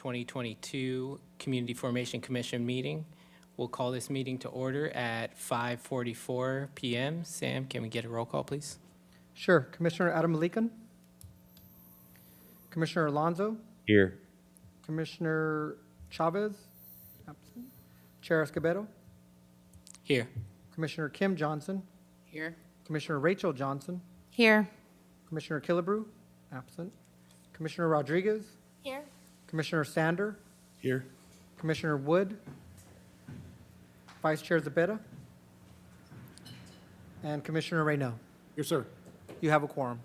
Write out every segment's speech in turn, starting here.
2022 Community Formation Commission meeting. We'll call this meeting to order at 5:44 PM. Sam, can we get a roll call, please? Sure. Commissioner Adam Malikan? Commissioner Alonso? Here. Commissioner Chavez? Absent. Chair Escobedo? Here. Commissioner Kim Johnson? Here. Commissioner Rachel Johnson? Here. Commissioner Killebrew? Absent. Commissioner Rodriguez? Here. Commissioner Sander? Here. Commissioner Wood? Vice Chair Zepeda? And Commissioner Reynaud. Yes, sir. You have a quorum.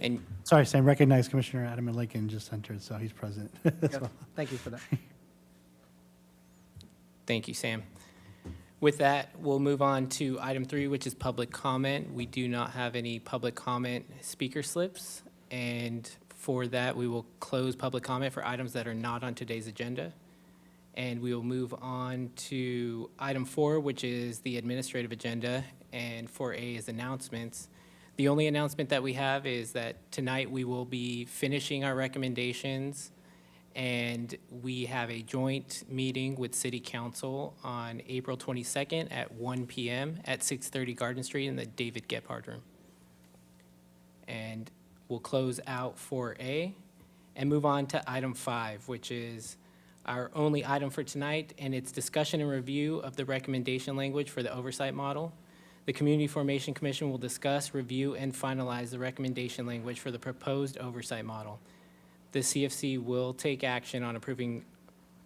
And Sorry, Sam, recognize Commissioner Adam Lincoln just entered, so he's present as Yes, well. thank you for that. thank you, Sam. With that, we'll move on to item 3, which is public comment. We do not have any public comment speaker slips. And for that, we will close public comment for items that are not on today's agenda. And we will move on to item 4, which is the administrative agenda, and 4A is announcements. The only announcement that we have is that tonight we will be finishing our recommendations, and we have a joint meeting with City Council on April 22nd at 1 PM at 630 Garden Street in the David Gephardt Room. And we'll close out 4A and move on to item 5, which is our only item for tonight, and it's discussion and review of the recommendation language for the oversight model. The Community Formation Commission will discuss, review, and finalize the recommendation language for the proposed oversight model. The CFC will take action on approving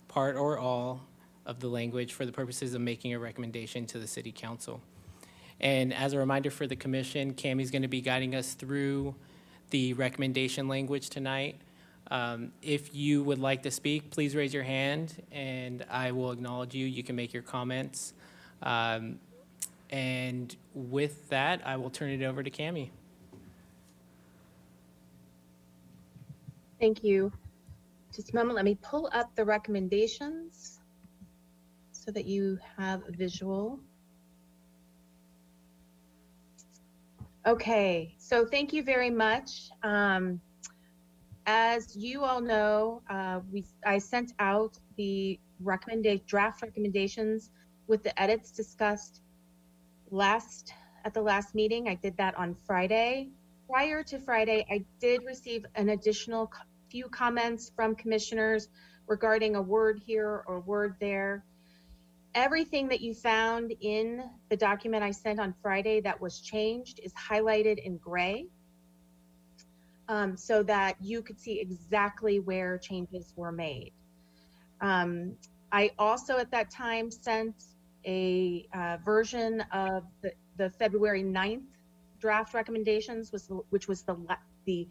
part or all of the language for the purposes of making a recommendation to the City Council. And as a reminder for the commission, Cammie's going to be guiding us through the recommendation language tonight. If you would like to speak, please raise your hand and I will acknowledge you. You can make your comments. And with that, I will turn it over to Cammie. Thank you. Just a moment, let me pull up the recommendations so that you have a visual. Okay, so thank you very much. As you all know, I sent out the draft recommendations with the edits discussed at the last meeting. I did that on Friday. Prior to Friday, I did receive an additional few comments from commissioners regarding a word here or word there. Everything that you found in the document I sent on Friday that was changed is highlighted in gray, so that you could see exactly where changes were made. I also at that time sent a version of the February 9th draft recommendations, which was the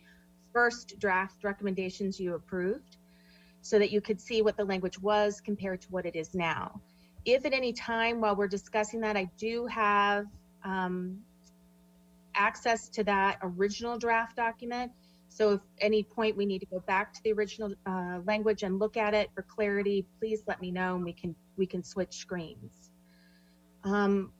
first draft recommendations you approved, so that you could see what the language was compared to what it is now. If at any time while we're discussing that, I do have access to that original draft document. So if any point we need to go back to the original language and look at it for clarity, please let me know and we can switch screens.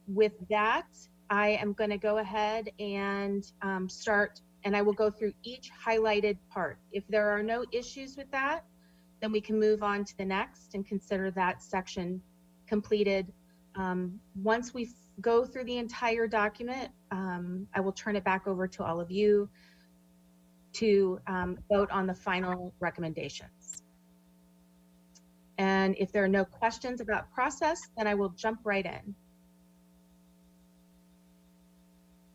With that, I am going to go ahead and start, and I will go through each highlighted part. If there are no issues with that, then we can move on to the next and consider that section completed. Once we go through the entire document, I will turn it back over to all of you to vote on the final recommendations. And if there are no questions about process, then I will jump right in.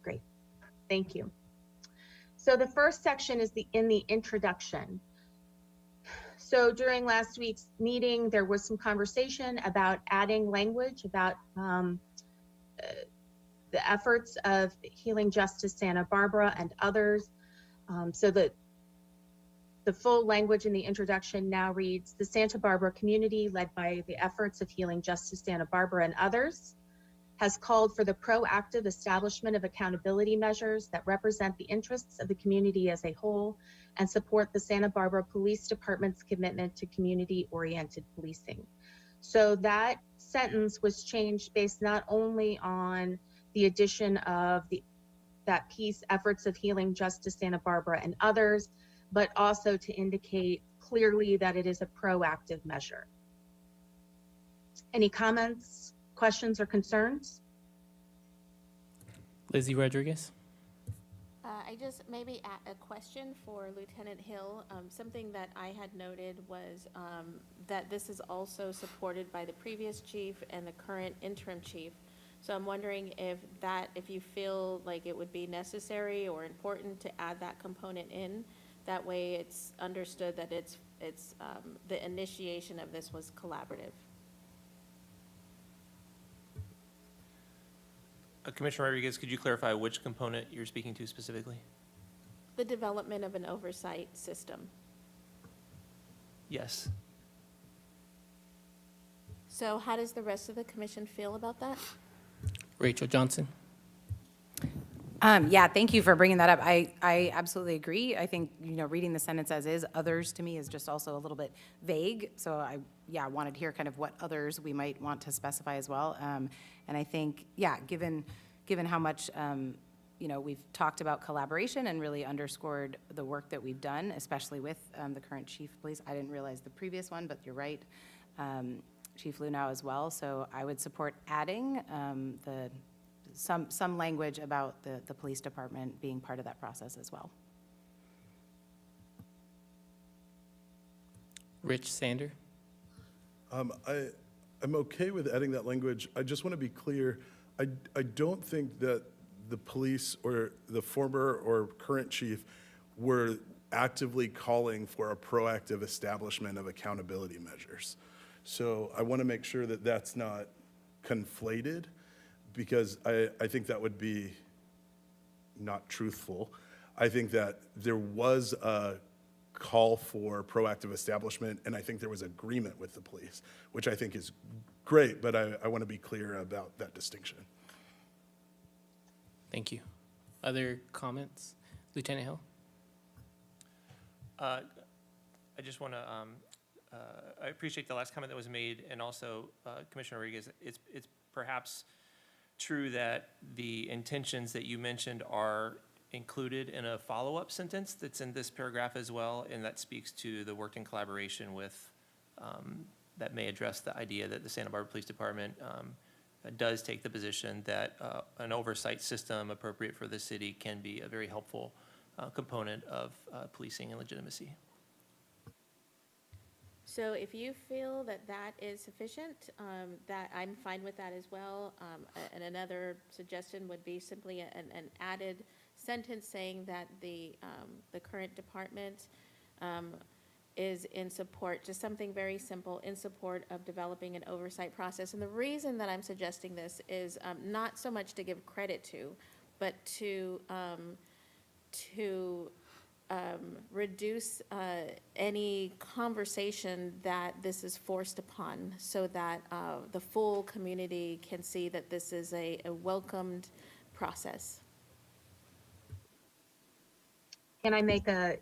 Great, thank you. So the first section is in the introduction. So during last week's meeting, there was some conversation about adding language about the efforts of Healing Justice Santa Barbara and others. So the full language in the introduction now reads, the Santa Barbara community, led by the efforts of Healing Justice Santa Barbara and others, has called for the proactive establishment of accountability measures that represent the interests of the community as a whole and support the Santa Barbara Police Department's commitment to community-oriented policing. So that sentence was changed based not only on the addition of that piece, efforts of Healing Justice Santa Barbara and others, but also to indicate clearly that it is a proactive measure. Any comments, questions, or concerns? Lizzie Rodriguez. I just maybe a question for Lieutenant Hill. Something that I had noted was that this is also supported by the previous chief and the current interim chief. So I'm wondering if you feel like it would be necessary or important to add that component in. That way it's understood that the initiation of this was collaborative. Commissioner Rodriguez, could you clarify which component you're speaking to specifically? The development of an oversight system. Yes. So how does the rest of the commission feel about that? Rachel Johnson. Yeah, thank you for bringing that up. I absolutely agree. I think, reading the sentence as is, others to me is just also a little bit vague. So I wanted to hear kind of what others we might want to specify as well. And I think, given how much, we've talked about collaboration and really underscored the work that we've done, especially with the current chief of police. I didn't realize the previous one, but you're right, Chief Lunau as well. So I would support adding some language about the police department being part of that process as well. Rich Sander. I'm okay with adding that language. I just want to be clear. I don't think that the police or the former or current chief were actively calling for a proactive establishment of accountability measures. So I want to make sure that that's not conflated, because I think that would be not truthful. I think that there was a call for proactive establishment, and I think there was agreement with the police, which I think is great, but I want to be clear about that distinction. Thank you. Other comments? Lieutenant Hill? I just want to, I appreciate the last comment that was made, and also, Commissioner Rodriguez, it's perhaps true that the intentions that you mentioned are included in a follow-up sentence that's in this paragraph as well, and that speaks to the work in collaboration with, that may address the idea that the Santa Barbara Police Department does take the position that an oversight system appropriate for the city can be a very helpful component of policing and legitimacy. So if you feel that that is sufficient, that I'm fine with that as well. And another suggestion would be simply an added sentence saying that the current department is in support, just something very simple, in support of developing an oversight process. And the reason that I'm suggesting this is not so much to give credit to, but to reduce any conversation that this is forced upon, so that the full community can see that this is a welcomed process. Can I make a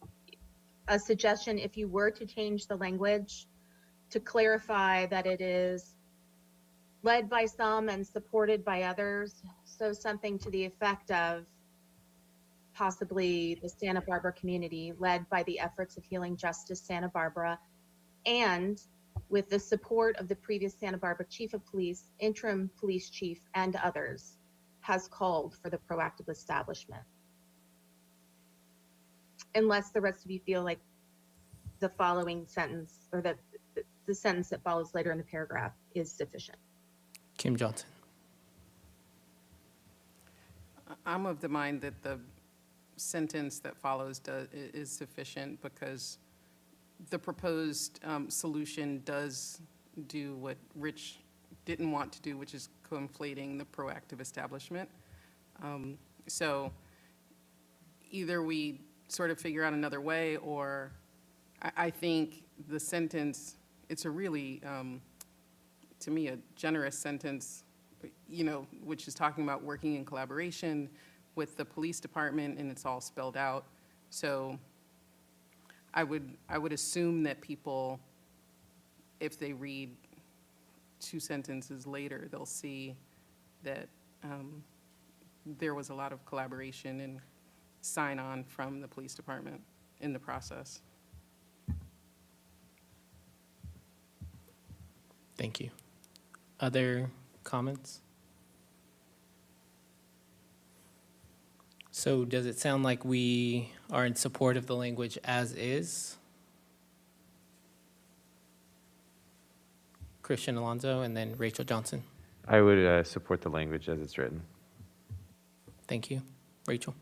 suggestion? If you were to change the language to clarify that it is led by some and supported by others, so something to the effect of possibly the Santa Barbara community, led by the efforts of Healing Justice Santa Barbara, and with the support of the previous Santa Barbara Chief of Police, interim police chief, and others, has called for the proactive establishment. Unless the rest of you feel like the following sentence, or the sentence that follows later in the paragraph, is sufficient. Kim Johnson. I'm of the mind that the sentence that follows is sufficient, because the proposed solution does do what Rich didn't want to do, which is conflating the proactive establishment. So either we sort of figure out another way, or I think the sentence, it's a really, to me, a generous sentence, which is talking about working in collaboration with the police department, and it's all spelled out. So I would assume that people, if they read two sentences later, they'll see that there was a lot of collaboration and sign-on from the police department in the process. Thank you. Other comments? So does it sound like we are in support of the language as is? Christian Alonso and then Rachel Johnson. I would support the language as it's written. Thank you. Rachel?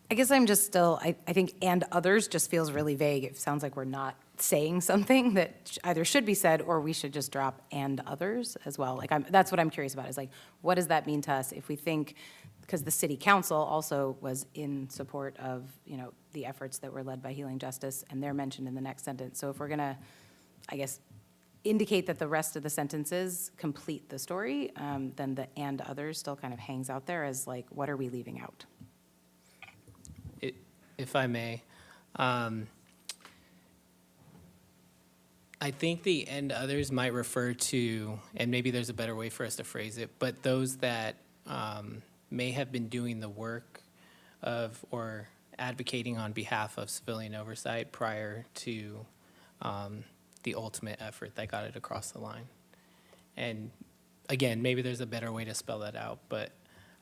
I guess I'm just still, I think "and others" just feels really vague. It sounds like we're not saying something that either should be said or we should just drop "and others" as well. Like, that's what I'm curious about, is like, what does that mean to us if we think, because the city council also was in support of, the efforts that were led by Healing Justice, and they're mentioned in the next sentence. So if we're gonna, I guess, indicate that the rest of the sentences complete the story, then the "and others" still kind of hangs out there as like, what are we leaving out? If I may, I think the "and others" might refer to, and maybe there's a better way for us to phrase it, but those that may have been doing the work of or advocating on behalf of civilian oversight prior to the ultimate effort that got it across the line. And again, maybe there's a better way to spell that out, but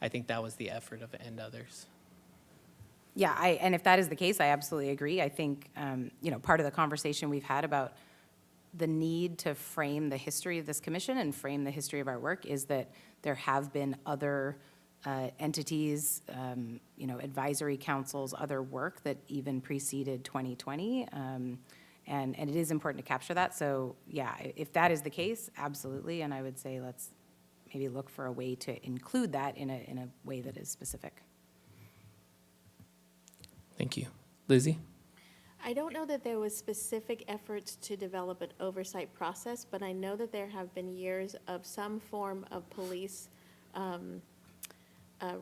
I think that was the effort of "and others." Yeah, and if that is the case, I absolutely agree. I think, part of the conversation we've had about the need to frame the history of this commission and frame the history of our work is that there have been other entities, advisory councils, other work that even preceded 2020. And it is important to capture that. So, yeah, if that is the case, absolutely. And I would say let's maybe look for a way to include that in a way that is specific. Thank you. Lizzie? I don't know that there was specific efforts to develop an oversight process, but I know that there have been years of some form of police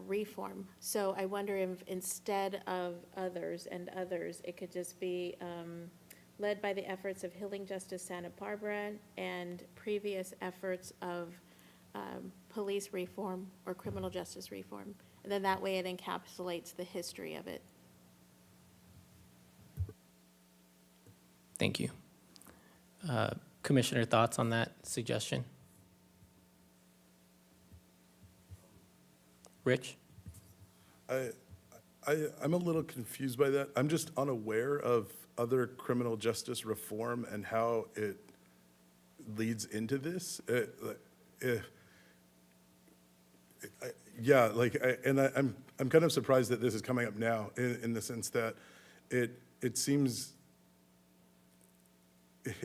reform. So I wonder if instead of others and others, it could just be led by the efforts of Healing Justice Santa Barbara and previous efforts of police reform or criminal justice reform. And then that way it encapsulates the history of it. Thank you. Commissioner, thoughts on that suggestion? Rich? I'm a little confused by that. I'm just unaware of other criminal justice reform and how it leads into this. I'm kind of surprised that this is coming up now in the sense that it seems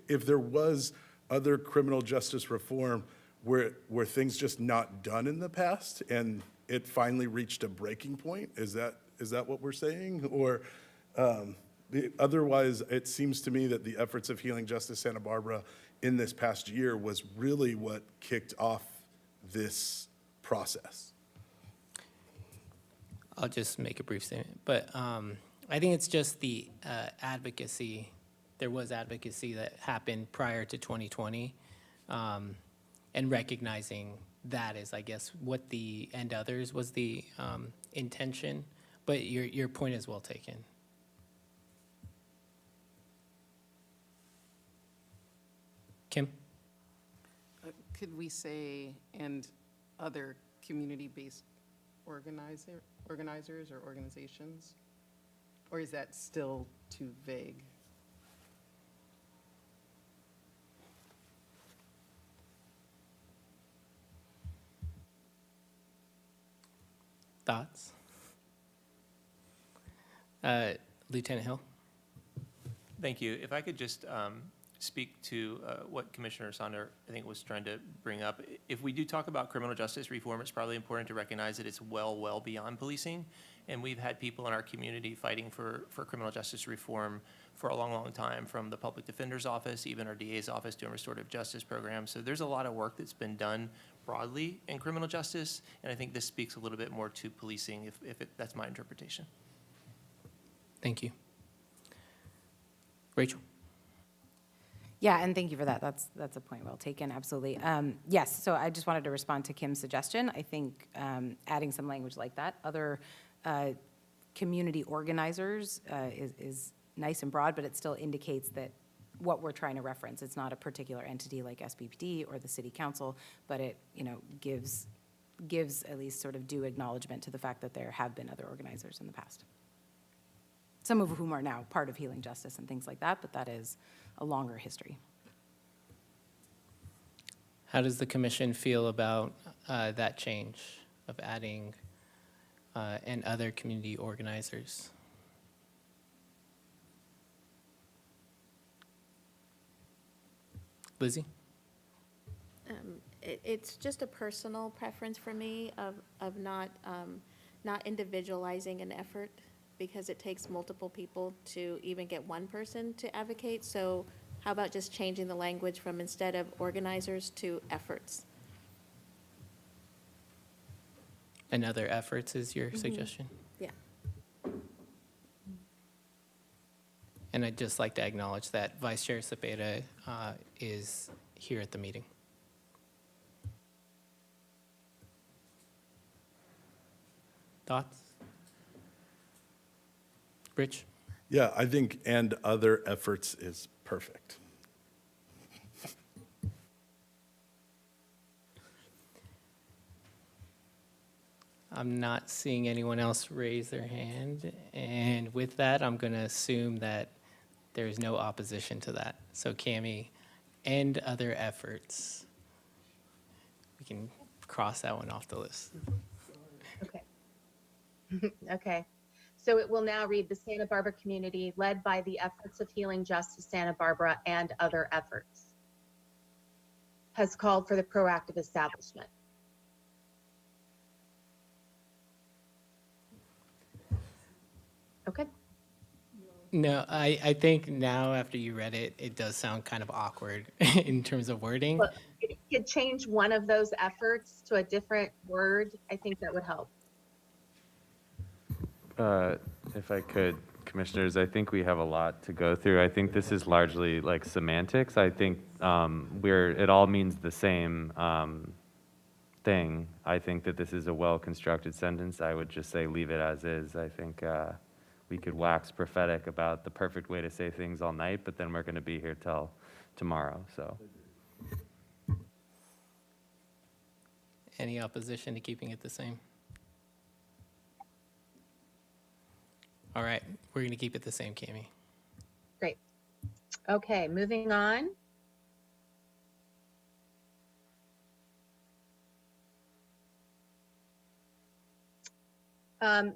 if there was other criminal justice reform were things just not done in the past and it finally reached a breaking point? Is that what we're saying? Or otherwise, it seems to me that the efforts of Healing Justice Santa Barbara in this past year was really what kicked off this process. I'll just make a brief statement, but I think it's just the advocacy. There was advocacy that happened prior to 2020, and recognizing that is, I guess, what the "and others" was the intention. But your point is well taken. Kim? Could we say "and other community-based organizers or organizations"? Or is that still too vague? Thoughts? Lieutenant Hill? Thank you. If I could just speak to what Commissioner Sander, I think, was trying to bring up. If we do talk about criminal justice reform, it's probably important to recognize that it's well beyond policing. And we've had people in our community fighting for criminal justice reform for a long time, from the Public Defender's Office, even our DA's office doing restorative justice programs. So there's a lot of work that's been done broadly in criminal justice, and I think this speaks a little bit more to policing, that's my interpretation. Thank you. Rachel? Yeah, and thank you for that. That's a point well taken, absolutely. Yes, so I just wanted to respond to Kim's suggestion. I think adding some language like that, other community organizers is nice and broad, but it still indicates that what we're trying to reference. It's not a particular entity like SBPD or the city council, but it, gives at least sort of due acknowledgement to the fact that there have been other organizers in the past. Some of whom are now part of Healing Justice and things like that, but that is a longer history. How does the commission feel about that change of adding and other community organizers? Lizzie? It's just a personal preference for me of not individualizing an effort, because it takes multiple people to even get one person to advocate. So how about just changing the language from instead of organizers to efforts? And other efforts is your suggestion? Yeah. And I'd just like to acknowledge that Vice Chair Cepeda is here at the meeting. Thoughts? Rich? Yeah, I think "and other efforts" is perfect. I'm not seeing anyone else raise their hand. And with that, I'm going to assume that there is no opposition to that. So Cammie, and other efforts. We can cross that one off the list. Okay. Okay. So it will now read: the Santa Barbara community, led by the efforts of Healing Justice Santa Barbara and other efforts, has called for the proactive establishment. Okay. No, I think now after you read it, it does sound kind of awkward in terms of wording. But if you could change one of those efforts to a different word, I think that would help. If I could, commissioners, I think we have a lot to go through. I think this is largely like semantics. I think it all means the same thing. I think that this is a well-constructed sentence. I would just say leave it as is. I think we could wax prophetic about the perfect way to say things all night, but then we're going to be here till tomorrow, so. Any opposition to keeping it the same? All right, we're going to keep it the same, Cammie. Great. Okay, moving on.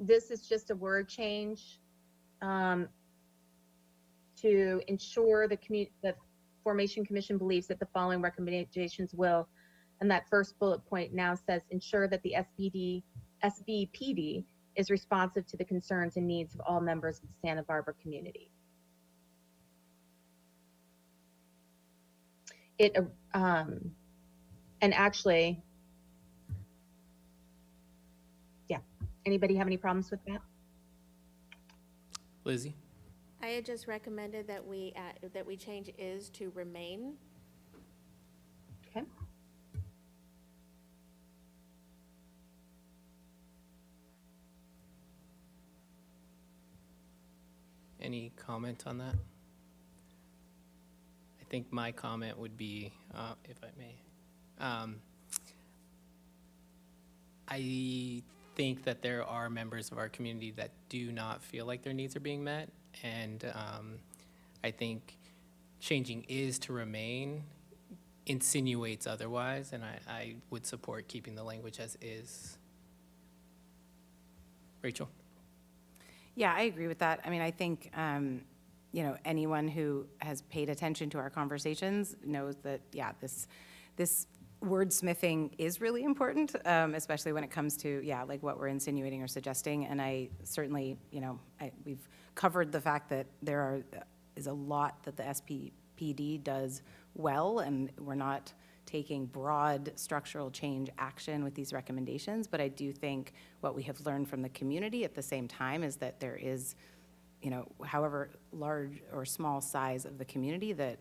This is just a word change to ensure the Formation Commission believes that the following recommendations will, and that first bullet point now says, ensure that the SBPD is responsive to the concerns and needs of all members of the Santa Barbara community. And actually, yeah, anybody have any problems with that? Lizzie? I had just recommended that we change "is" to "remain." Okay. Any comment on that? I think my comment would be, if I may, I think that there are members of our community that do not feel like their needs are being met, and I think changing "is" to "remain" insinuates otherwise, and I would support keeping the language as is. Rachel? Yeah, I agree with that. I mean, I think, anyone who has paid attention to our conversations knows that, yeah, this wordsmithing is really important, especially when it comes to, yeah, like what we're insinuating or suggesting. And I certainly, we've covered the fact that is a lot that the SPPD does well, and we're not taking broad structural change action with these recommendations. But I do think what we have learned from the community at the same time is that there is, however large or small size of the community that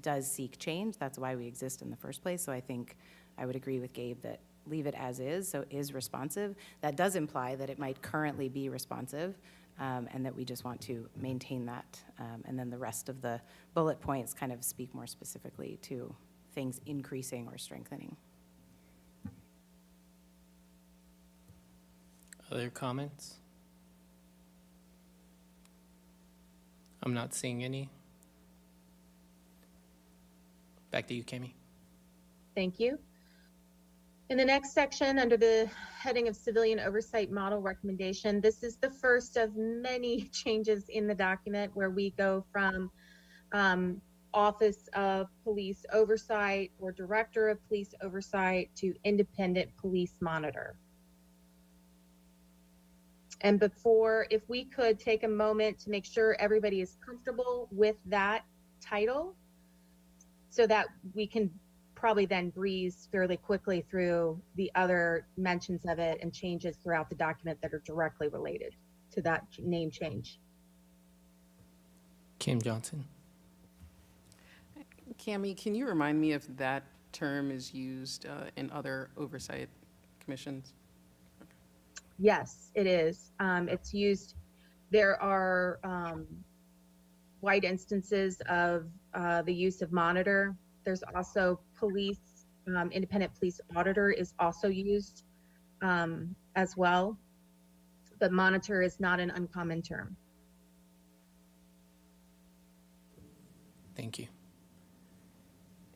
does seek change. That's why we exist in the first place. So I think I would agree with Gabe that leave it as is, so is responsive. That does imply that it might currently be responsive, and that we just want to maintain that. And then the rest of the bullet points kind of speak more specifically to things increasing or strengthening. Other comments? I'm not seeing any. Back to you, Kami. Thank you. In the next section, under the heading of Civilian Oversight Model Recommendation, this is the first of many changes in the document where we go from Office of Police Oversight or Director of Police Oversight to Independent Police Monitor. And before, if we could take a moment to make sure everybody is comfortable with that title, so that we can probably then breeze fairly quickly through the other mentions of it and changes throughout the document that are directly related to that name change. Kim Johnson. Cami, can you remind me if that term is used in other oversight commissions? Yes, it is. It's used. There are wide instances of the use of monitor. There's also police, independent police auditor is also used as well. But monitor is not an uncommon term. Thank you.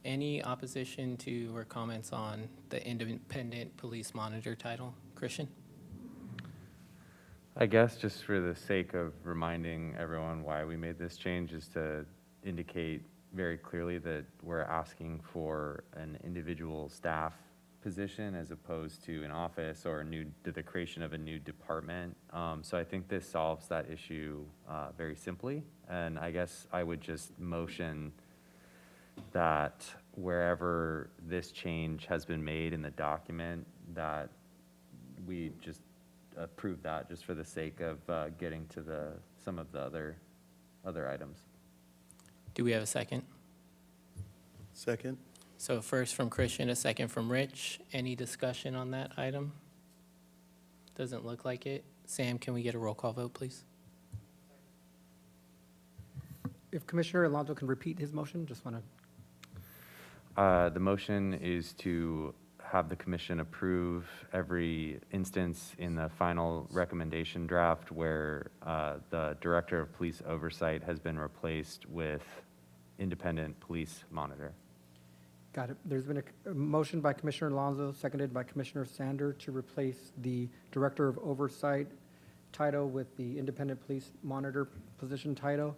Any opposition to or comments on the independent police monitor title? Christian? I guess just for the sake of reminding everyone why we made this change is to indicate very clearly that we're asking for an individual staff position as opposed to an office or the creation of a new department. So I think this solves that issue very simply. And I guess I would just motion that wherever this change has been made in the document, that we just approve that just for the sake of getting to some of the other items. Do we have a second? Second? So first from Christian, a second from Rich. Any discussion on that item? Doesn't look like it. Sam, can we get a roll call vote, please? If Commissioner Alonso can repeat his motion, just want to. The motion is to have the commission approve every instance in the final recommendation draft where the Director of Police Oversight has been replaced with Independent Police Monitor. Got it. There's been a motion by Commissioner Alonso, seconded by Commissioner Sander to replace the Director of Oversight title with the Independent Police Monitor position title.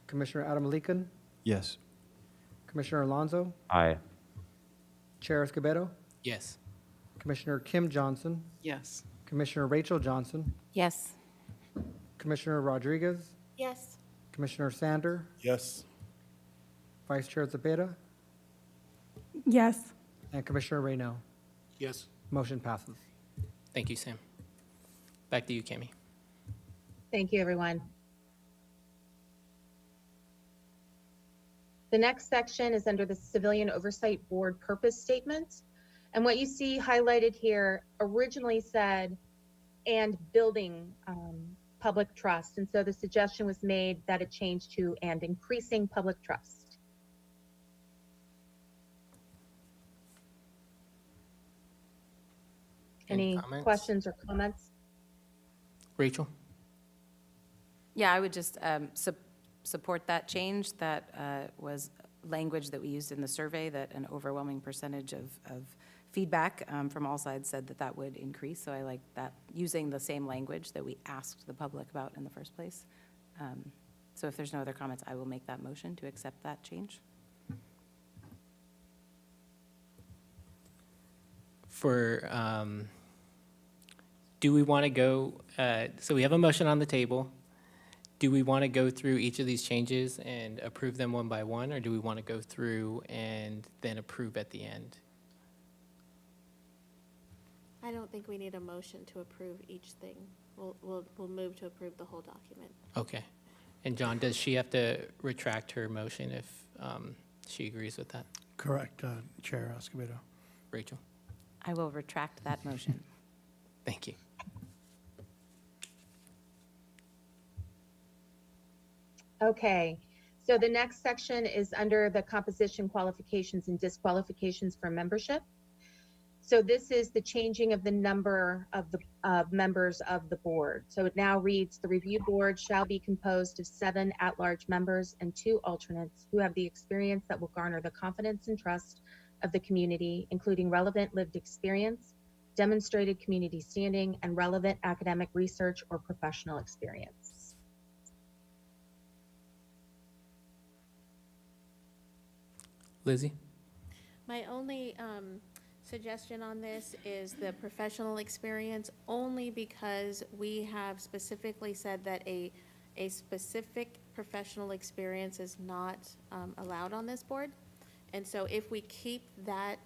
Commissioner Adam Malikan, Yes. Commissioner Alonso, Aye. Chair Escobedo, Yes. Commissioner Kim Johnson, Yes. Commissioner Rachel Johnson, Yes. Commissioner Rodriguez, Yes. Commissioner Sander, Yes. Vice Chair Zepeda, Yes. and Commissioner Reyno. Yes. Motion passes. Thank you, Sam. Back to you, Kami. Thank you, everyone. The next section is under the Civilian Oversight Board Purpose Statement. And what you see highlighted here originally said, and building public trust. And so the suggestion was made that it change to and increasing public trust. Any comments? questions or comments? Rachel? Yeah, I would just support that change. That was language that we used in the survey, that an overwhelming percentage of feedback from all sides said that that would increase. So I like that, using the same language that we asked the public about in the first place. So if there's no other comments, I will make that motion to accept that change. Do we want to go, so we have a motion on the table. Do we want to go through each of these changes and approve them one by one, or do we want to go through and then approve at the end? I don't think we need a motion to approve each thing. We'll move to approve the whole document. Okay. And John, does she have to retract her motion if she agrees with that? Correct, Chair Escobedo. Rachel? I will retract that motion. Thank you. Okay, so the next section is under the composition, qualifications, and disqualifications for membership. So this is the changing of the number of the members of the board. So it now reads, the review board shall be composed of 7 at-large members and 2 alternates who have the experience that will garner the confidence and trust of the community, including relevant lived experience, demonstrated community standing, and relevant academic research or professional experience. Lizzie? My only suggestion on this is the professional experience, only because we have specifically said that a specific professional experience is not allowed on this board. And so if we keep that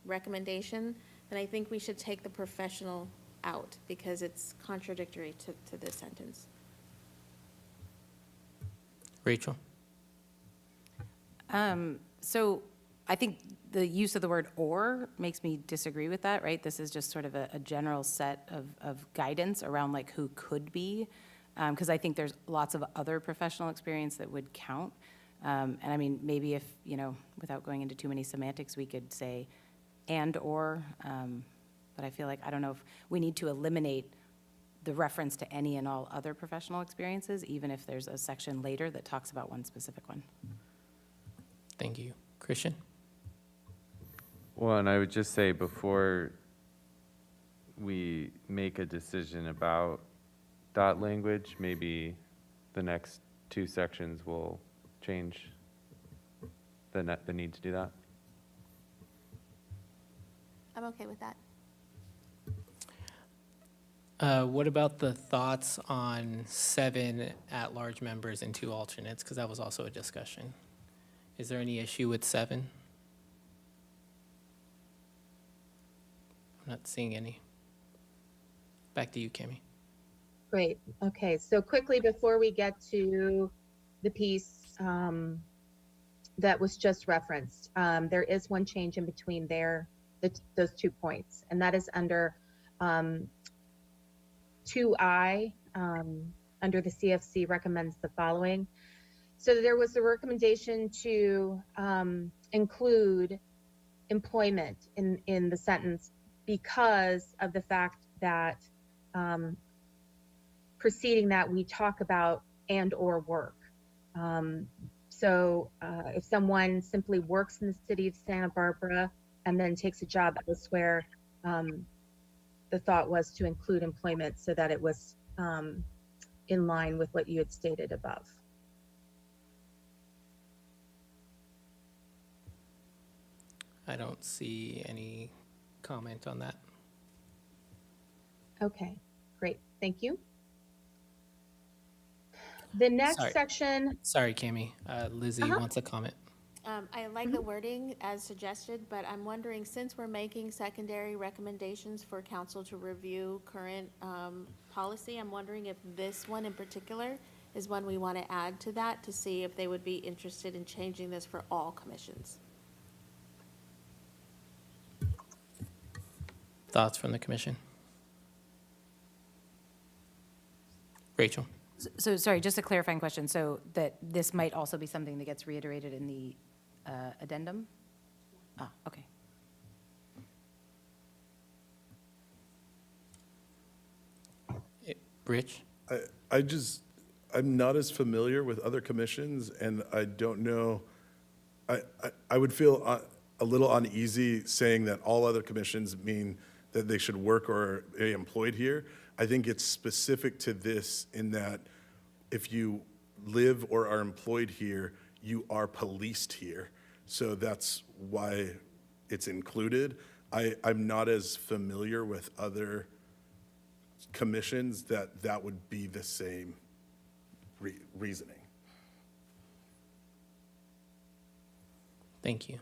recommendation, then I think we should take the professional out, because it's contradictory to this sentence. Rachel? So I think the use of the word "or" makes me disagree with that, right? This is just sort of a general set of guidance around like who could be, because I think there's lots of other professional experience that would count. And I mean, maybe if, you know, without going into too many semantics, we could say and/or, but I feel like, I don't know if we need to eliminate the reference to any and all other professional experiences, even if there's a section later that talks about one specific one. Thank you. Christian? Well, and I would just say before we make a decision about that language, maybe the next 2 sections will change the need to do that. I'm okay with that. What about the thoughts on 7 at-large members and 2 alternates? Because that was also a discussion. Is there any issue with 7? I'm not seeing any. Back to you, Cami. Great. Okay, so quickly before we get to the piece that was just referenced, there is one change in between there, those 2 points, and that is under 2I, under the CFC recommends the following. So there was a recommendation to include employment in the sentence because of the fact that preceding that we talk about and/or work. So if someone simply works in the city of Santa Barbara and then takes a job elsewhere, the thought was to include employment so that it was in line with what you had stated above. I don't see any comment on that. Okay, great, thank you. The next Sorry. section, Sorry, Cami. Lizzie wants a comment. I like the wording as suggested, but I'm wondering, since we're making secondary recommendations for council to review current policy, I'm wondering if this one in particular is one we want to add to that to see if they would be interested in changing this for all commissions. Thoughts from the commission? Rachel? So, sorry, just a clarifying question. So that this might also be something that gets reiterated in the addendum? Ah, okay. Rich? I'm not as familiar with other commissions, and I don't know, I would feel a little uneasy saying that all other commissions mean that they should work or be employed here. I think it's specific to this in that if you live or are employed here, you are policed here. So that's why it's included. I'm not as familiar with other commissions that would be the same reasoning. Thank you.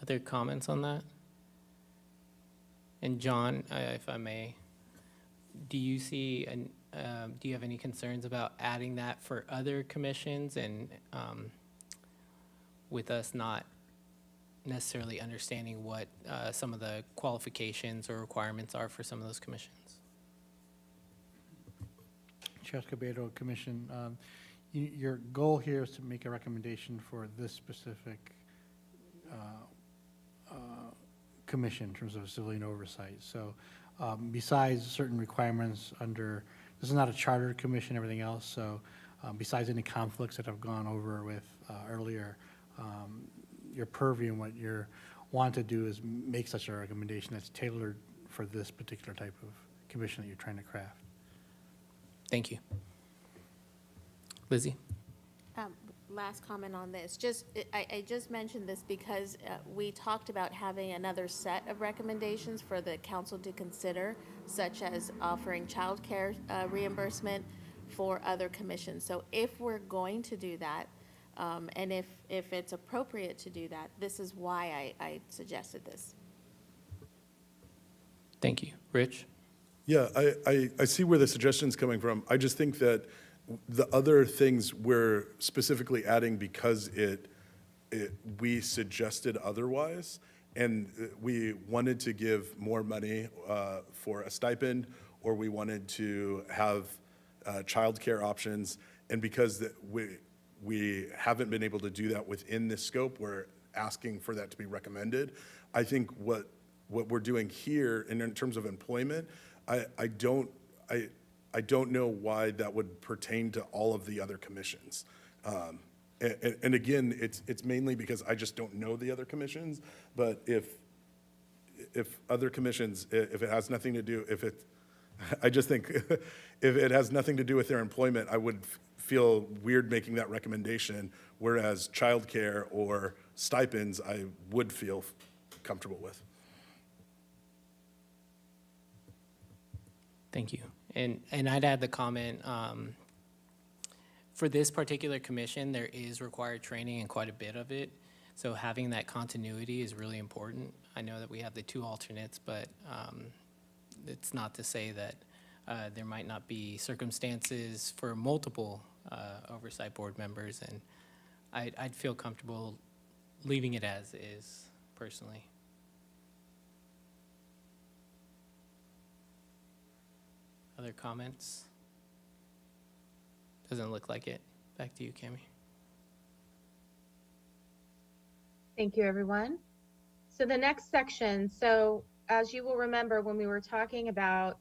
Other comments on that? And John, if I may, do you see, do you have any concerns about adding that for other commissions and with us not necessarily understanding what some of the qualifications or requirements are for some of those commissions? Chair Escobedo, Commission, your goal here is to make a recommendation for this specific commission in terms of civilian oversight. So besides certain requirements under, this is not a charter commission, everything else, so besides any conflicts that I've gone over with earlier, your purview and what you're want to do is make such a recommendation that's tailored for this particular type of commission that you're trying to craft. Thank you. Lizzie? Last comment on this, I just mentioned this because we talked about having another set of recommendations for the council to consider, such as offering childcare reimbursement for other commissions. So if we're going to do that, and if it's appropriate to do that, this is why I suggested this. Thank you. Rich? Yeah, I see where the suggestion's coming from. I just think that the other things we're specifically adding because we suggested otherwise, and we wanted to give more money for a stipend, or we wanted to have childcare options, and because we haven't been able to do that within this scope, we're asking for that to be recommended. I think what we're doing here, and in terms of employment, I don't know why that would pertain to all of the other commissions. And again, it's mainly because I just don't know the other commissions, but if other commissions, if it has nothing to do, I just think if it has nothing to do with their employment, I would feel weird making that recommendation, whereas childcare or stipends, I would feel comfortable with. Thank you. And I'd add the comment, for this particular commission, there is required training and quite a bit of it. So having that continuity is really important. I know that we have the two alternates, but it's not to say that there might not be circumstances for multiple oversight board members. And I'd feel comfortable leaving it as is, personally. Other comments? Doesn't look like it. Back to you, Cami. Thank you, everyone. So the next section, so as you will remember, when we were talking about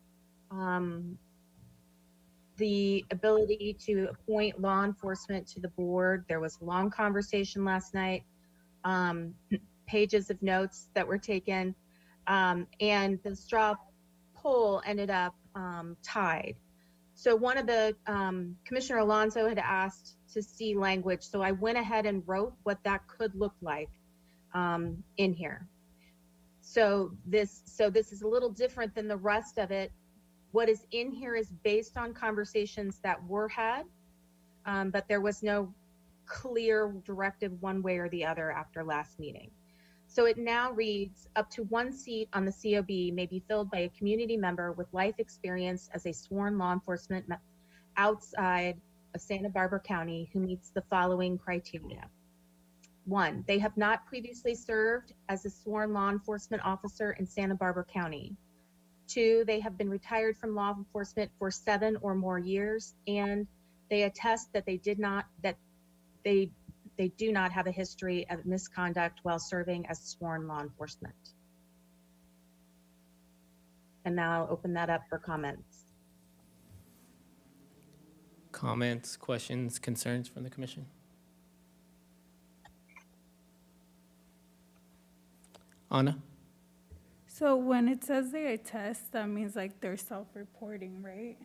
the ability to appoint law enforcement to the board, there was a long conversation last night, pages of notes that were taken, and the straw poll ended up tied. So one of the, Commissioner Alonso had asked to see language, so I went ahead and wrote what that could look like in here. So this is a little different than the rest of it. What is in here is based on conversations that were had, but there was no clear directive one way or the other after last meeting. So it now reads, up to one seat on the COB may be filled by a community member with life experience as a sworn law enforcement outside of Santa Barbara County who meets the following criteria. 1, they have not previously served as a sworn law enforcement officer in Santa Barbara County. 2, they have been retired from law enforcement for 7 or more years, and they attest that they do not have a history of misconduct while serving as sworn law enforcement. And now I'll open that up for comments. Comments, questions, concerns from the commission? Anna? So when it says they attest, that means like they're self-reporting, right?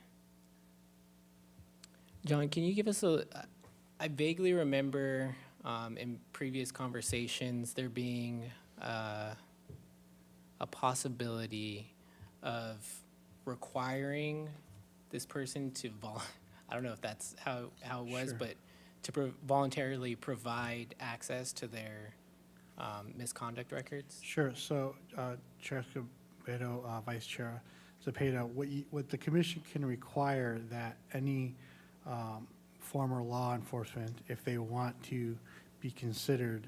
John, can you give us I vaguely remember in previous conversations there being a possibility of requiring this person to I don't know if that's how it was, Sure. but to voluntarily provide access to their misconduct records? Sure. So, Chair Escobedo, Vice Chair Zepeda, what the commission can require that any former law enforcement, if they want to be considered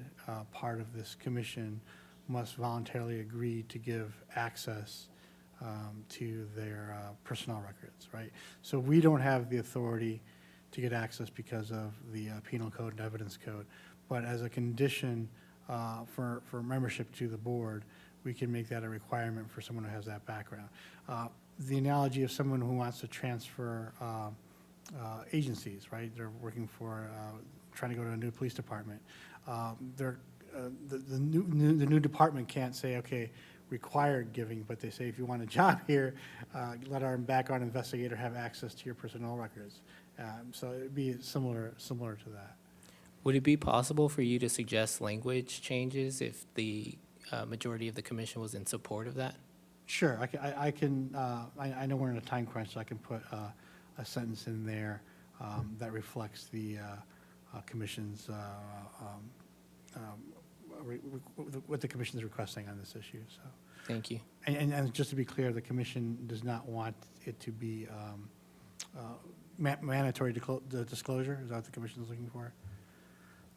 part of this commission, must voluntarily agree to give access to their personnel records, right? So we don't have the authority to get access because of the penal code and evidence code. But as a condition for membership to the board, we can make that a requirement for someone who has that background. The analogy of someone who wants to transfer agencies, right? They're working for, trying to go to a new police department. The new department can't say, okay, required giving, but they say if you want a job here, let our background investigator have access to your personnel records. So it'd be similar to that. Would it be possible for you to suggest language changes if the majority of the commission was in support of that? Sure, I know we're in a time crunch, so I can put a sentence in there that reflects the commission's, what the commission's requesting on this issue, so. Thank you. And just to be clear, the commission does not want it to be mandatory disclosure, is that what the commission is looking for?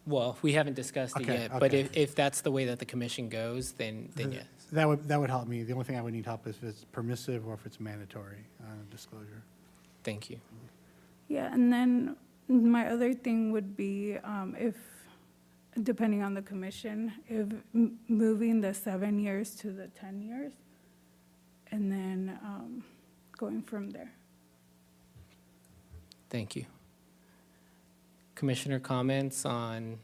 Well, we haven't discussed it Okay, yet, but okay. if that's the way that the commission goes, then yes. That would help me. The only thing I would need help is if it's permissive or if it's mandatory disclosure. Thank you. Yeah, and then my other thing would be if, depending on the commission, if moving the 7 years to the 10 years, and then going from there. Thank you. Commissioner comments on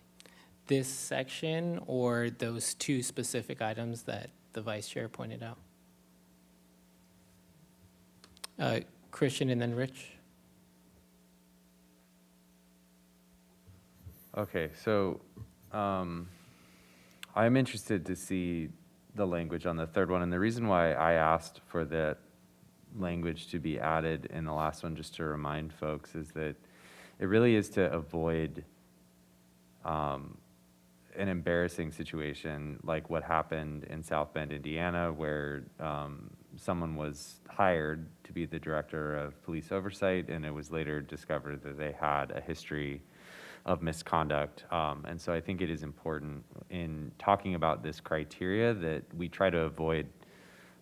this section or those two specific items that the vice chair pointed out? Christian and then Rich. Okay, so I'm interested to see the language on the third one, and the reason why I asked for that language to be added in the last one, just to remind folks, is that it really is to avoid an embarrassing situation like what happened in South Bend, Indiana, where someone was hired to be the director of police oversight, and it was later discovered that they had a history of misconduct. And so I think it is important in talking about this criteria that we try to avoid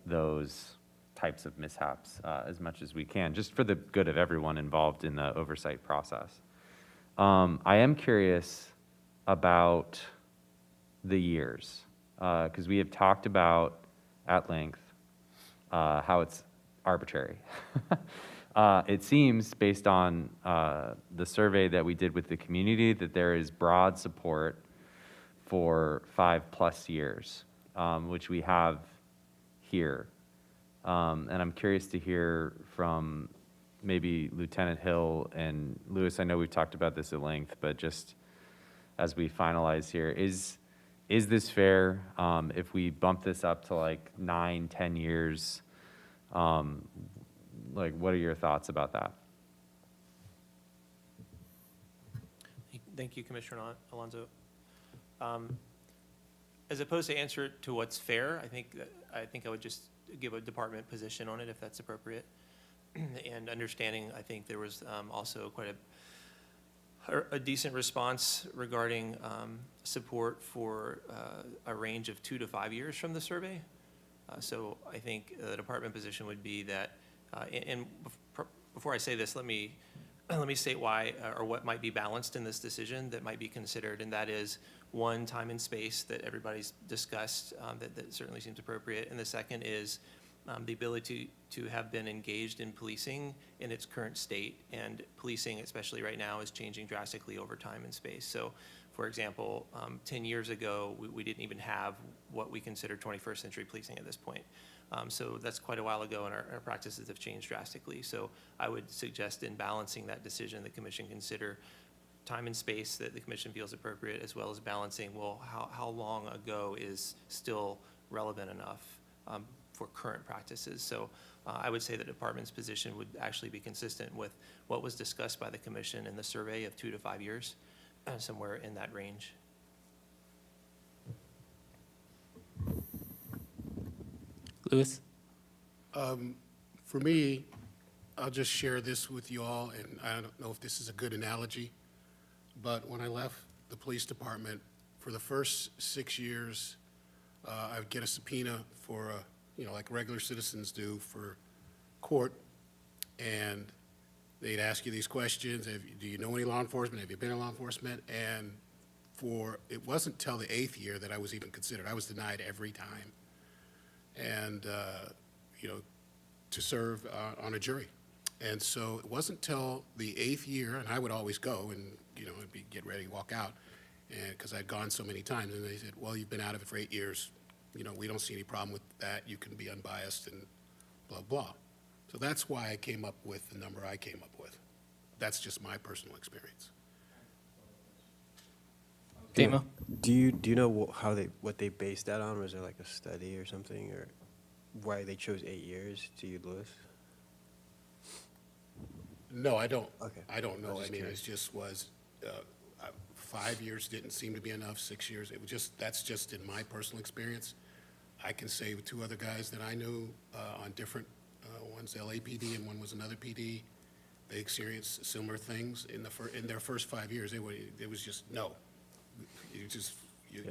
those types of mishaps as much as we can, just for the good of everyone involved in the oversight process. I am curious about the years, because we have talked about at length how it's arbitrary. It seems, based on the survey that we did with the community, that there is broad support for 5+ years, which we have here. And I'm curious to hear from maybe Lieutenant Hill and Lewis. I know we've talked about this at length, but just as we finalize here, is this fair? If we bump this up to like 9-10 years, like, what are your thoughts about that? Thank you, Commissioner Alonso. As opposed to answer to what's fair, I think I would just give a department position on it if that's appropriate. And understanding, I think there was also quite a decent response regarding support for a range of 2 to 5 years from the survey. So I think the department position would be that, and before I say this, let me state why or what might be balanced in this decision that might be considered, and that is, one, time and space that everybody's discussed, that certainly seems appropriate, and the second is the ability to have been engaged in policing in its current state, and policing, especially right now, is changing drastically over time and space. So, for example, 10 years ago, we didn't even have what we consider 21st century policing at this point. So that's quite a while ago, and our practices have changed drastically. So I would suggest in balancing that decision, the commission consider time and space that the commission feels appropriate, as well as balancing, well, how long ago is still relevant enough for current practices. So I would say the department's position would actually be consistent with what was discussed by the commission in the survey of 2 to 5 years, somewhere in that range. Lewis? For me, I'll just share this with you all, and I don't know if this is a good analogy, but when I left the police department, for the first 6 years, I would get a subpoena for, like regular citizens do for court, and they'd ask you these questions, do you know any law enforcement, have you been in law enforcement? And it wasn't till the 8th year that I was even considered. I was denied every time. And, to serve on a jury. And so it wasn't till the 8th year, and I would always go and, get ready to walk out, and, because I'd gone so many times, and they said, well, you've been out of it for 8 years, we don't see any problem with that, you can be unbiased and blah, blah. So that's why I came up with the number I came up with. That's just my personal experience. Demo? Do you know what they based that on? Was there like a study or something, or why they chose 8 years to use Lewis? No, I don't. Okay. I don't know. I was just I mean, it curious. just was, 5 years didn't seem to be enough, 6 years. It was just, that's just in my personal experience. I can say with 2 other guys that I knew on different, one's LAPD and one was another PD, they experienced similar things in their first 5 years. It was just, no. You just, you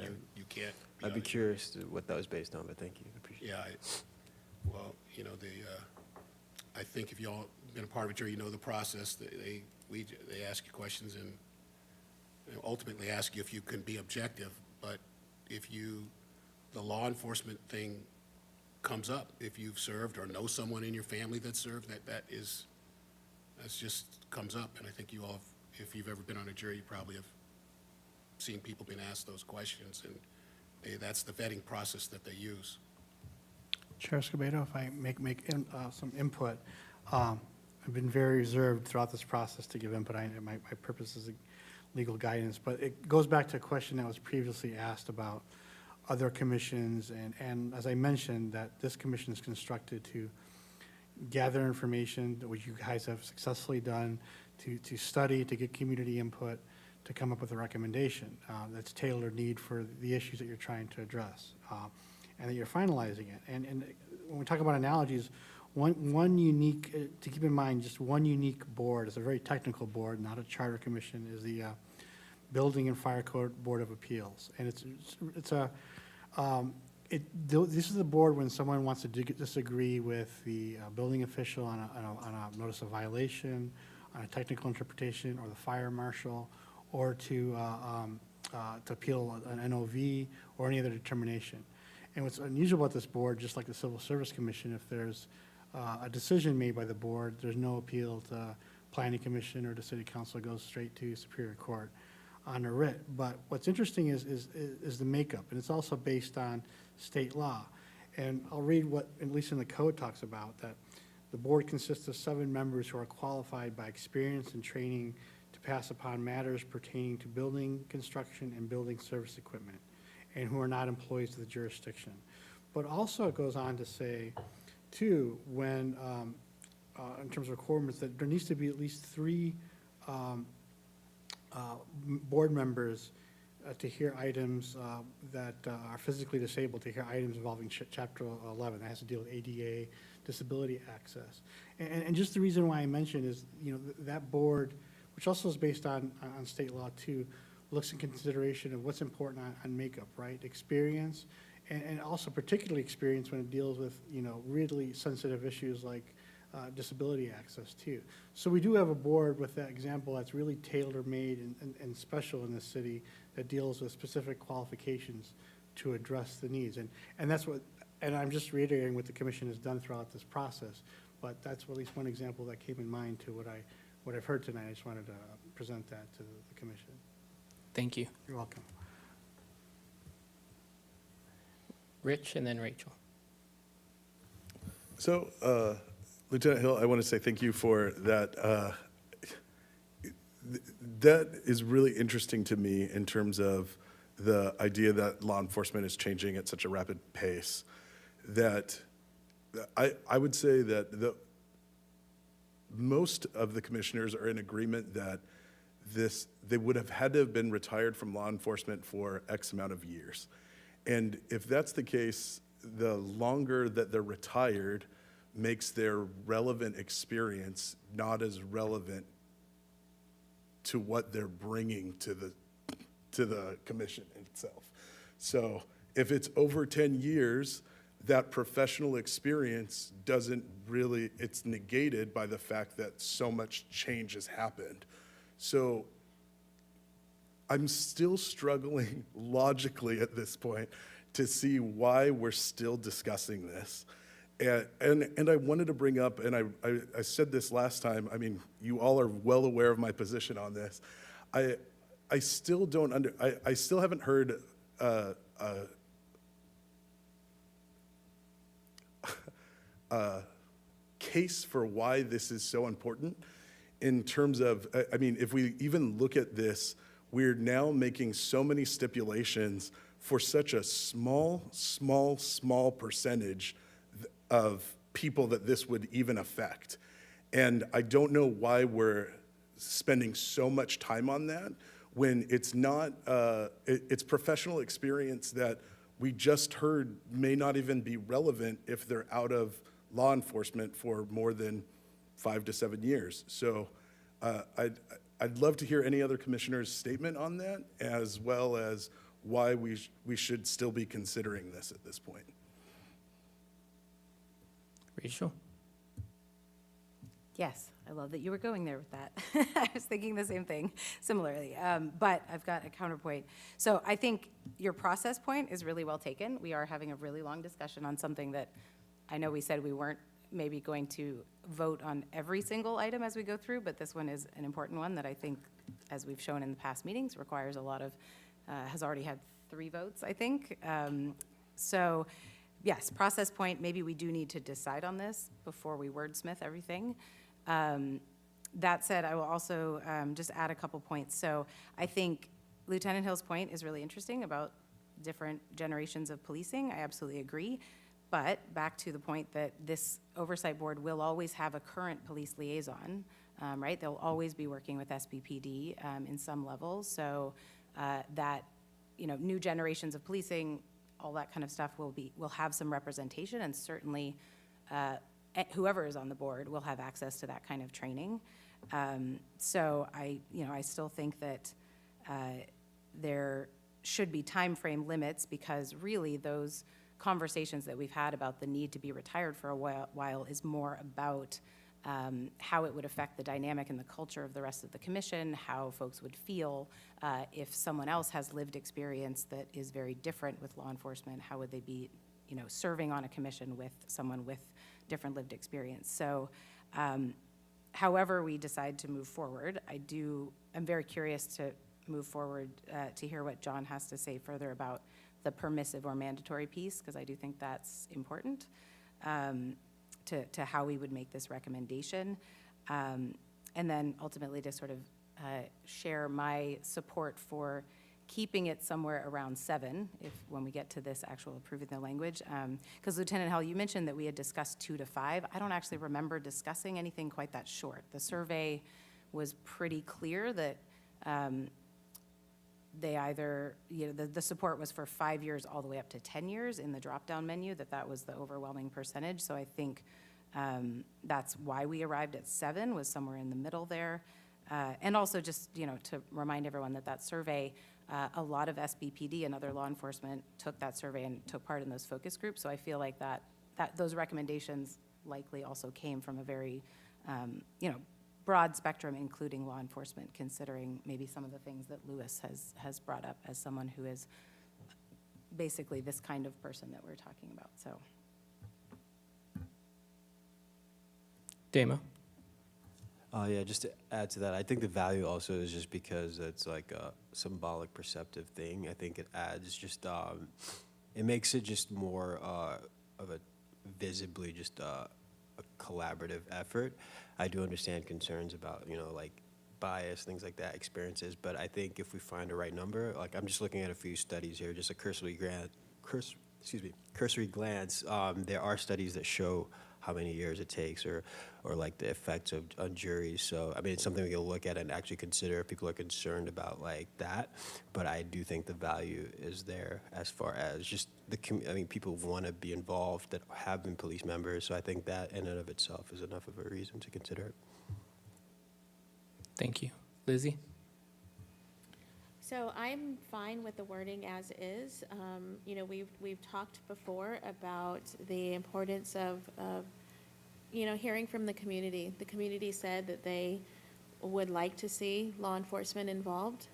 can't. I'd be curious what that was based on, but thank you. I appreciate it. Yeah, well, I think if y'all been a part of a jury, you know the process. They ask you questions and ultimately ask you if you can be objective. But if the law enforcement thing comes up, if you've served or know someone in your family that served, that's just comes up. And I think you all, if you've ever been on a jury, you probably have seen people being asked those questions, and that's the vetting process that they use. Chair Escobedo, if I make some input, I've been very reserved throughout this process to give input. My purpose is legal guidance, but it goes back to a question that was previously asked about other commissions, and as I mentioned, that this commission is constructed to gather information, which you guys have successfully done, to study, to get community input, to come up with a recommendation that's tailored need for the issues that you're trying to address, and that you're finalizing it. And when we talk about analogies, one unique, to keep in mind, just one unique board, it's a very technical board, not a charter commission, is the Building and Fire Code Board of Appeals. And this is the board when someone wants to disagree with the building official on a notice of violation, on a technical interpretation, or the fire marshal, or to appeal an NOV or any other determination. And what's unusual about this board, just like the Civil Service Commission, if there's a decision made by the board, there's no appeal to Planning Commission or to City Council, it goes straight to Superior Court on a writ. But what's interesting is the makeup, and it's also based on state law. And I'll read what, at least in the code, talks about, that the board consists of 7 members who are qualified by experience and training to pass upon matters pertaining to building construction and building service equipment, and who are not employees of the jurisdiction. But also it goes on to say, too, when, in terms of requirements, that there needs to be at least 3 board members to hear items that are physically disabled, to hear items involving Chapter 11. That has to deal with ADA, disability access. And just the reason why I mentioned is, that board, which also is based on state law too, looks in consideration of what's important on makeup, right? Experience, and also particularly experience when it deals with, really sensitive issues like disability access too. So we do have a board with that example that's really tailor-made and special in the city that deals with specific qualifications to address the needs. And that's what, and I'm just reiterating what the commission has done throughout this process, but that's at least one example that came in mind to what I've heard tonight. I just wanted to present that to the commission. Thank you. You're welcome. Rich and then Rachel. So, Lieutenant Hill, I want to say thank you for that. That is really interesting to me in terms of the idea that law enforcement is changing at such a rapid pace. That I would say that most of the commissioners are in agreement that they would have had to have been retired from law enforcement for X amount of years. And if that's the case, the longer that they're retired makes their relevant experience not as relevant to what they're bringing to the commission itself. So if it's over 10 years, that professional experience doesn't really, it's negated by the fact that so much change has happened. So I'm still struggling logically at this point to see why we're still discussing this. And I wanted to bring up, and I said this last time, I mean, you all are well aware of my position on this. I still don't I still haven't heard case for why this is so important in terms of, I mean, if we even look at this, we're now making so many stipulations for such a small percentage of people that this would even affect. And I don't know why we're spending so much time on that when it's not, it's professional experience that we just heard may not even be relevant if they're out of law enforcement for more than 5 to 7 years. So I'd love to hear any other commissioner's statement on that, as well as why we should still be considering this at this point. Rachel? Yes, I love that you were going there with that. I was thinking the same thing similarly, but I've got a counterpoint. So I think your process point is really well taken. We are having a really long discussion on something that I know we said we weren't maybe going to vote on every single item as we go through, but this one is an important one that I think, as we've shown in the past meetings, requires a lot of, has already had 3 votes, I think. So yes, process point, maybe we do need to decide on this before we wordsmith everything. That said, I will also just add a couple points. So I think Lieutenant Hill's point is really interesting about different generations of policing. I absolutely agree. But back to the point that this oversight board will always have a current police liaison, right? They'll always be working with SBPD in some level. So that, you know, new generations of policing, all that kind of stuff will have some representation, and certainly whoever is on the board will have access to that kind of training. So I still think that there should be time frame limits, because really those conversations that we've had about the need to be retired for a while is more about how it would affect the dynamic and the culture of the rest of the commission, how folks would feel if someone else has lived experience that is very different with law enforcement. How would they be, you know, serving on a commission with someone with different lived experience? So however we decide to move forward, I'm very curious to move forward to hear what John has to say further about the permissive or mandatory piece, because I do think that's important to how we would make this recommendation. And then ultimately to sort of share my support for keeping it somewhere around 7 when we get to this actual approving the language. Because Lieutenant Hill, you mentioned that we had discussed 2 to 5. I don't actually remember discussing anything quite that short. The survey was pretty clear that they either, you know, the support was for 5 years all the way up to 10 years in the drop-down menu, that was the overwhelming percentage. So I think that's why we arrived at 7, was somewhere in the middle there. And also just, you know, to remind everyone that survey, a lot of SBPD and other law enforcement took that survey and took part in those focus groups. So I feel like that those recommendations likely also came from a very, you know, broad spectrum, including law enforcement, considering maybe some of the things that Louis has brought up as someone who is basically this kind of person that we're talking about. So, Damo? Yeah, just to add to that, I think the value also is just because it's like a symbolic, perceptive thing. I think it adds just, it makes it just more of a visibly just a collaborative effort. I do understand concerns about, you know, like bias, things like that, experiences, but I think if we find the right number, like I'm just looking at a few studies here, just a cursory glance, there are studies that show how many years it takes or like the effects on juries. So, I mean, it's something we can look at and actually consider if people are concerned about like that. But I do think the value is there as far as just I mean, people want to be involved that have been police members. So I think that in and of itself is enough of a reason to consider it. Thank you. Lizzie? So I'm fine with the wording as is. You know, we've talked before about the importance of, you know, hearing from the community. The community said that they would like to see law enforcement involved.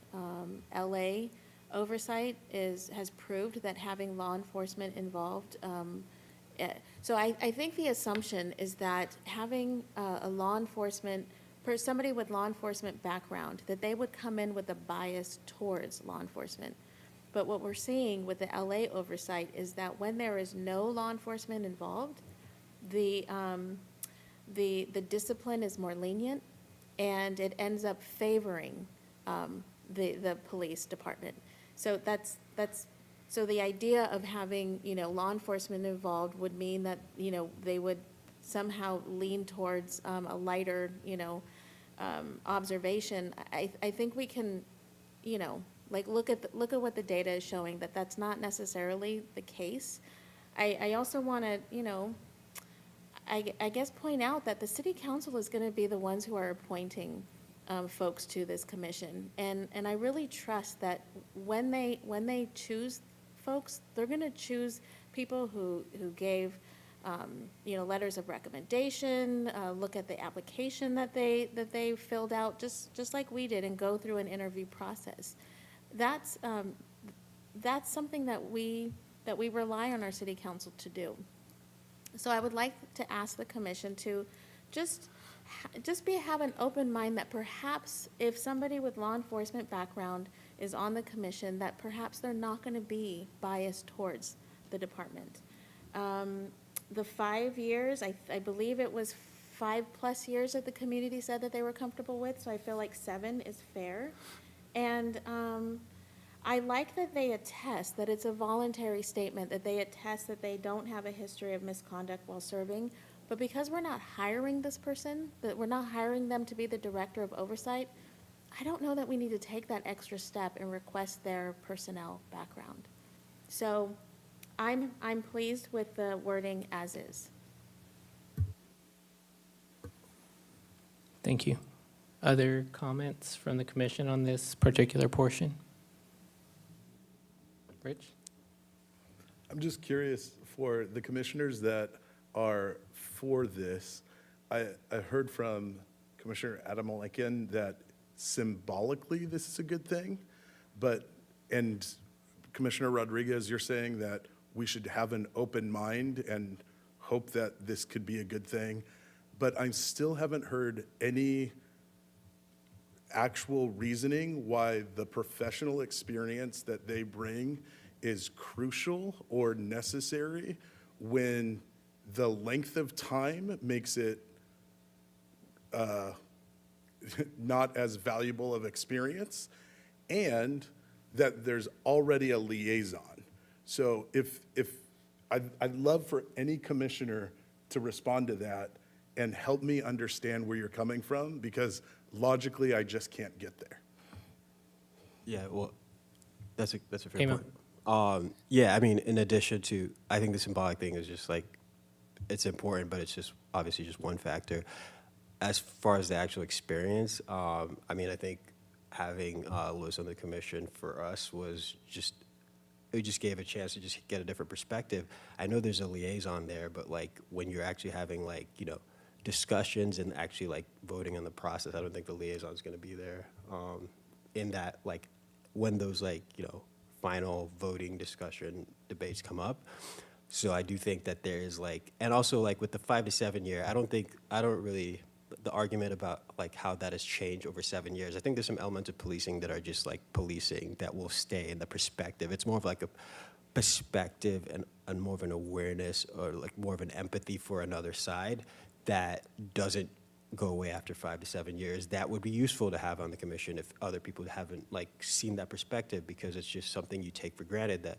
LA oversight has proved that having law enforcement involved. So I think the assumption is that having a law enforcement, somebody with law enforcement background, that they would come in with a bias towards law enforcement. But what we're seeing with the LA oversight is that when there is no law enforcement involved, the discipline is more lenient, and it ends up favoring the police department. So so the idea of having, you know, law enforcement involved would mean that, you know, they would somehow lean towards a lighter, you know, observation. I think we can, you know, like look at what the data is showing, that that's not necessarily the case. I also want to, you know, I guess point out that the city council is going to be the ones who are appointing folks to this commission. And I really trust that when they choose folks, they're going to choose people who gave, you know, letters of recommendation, look at the application that they filled out, just like we did, and go through an interview process. That's something that we rely on our city council to do. So I would like to ask the commission to have an open mind that perhaps if somebody with law enforcement background is on the commission, that perhaps they're not going to be biased towards the department. The 5 years, I believe it was 5+ years that the community said that they were comfortable with, so I feel like 7 is fair. And I like that they attest that it's a voluntary statement, that they attest that they don't have a history of misconduct while serving. But because we're not hiring this person, that we're not hiring them to be the director of oversight, I don't know that we need to take that extra step and request their personnel background. So I'm pleased with the wording as is. Thank you. Other comments from the commission on this particular portion? Rich? I'm just curious, for the commissioners that are for this, I heard from Commissioner Adam Lincoln that symbolically this is a good thing, and Commissioner Rodriguez, you're saying that we should have an open mind and hope that this could be a good thing, but I still haven't heard any actual reasoning why the professional experience that they bring is crucial or necessary when the length of time makes it not as valuable of experience, and that there's already a liaison. So I'd love for any commissioner to respond to that and help me understand where you're coming from, because logically, I just can't get there. Yeah, well, that's a fair Emma. point. Yeah, I mean, in addition to, I think the symbolic thing is just like, it's important, but it's just obviously just one factor. As far as the actual experience, I mean, I think having Liz on the commission for us was just, it just gave a chance to just get a different perspective. I know there's a liaison there, but like when you're actually having like, you know, discussions and actually like voting on the process, I don't think the liaison is going to be there in that, like when those like, you know, final voting discussion debates come up. So I do think that there is like, and also like with the 5 to 7 year, I don't really, the argument about like how that has changed over 7 years, I think there's some elements of policing that are just like policing that will stay in the perspective. It's more of like a perspective and more of an awareness or like more of an empathy for another side that doesn't go away after 5 to 7 years. That would be useful to have on the commission if other people haven't like seen that perspective, because it's just something you take for granted that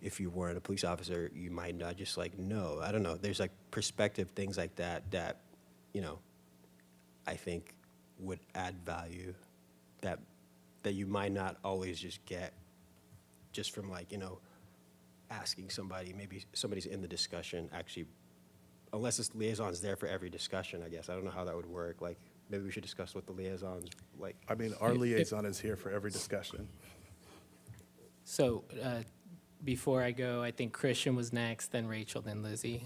if you weren't a police officer, you might not just like know. I don't know. There's like perspective, things like that, you know, I think would add value that you might not always just get just from like, you know, asking somebody, maybe somebody's in the discussion actually, unless this liaison's there for every discussion, I guess. I don't know how that would work. Like, maybe we should discuss what the liaison's like. I mean, our liaison is here for every discussion. So before I go, I think Christian was next, then Rachel, then Lizzie.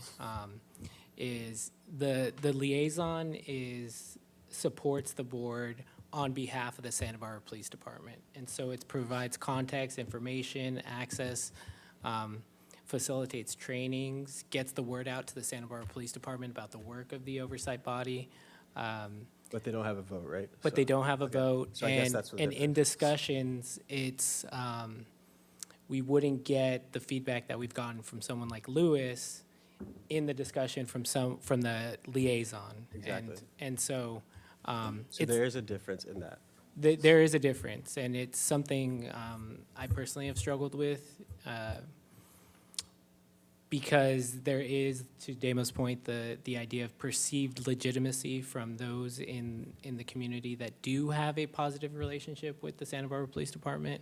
Is the liaison supports the board on behalf of the Santa Barbara Police Department. And so it provides context, information, access, facilitates trainings, gets the word out to the Santa Barbara Police Department about the work of the oversight body. But they don't have a vote, right? But they don't have a vote. So I guess that's what And the in difference is. discussions, it's, we wouldn't get the feedback that we've gotten from someone like Lewis in the discussion from the liaison. Exactly. And so, So it's, there is a difference in that. there is a difference, and it's something I personally have struggled with, because there is, to Damo's point, the idea of perceived legitimacy from those in the community that do have a positive relationship with the Santa Barbara Police Department.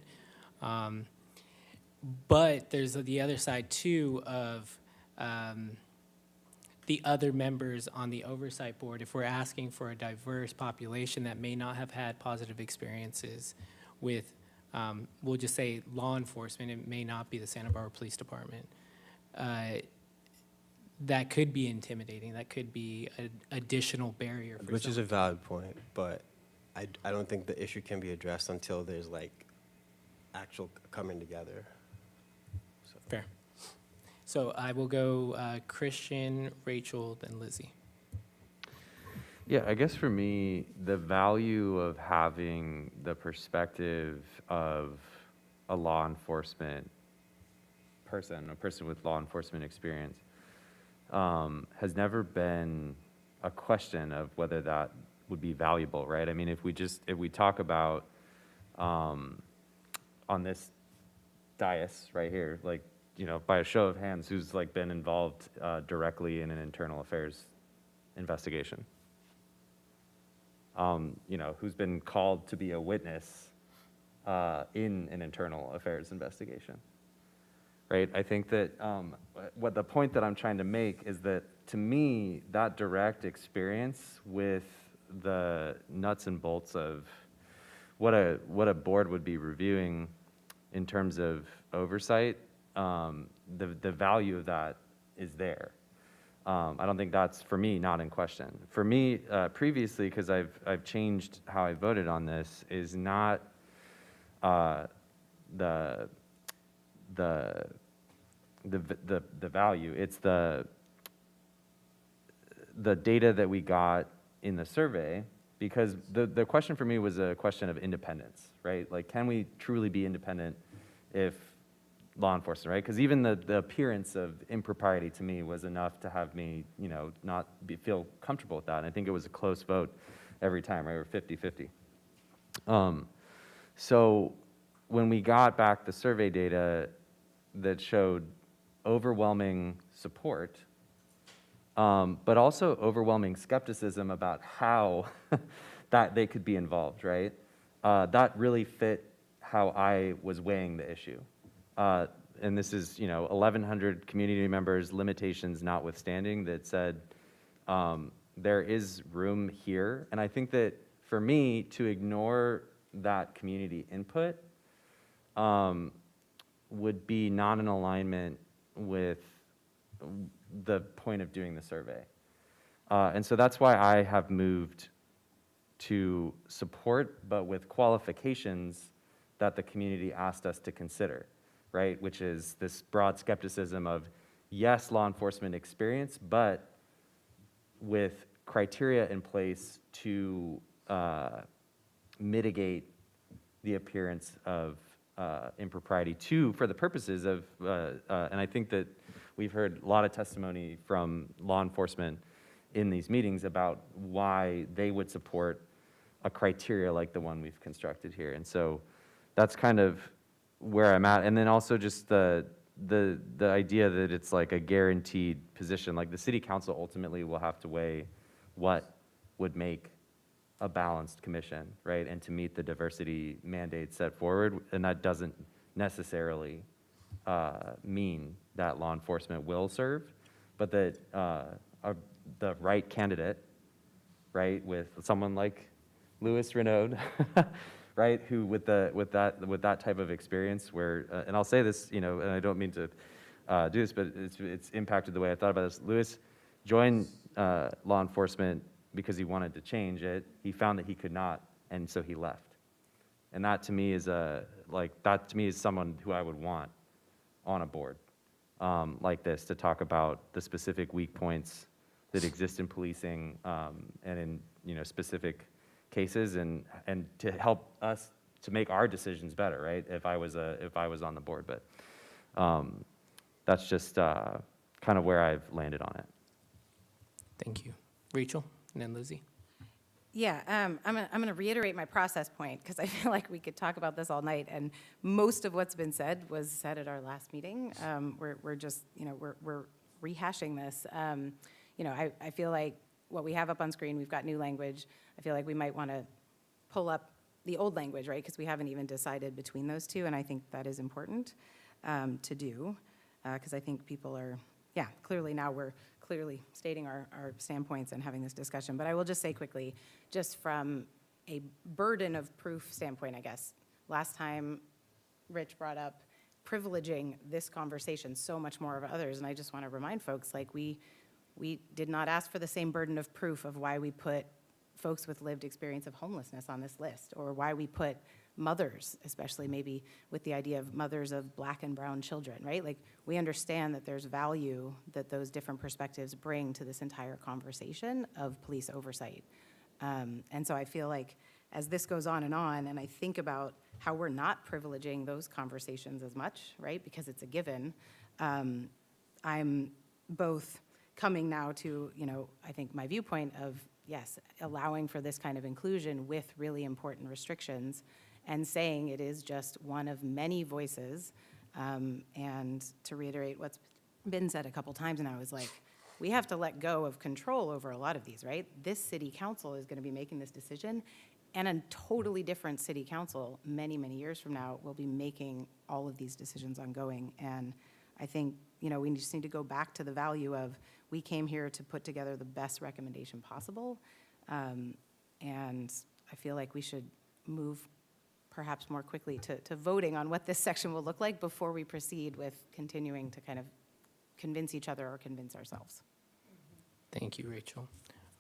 But there's the other side too of the other members on the oversight board. If we're asking for a diverse population that may not have had positive experiences with, we'll just say law enforcement, it may not be the Santa Barbara Police Department. That could be intimidating. That could be an additional barrier for Which is a someone. valid point, but I don't think the issue can be addressed until there's like actual coming together. Fair. So I will go Christian, Rachel, then Lizzie. Yeah, I guess for me, the value of having the perspective of a law enforcement person, a person with law enforcement experience, has never been a question of whether that would be valuable, right? I mean, if we talk about, on this dais right here, like, you know, by a show of hands, who's like been involved directly in an internal affairs investigation? You know, who's been called to be a witness in an internal affairs investigation, right? I think that what the point that I'm trying to make is that, to me, that direct experience with the nuts and bolts of what a board would be reviewing in terms of oversight, the value of that is there. I don't think that's, for me, not in question. For me, previously, because I've changed how I voted on this, is not the value. It's the data that we got in the survey, because the question for me was a question of independence, right? Like, can we truly be independent if law enforcement, right? Because even the appearance of impropriety to me was enough to have me, you know, not feel comfortable with that. And I think it was a close vote every time, right? Or 50-50. So when we got back the survey data that showed overwhelming support, but also overwhelming skepticism about how that they could be involved, right? That really fit how I was weighing the issue. And this is, you know, 1,100 community members, limitations notwithstanding, that said there is room here. And I think that for me, to ignore that community input would be not in alignment with the point of doing the survey. And so that's why I have moved to support, but with qualifications that the community asked us to consider, right? Which is this broad skepticism of, yes, law enforcement experience, but with criteria in place to mitigate the appearance of impropriety for the purposes of, and I think that we've heard a lot of testimony from law enforcement in these meetings about why they would support a criteria like the one we've constructed here. And so that's kind of where I'm at. And then also just the idea that it's like a guaranteed position, like the city council ultimately will have to weigh what would make a balanced commission, right? And to meet the diversity mandate set forward. And that doesn't necessarily mean that law enforcement will serve, but that the right candidate, right, with someone like Louis Renaud, right? Who with that type of experience where, and I'll say this, and I don't mean to do this, but it's impacted the way I thought about this. Lewis joined law enforcement because he wanted to change it. He found that he could not, and so he left. And that to me is someone who I would want on a board like this to talk about the specific weak points that exist in policing and in specific cases and to help us to make our decisions better, right? If I was on the board, but that's just kind of where I've landed on it. Thank you. Rachel, and then Lizzie. Yeah, I'm gonna reiterate my process point, because I feel like we could talk about this all night, and most of what's been said was said at our last meeting. We're just, we're rehashing this. I feel like what we have up on screen, we've got new language. I feel like we might want to pull up the old language, right? Because we haven't even decided between those two, and I think that is important to do, because I think people are, clearly now we're clearly stating our standpoints and having this discussion. But I will just say quickly, just from a burden of proof standpoint, I guess, last time Rich brought up privileging this conversation so much more of others, and I just want to remind folks, like, we did not ask for the same burden of proof of why we put folks with lived experience of homelessness on this list, or why we put mothers, especially maybe with the idea of mothers of Black and brown children, right? Like, we understand that there's value that those different perspectives bring to this entire conversation of police oversight. And so I feel like as this goes on, and I think about how we're not privileging those conversations as much, right? Because it's a given. I'm both coming now to, I think my viewpoint of, yes, allowing for this kind of inclusion with really important restrictions, and saying it is just one of many voices. And to reiterate what's been said a couple times now is, like, we have to let go of control over a lot of these, right? This city council is going to be making this decision, and a totally different city council many, many years from now will be making all of these decisions ongoing. And I think, we just need to go back to the value of, we came here to put together the best recommendation possible. And I feel like we should move perhaps more quickly to voting on what this section will look like before we proceed with continuing to kind of convince each other or convince ourselves. Thank you, Rachel.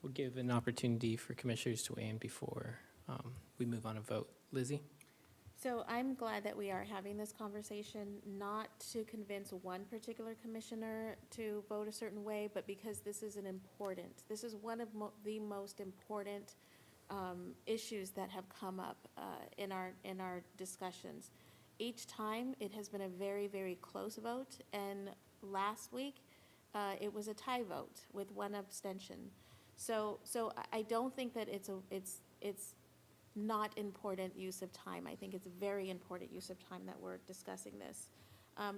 We'll give an opportunity for commissioners to weigh in before we move on to vote. Lizzie? So I'm glad that we are having this conversation, not to convince one particular commissioner to vote a certain way, but because this is this is one of the most important issues that have come up in our discussions. Each time, it has been a very, very close vote, and last week, it was a tie vote with one abstention. So I don't think that it's not important use of time. I think it's a very important use of time that we're discussing this.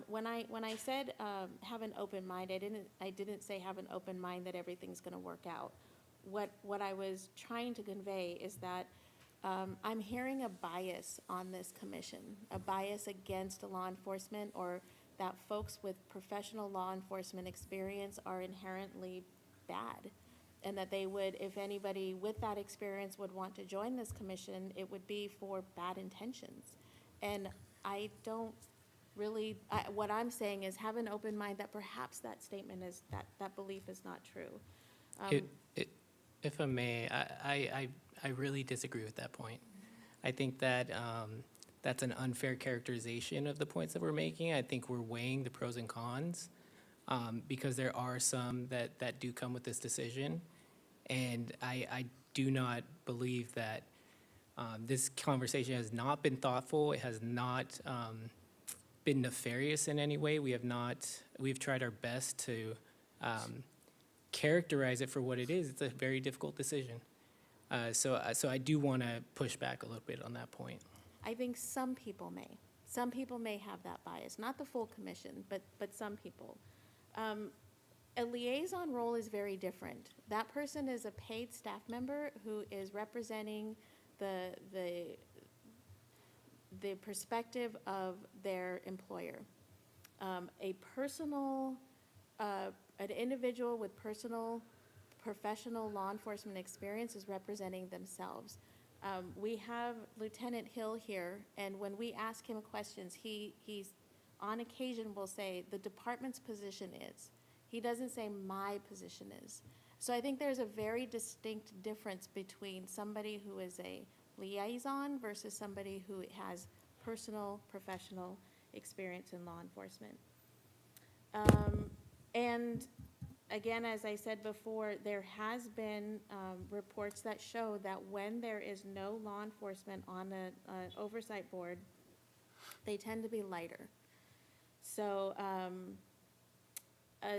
When I said have an open mind, I didn't say have an open mind that everything's going to work out. What I was trying to convey is that I'm hearing a bias on this commission, a bias against law enforcement, or that folks with professional law enforcement experience are inherently bad, and that they would, if anybody with that experience would want to join this commission, it would be for bad intentions. And I don't really, what I'm saying is have an open mind that perhaps that statement is, that belief is not true. If I may, I really disagree with that point. I think that that's an unfair characterization of the points that we're making. I think we're weighing the pros and cons because there are some that do come with this decision. And I do not believe that this conversation has not been thoughtful. It has not been nefarious in any way. We've tried our best to characterize it for what it is. It's a very difficult decision. So I do want to push back a little bit on that point. I think some people may. Some people may have that bias, not the full commission, but some people. A liaison role is very different. That person is a paid staff member who is representing the perspective of their employer. An individual with personal, professional law enforcement experience is representing themselves. We have Lieutenant Hill here, and when we ask him questions, he's on occasion will say, the department's position is. He doesn't say my position is. So I think there's a very distinct difference between somebody who is a liaison versus somebody who has personal, professional experience in law enforcement. And again, as I said before, there has been reports that show that when there is no law enforcement on an oversight board, they tend to be lighter. So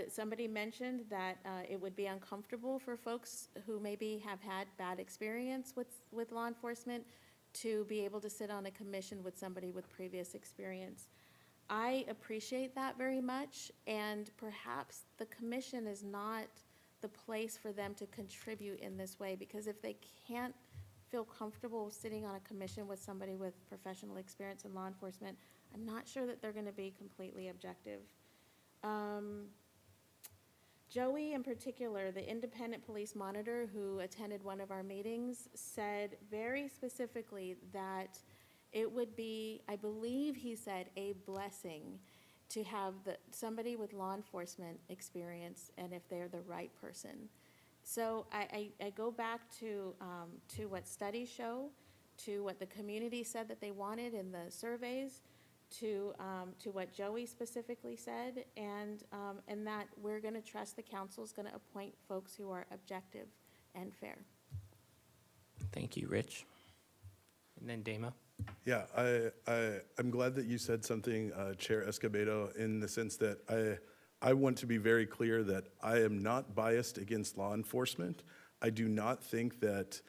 somebody mentioned that it would be uncomfortable for folks who maybe have had bad experience with law enforcement to be able to sit on a commission with somebody with previous experience. I appreciate that very much, and perhaps the commission is not the place for them to contribute in this way, because if they can't feel comfortable sitting on a commission with somebody with professional experience in law enforcement, I'm not sure that they're going to be completely objective. Joey, in particular, the independent police monitor who attended one of our meetings, said very specifically that it would be, I believe he said, a blessing to have somebody with law enforcement experience, and if they're the right person. So I go back to what studies show, to what the community said that they wanted in the surveys, to what Joey specifically said, and that we're going to trust the council's going to appoint folks who are objective and fair. Thank you, Rich. And then Damo. Yeah, I'm glad that you said something, Chair Escobedo, in the sense that I want to be very clear that I am not biased against law enforcement. I do not think that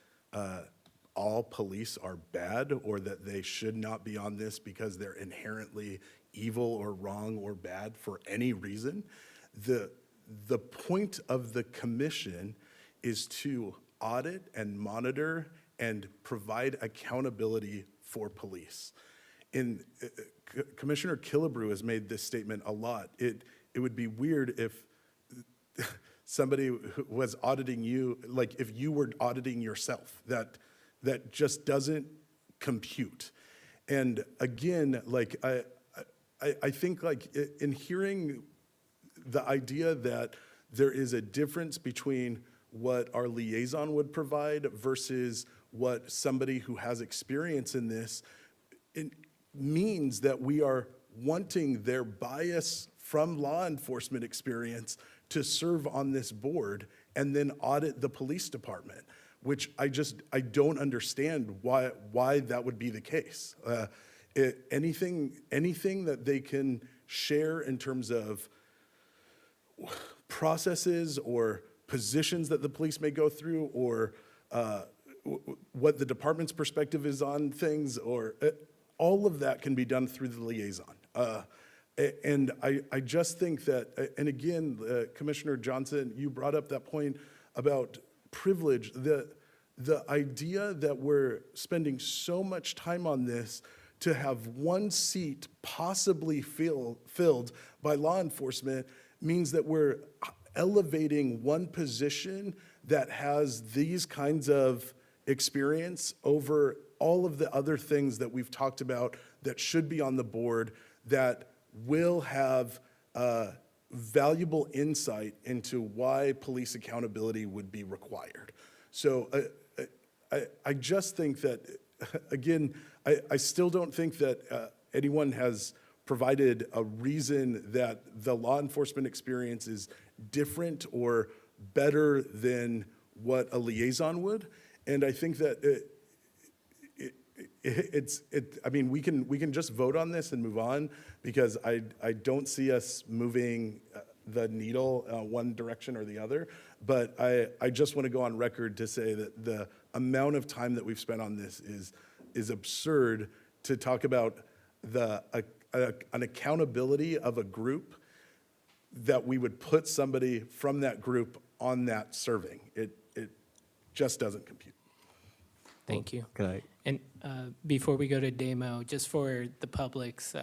all police are bad or that they should not be on this because they're inherently evil or wrong or bad for any reason. The point of the commission is to audit and monitor and provide accountability for police. Commissioner Killebrew has made this statement a lot. It would be weird if somebody who was auditing you, like if you were auditing yourself, that just doesn't compute. And again, like I think like in hearing the idea that there is a difference between what our liaison would provide versus what somebody who has experience in this, it means that we are wanting their bias from law enforcement experience to serve on this board and then audit the police department, which I don't understand why that would be the case. Anything that they can share in terms of processes or positions that the police may go through, or what the department's perspective is on things, or all of that can be done through the liaison. And I just think that, and again, Commissioner Johnson, you brought up that point about privilege. The idea that we're spending so much time on this to have one seat possibly filled by law enforcement means that we're elevating one position that has these kinds of experience over all of the other things that we've talked about that should be on the board, that will have valuable insight into why police accountability would be required. So I just think that, again, I still don't think that anyone has provided a reason that the law enforcement experience is different or better than what a liaison would. And I think that I mean, we can just vote on this and move on, because I don't see us moving the needle one direction or the other. But I just want to go on record to say that the amount of time that we've spent on this is absurd, to talk about an accountability of a group, that we would put somebody from that group on that serving. It just doesn't compute. Thank you. Can I? And before we go to Damo, just for the public's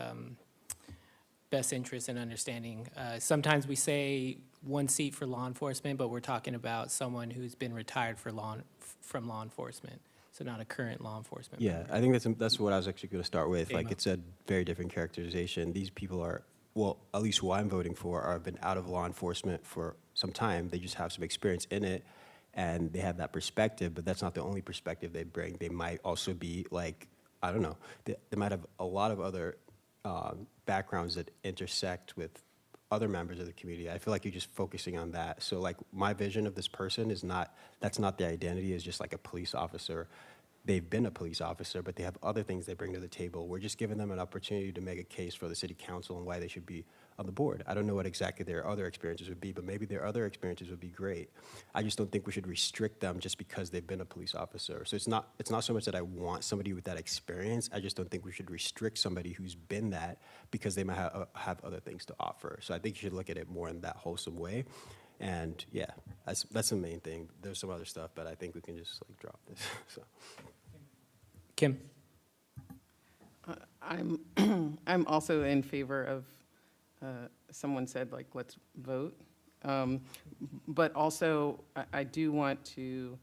best interest and understanding, sometimes we say one seat for law enforcement, but we're talking about someone who's been retired from law enforcement. So not a current law enforcement Yeah, member. I think that's what I was actually going to start with. Okay, Like, Mo. it's a very different characterization. These people are, well, at least who I'm voting for, have been out of law enforcement for some time. They just have some experience in it, and they have that perspective, but that's not the only perspective they bring. They might also be like, I don't know, they might have a lot of other backgrounds that intersect with other members of the community. I feel like you're just focusing on that. So like my vision of this person is not, that's not their identity, is just like a police officer. They've been a police officer, but they have other things they bring to the table. We're just giving them an opportunity to make a case for the city council and why they should be on the board. I don't know what exactly their other experiences would be, but maybe their other experiences would be great. I just don't think we should restrict them just because they've been a police officer. So it's not so much that I want somebody with that experience. I just don't think we should restrict somebody who's been that because they might have other things to offer. So I think you should look at it more in that wholesome way. And yeah, that's the main thing. There's some other stuff, but I think we can just like drop this. So. Kim? I'm also in favor of, someone said, like, let's vote. But also, I do want to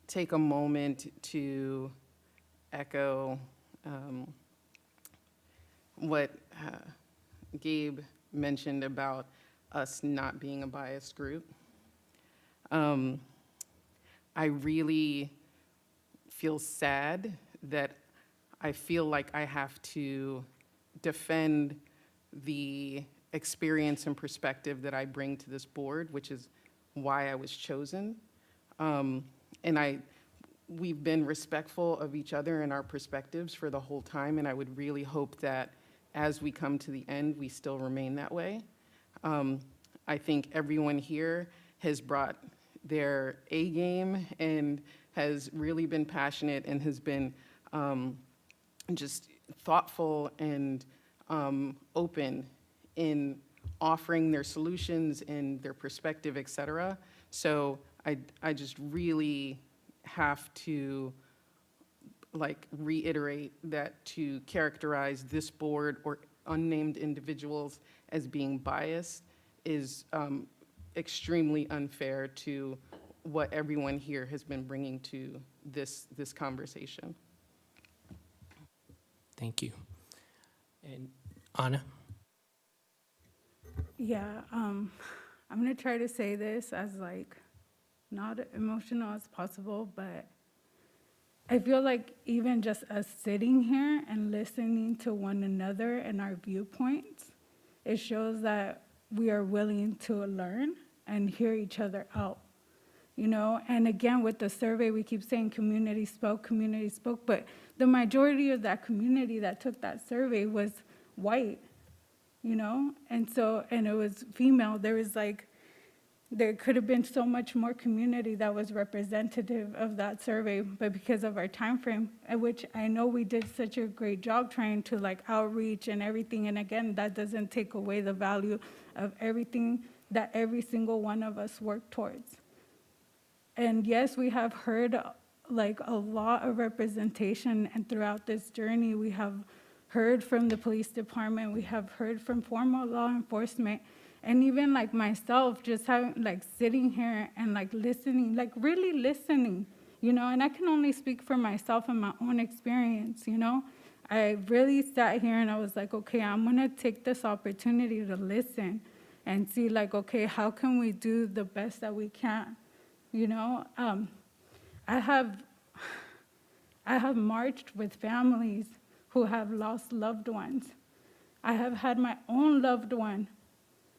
take a moment to echo what Gabe mentioned about us not being a biased group. I really feel sad that I feel like I have to defend the experience and perspective that I bring to this board, which is why I was chosen. And we've been respectful of each other and our perspectives for the whole time, and I would really hope that as we come to the end, we still remain that way. I think everyone here has brought their A game and has really been passionate and has been just thoughtful and open in offering their solutions and their perspective, et cetera. So I just really have to like reiterate that to characterize this board or unnamed individuals as being biased is extremely unfair to what everyone here has been bringing to this conversation. Thank you. And Anna? Yeah, I'm gonna try to say this as like not emotional as possible, but I feel like even just us sitting here and listening to one another and our viewpoints, it shows that we are willing to learn and hear each other out, you know? And again, with the survey, we keep saying community spoke, but the majority of that community that took that survey was white, you know? And it was female. There could have been so much more community that was representative of that survey, but because of our time frame, at which I know we did such a great job trying to like outreach and everything, and again, that doesn't take away the value of everything that every single one of us worked towards. And yes, we have heard like a lot of representation, and throughout this journey, we have heard from the police department, we have heard from former law enforcement, and even like myself, just having like sitting here and like listening, like really listening, you know, and I can only speak for myself and my own experience, you know. I really sat here and I was like, okay, I'm gonna take this opportunity to listen and see like, okay, how can we do the best that we can, you know? I have marched with families who have lost loved ones. I have had my own loved one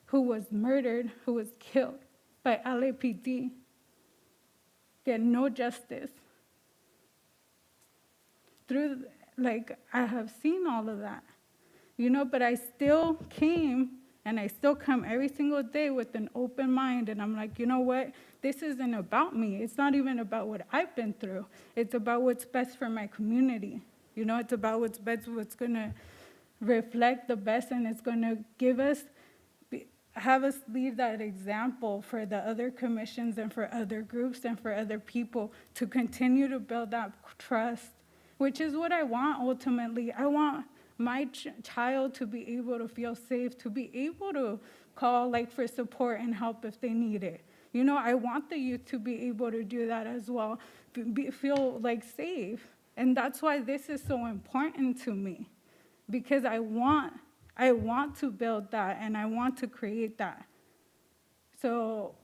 who was murdered, who was killed by LAPD, get no justice. I have seen all of that, you know, but I still came, and I still come every single day with an open mind, and I'm like, you know what? This isn't about me. It's not even about what I've been through. It's about what's best for my community. You know, it's about what's best, what's gonna reflect the best, and it's gonna have us leave that example for the other commissions and for other groups and for other people to continue to build that trust, which is what I want ultimately. I want my child to be able to feel safe, to be able to call like for support and help if they need it, You know, I want the youth to be able to do that as well, feel like safe. And that's why this is so important to me, because I want to build that and I want to create that. So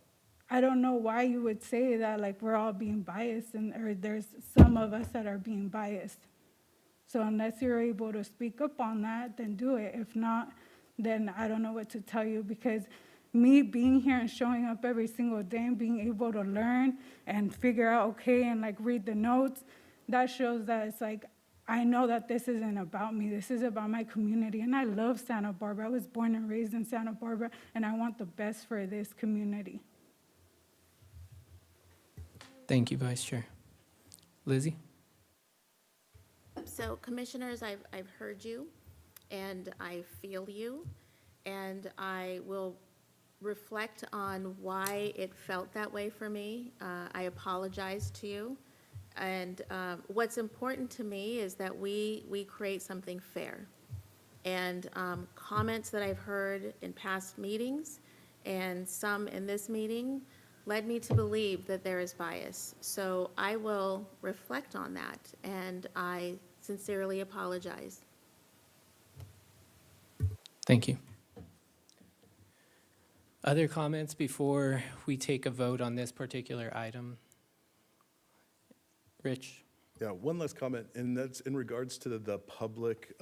I don't know why you would say that, like, we're all being biased, or there's some of us that are being biased. So unless you're able to speak up on that, then do it. If not, then I don't know what to tell you, because me being here and showing up every single day and being able to learn and figure out, okay, and like read the notes, that shows that it's like, I know that this isn't about me. This is about my community. And I love Santa Barbara. I was born and raised in Santa Barbara, and I want the best for this community. Thank you, Vice Chair. Lizzie? So commissioners, I've heard you, and I feel you, and I will reflect on why it felt that way for me. I apologize to you. And what's important to me is that we create something fair. And comments that I've heard in past meetings and some in this meeting led me to believe that there is bias. So I will reflect on that, and I sincerely apologize. Thank you. Other comments before we take a vote on this particular item? Rich? Yeah, one last comment, and that's in regards to the public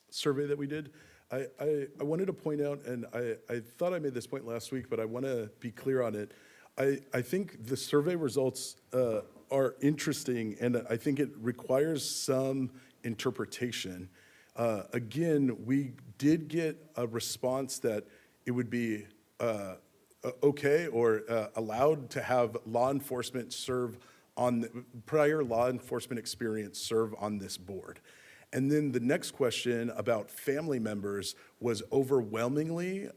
survey that we did. I wanted to point out, and I thought I made this point last week, but I want to be clear on it. I think the survey results are interesting, and I think it requires some interpretation. Again, we did get a response that it would be okay or allowed to have law enforcement serve on, prior law enforcement experience serve on this board. And then the next question about family members was overwhelmingly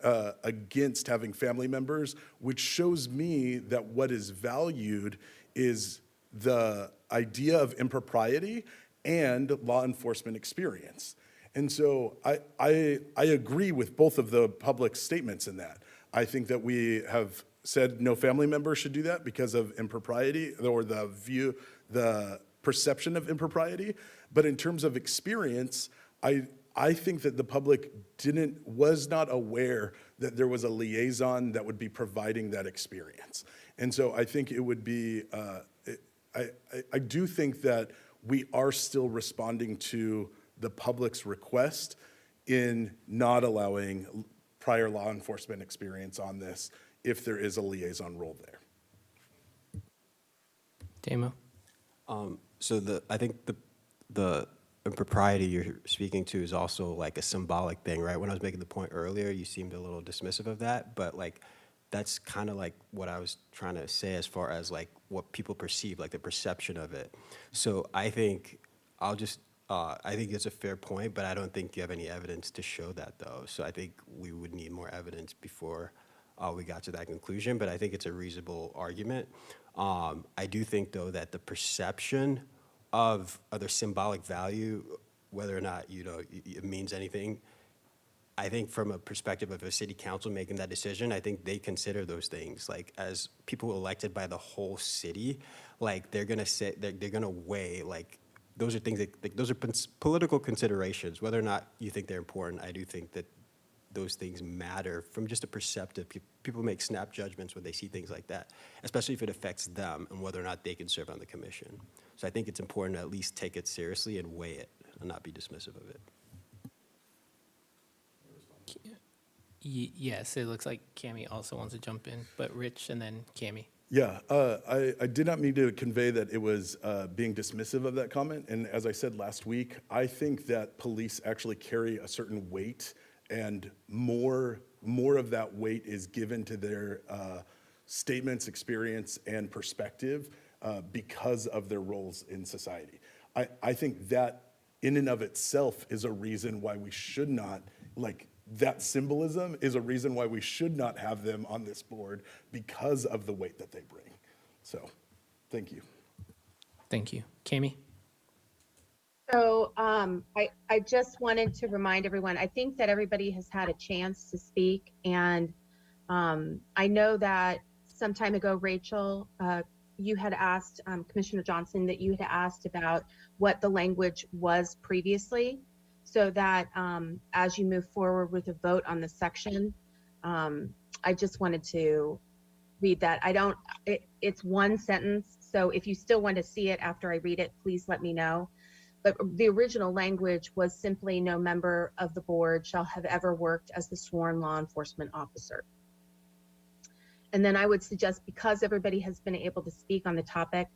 against having family members, which shows me that what is valued is the idea of impropriety and law enforcement experience. And so I agree with both of the public statements in that. I think that we have said no family member should do that because of impropriety or the perception of impropriety. But in terms of experience, I think that the public was not aware that there was a liaison that would be providing that experience. And so I think it would be, I do think that we are still responding to the public's request in not allowing prior law enforcement experience on this if there is a liaison role there. Damo? So I think the impropriety you're speaking to is also like a symbolic thing, right? When I was making the point earlier, you seemed a little dismissive of that, but like that's kind of like what I was trying to say as far as like what people perceive, like the perception of it. So I think I think it's a fair point, but I don't think you have any evidence to show that though. So I think we would need more evidence before we got to that conclusion, but I think it's a reasonable argument. I do think though that the perception of other symbolic value, whether or not, it means anything, I think from a perspective of a city council making that decision, I think they consider those things. Like as people elected by the whole city, like they're gonna say, they're gonna weigh, like those are things that, like, those are political considerations. Whether or not you think they're important, I do think that those things matter from just a perceptive. People make snap judgments when they see things like that, especially if it affects them and whether or not they can serve on the commission. So I think it's important to at least take it seriously and weigh it and not be dismissive of it. Yes, it looks like Cammie also wants to jump in, but Rich and then Cammie. Yeah, I did not mean to convey that it was being dismissive of that comment. And as I said last week, I think that police actually carry a certain weight, and more of that weight is given to their statements, experience, and perspective because of their roles in society. I think that in and of itself is a reason why we should not, like, that symbolism is a reason why we should not have them on this board because of the weight that they bring. So, thank you. Thank you. Cammie? So I just wanted to remind everyone, I think that everybody has had a chance to speak, and I know that some time ago, Rachel, you had asked, Commissioner Johnson, that you had asked about what the language was previously, so that as you move forward with a vote on this section, I just wanted to read that. It's one sentence, so if you still want to see it after I read it, please let me know. But the original language was simply, no member of the board shall have ever worked as the sworn law enforcement officer. And then I would suggest, because everybody has been able to speak on the topic,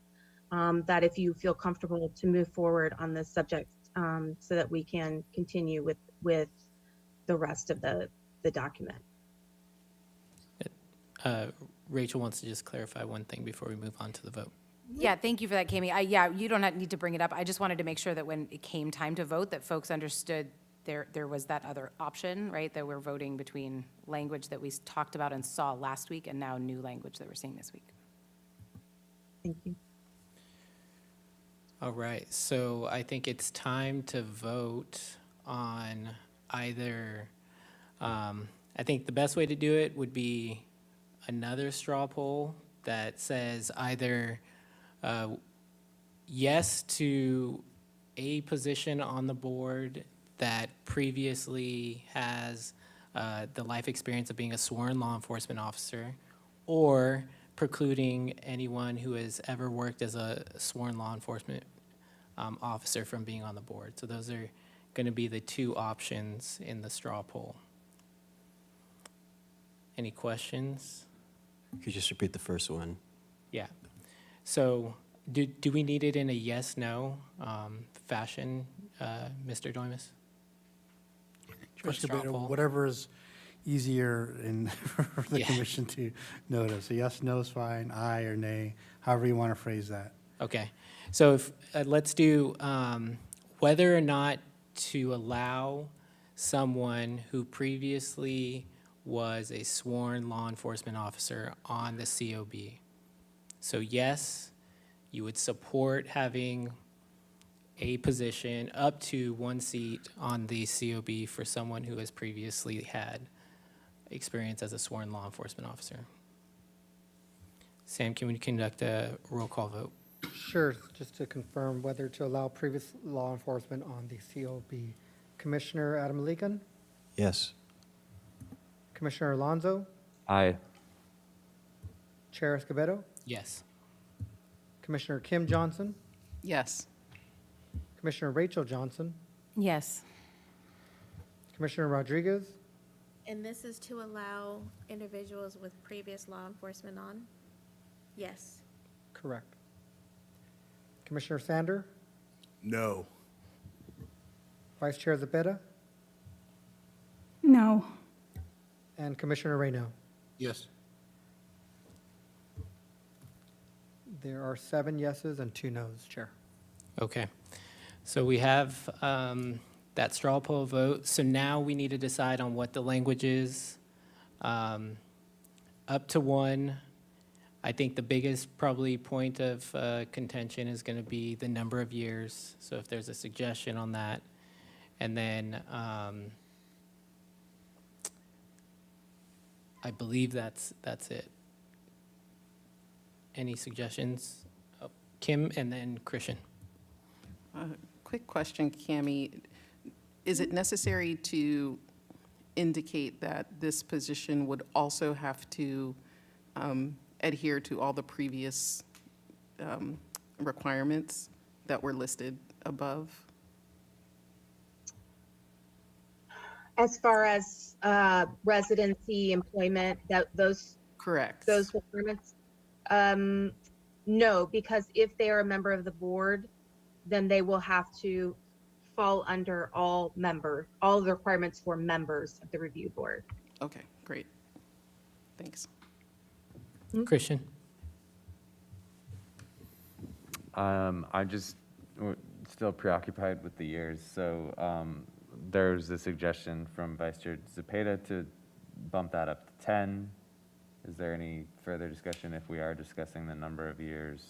that if you feel comfortable to move forward on this subject, so that we can continue with the rest of the document. Rachel wants to just clarify one thing before we move on to the vote. Yeah, thank you for that, Kami. You don't need to bring it up. I just wanted to make sure that when it came time to vote, that folks understood there was that other option, right? That we're voting between language that we talked about and saw last week and now new language that we're seeing this week. Thank you. All right, so I think it's time to vote on either, I think the best way to do it would be another straw poll that says either yes to a position on the board that previously has the life experience of being a sworn law enforcement officer, or precluding anyone who has ever worked as a sworn law enforcement officer from being on the board. So those are going to be the two options in the straw poll. Any questions? Could you just repeat the first one? Yeah. So do we need it in a yes/no fashion, Mr. Doimus? For Mr. straw Beto, poll? whatever is easier for the Yeah. commission to notice. A yes, no is fine, aye or nay, however you want to phrase that. Okay, so if, let's do whether or not to allow someone who previously was a sworn law enforcement officer on the COB. So yes, you would support having a position up to one seat on the COB for someone who has previously had experience as a sworn law enforcement officer. Sam, can we conduct a roll call vote? Sure, just to confirm whether to allow previous law enforcement on the COB. Commissioner Adam Legan, Yes. Commissioner Alonso, Aye. Chair Escobedo, Yes. Commissioner Kim Johnson, Yes. Commissioner Rachel Johnson, Yes. Commissioner Rodriguez, And this is to allow individuals with previous law enforcement on? Yes. correct. Commissioner Sander, No. Vice Chair Zepeda, No. and Commissioner Reyno. Yes. There are 7 yeses and 2 nos, Chair. Okay, so we have that straw poll vote. So now we need to decide on what the language is. Up to 1, I think the biggest probably point of contention is going to be the number of years. So if there's a suggestion on that. And then I believe that's it. Any suggestions? Oh, Kim and then Christian. Quick question, Kami. Is it necessary to indicate that this position would also have to adhere to all the previous requirements that were listed above? As far as residency, employment, those Correct. requirements? No, because if they are a member of the board, then they will have to fall under all the requirements for members of the review board. Okay, great. Thanks. Christian? I'm just still preoccupied with the years. So there's a suggestion from Vice Chair Zepeda to bump that up to 10. Is there any further discussion if we are discussing the number of years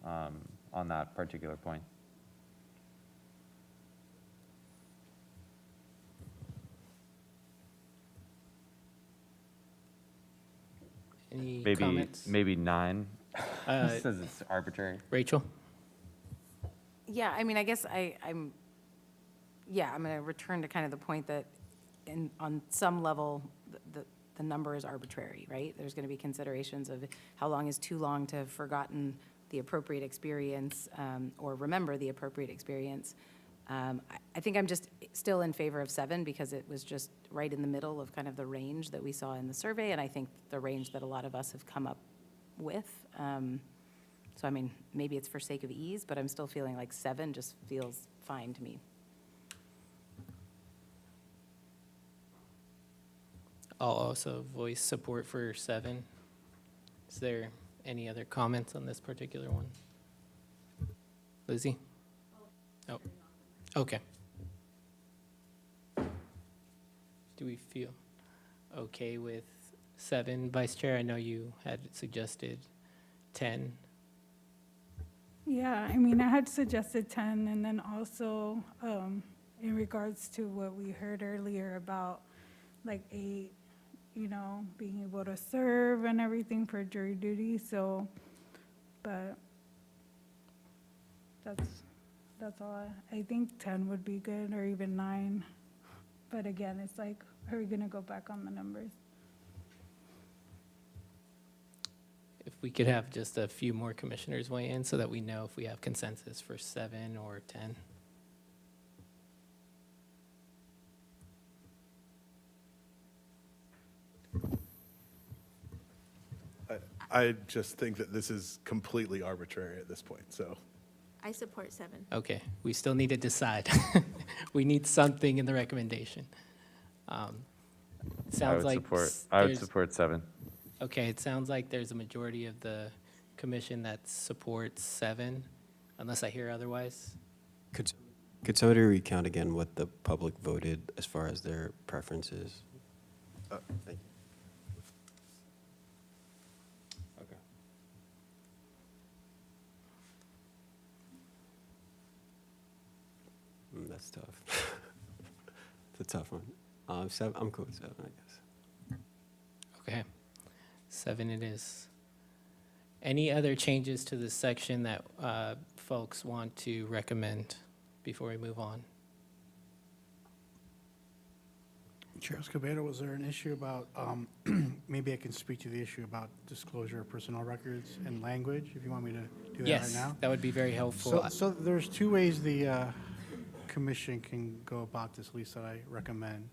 on that particular point? Any Maybe, comments? maybe 9. Uh, Says it's arbitrary. Rachel? Yeah, I mean, I guess I'm going to return to kind of the point that on some level, the number is arbitrary, right? There's going to be considerations of how long is too long to have forgotten the appropriate experience or remember the appropriate experience. I think I'm just still in favor of 7 because it was just right in the middle of kind of the range that we saw in the survey, and I think the range that a lot of us have come up with. So, I mean, maybe it's for sake of ease, but I'm still feeling like 7 just feels fine to me. I'll also voice support for 7. Is there any other comments on this particular one? Lizzie? Oh, okay. Do we feel okay with 7, Vice Chair? I know you had suggested 10. Yeah, I mean, I had suggested 10, and then also in regards to what we heard earlier about like 8, you know, being able to serve and everything for jury duty, so, but that's all. I think 10 would be good, or even 9. But again, it's like, are we gonna go back on the numbers? If we could have just a few more commissioners weigh in so that we know if we have consensus for 7 or 10. I just think that this is completely arbitrary at this point, so. I support 7. Okay, we still need to decide. We need something in the recommendation. Sounds like I would there's- support 7. Okay, it sounds like there's a majority of the commission that supports 7, unless I hear otherwise. Could somebody recount again what the public voted as far as their preferences? Thank you. Okay. That's tough. It's a tough one. I'm cool with 7, I guess. Okay, 7 it is. Any other changes to this section that folks want to recommend before we move on? Chair Escobedo, was there an issue about, maybe I can speak to the issue about disclosure of personnel records and language, if you want me to do that right Yes, now? that would be very helpful. So there's 2 ways the commission can go about this, Lisa, that I recommend.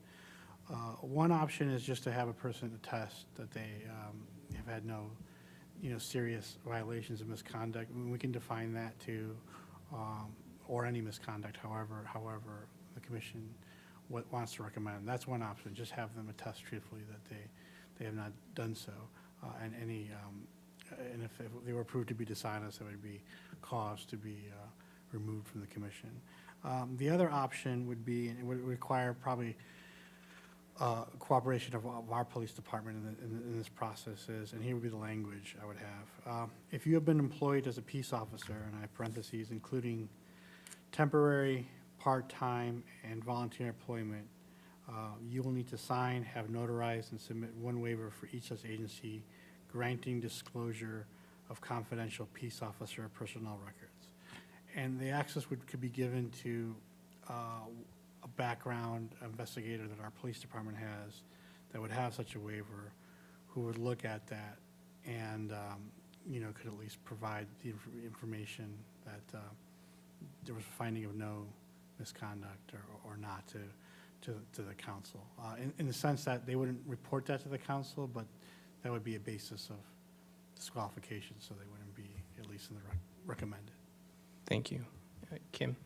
One option is just to have a person attest that they have had no, serious violations of misconduct. I mean, we can define that to, or any misconduct, however the commission wants to recommend. That's one option, just have them attest truthfully that they have not done so. And if they were proved to be dishonest, there would be cause to be removed from the commission. The other option would be, and it would require probably cooperation of our police department in this process is, and here would be the language I would have. If you have been employed as a peace officer, and I have parentheses, including temporary, part-time, and volunteer employment, you will need to sign, have notarized, and submit one waiver for each such agency granting disclosure of confidential peace officer personnel records. And the access could be given to a background investigator that our police department has that would have such a waiver, who would look at that and, could at least provide the information that there was a finding of no misconduct or not to the council. In the sense that they wouldn't report that to the council, but that would be a basis of disqualification, so they wouldn't be at least in the recommended. Thank you. Kim?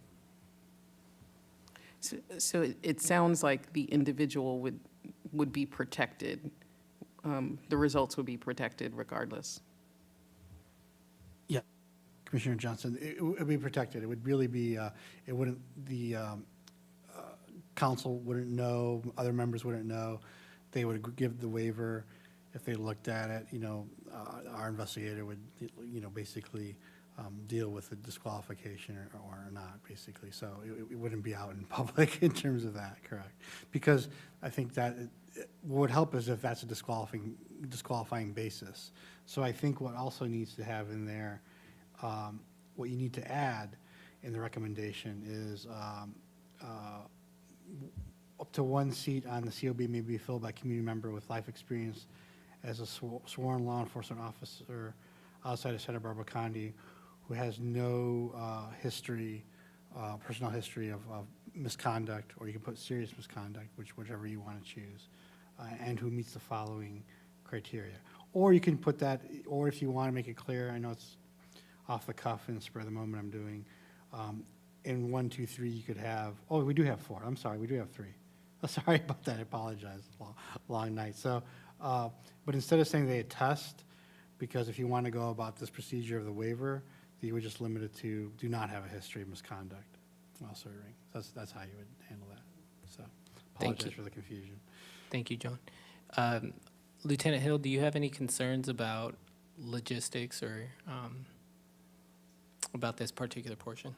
So it sounds like the individual would be protected. The results would be protected regardless. Yeah, Commissioner Johnson, it would be protected. It would really be, it wouldn't, the council wouldn't know, other members wouldn't know. They would give the waiver. If they looked at it, our investigator would, basically deal with the disqualification or not, basically. So it wouldn't be out in public in terms of that, correct? Because I think that what would help is if that's a disqualifying basis. So I think what also needs to have in there, what you need to add in the recommendation is up to one seat on the COB may be filled by a community member with life experience as a sworn law enforcement officer outside of Santa Barbara County who has no personnel history of misconduct, or you can put serious misconduct, whichever you want to choose, and who meets the following criteria. Or you can put that, or if you want to make it clear, I know it's off the cuff and spur of the moment I'm doing, in 1, 2, 3, you could have, oh, we do have 4. I'm sorry, we do have 3. Oh, sorry about that, I apologize, long night. So, but instead of saying they attest, because if you want to go about this procedure of the waiver, you would just limit it to do not have a history of misconduct while serving. That's how you would handle that. So, Thank apologize you. for the confusion. Thank you, John. Lieutenant Hill, do you have any concerns about logistics or about this particular portion?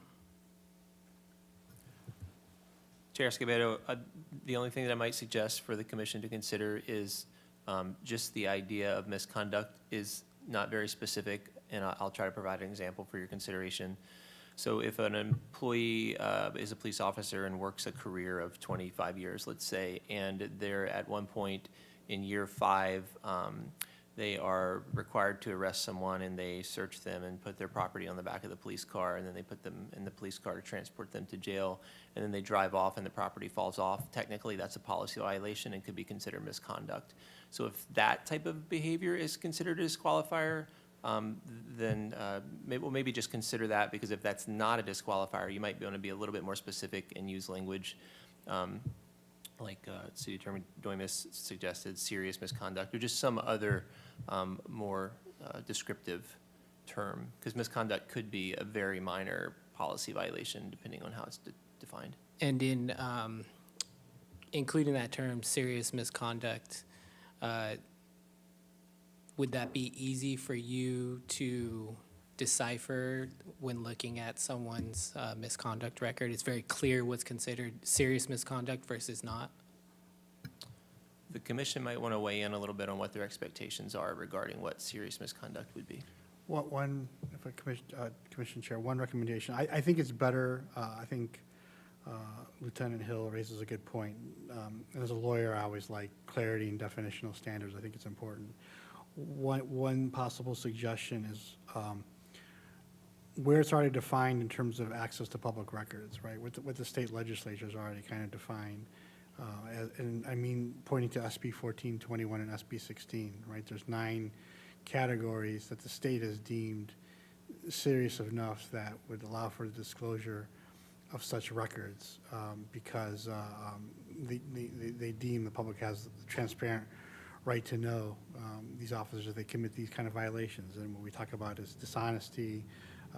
Chair Escobedo, the only thing that I might suggest for the commission to consider is just the idea of misconduct is not very specific, and I'll try to provide an example for your consideration. So if an employee is a police officer and works a career of 25 years, let's say, and they're at one point in year 5, they are required to arrest someone and they search them and put their property on the back of the police car, and then they put them in the police car to transport them to jail, and then they drive off and the property falls off. Technically, that's a policy violation and could be considered misconduct. So if that type of behavior is considered a disqualifier, then maybe just consider that, because if that's not a disqualifier, you might want to be a little bit more specific and use language like City Attorney Doimis suggested, serious misconduct, or just some other more descriptive term, because misconduct could be a very minor policy violation depending on how it's defined. And in including that term, serious misconduct, would that be easy for you to decipher when looking at someone's misconduct record? It's very clear what's considered serious misconduct versus not. The commission might want to weigh in a little bit on what their expectations are regarding what serious misconduct would be. If a commission chair, one recommendation, I think it's better, I think Lieutenant Hill raises a good point. And as a lawyer, I always like clarity and definitional standards. I think it's important. One possible suggestion is where it's already defined in terms of access to public records, right? What the state legislature has already kind of defined. And I mean, pointing to SB 1421 and SB 16, right? There's 9 categories that the state has deemed serious enough that would allow for the disclosure of such records because they deem the public has the transparent right to know these officers if they commit these kind of violations. And what we talk about is dishonesty,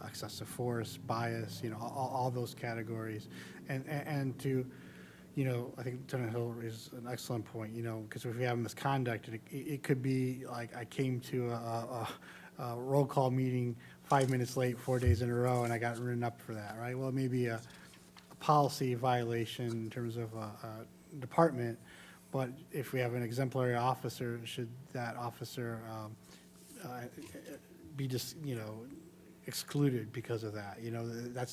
excessive force, bias, all those categories. And to, I think Lieutenant Hill is an excellent point, because if we have misconduct, it could be like I came to a roll call meeting 5 minutes late, 4 days in a row, and I got written up for that, right? Well, maybe a policy violation in terms of a department, but if we have an exemplary officer, should that officer be just, excluded because of that?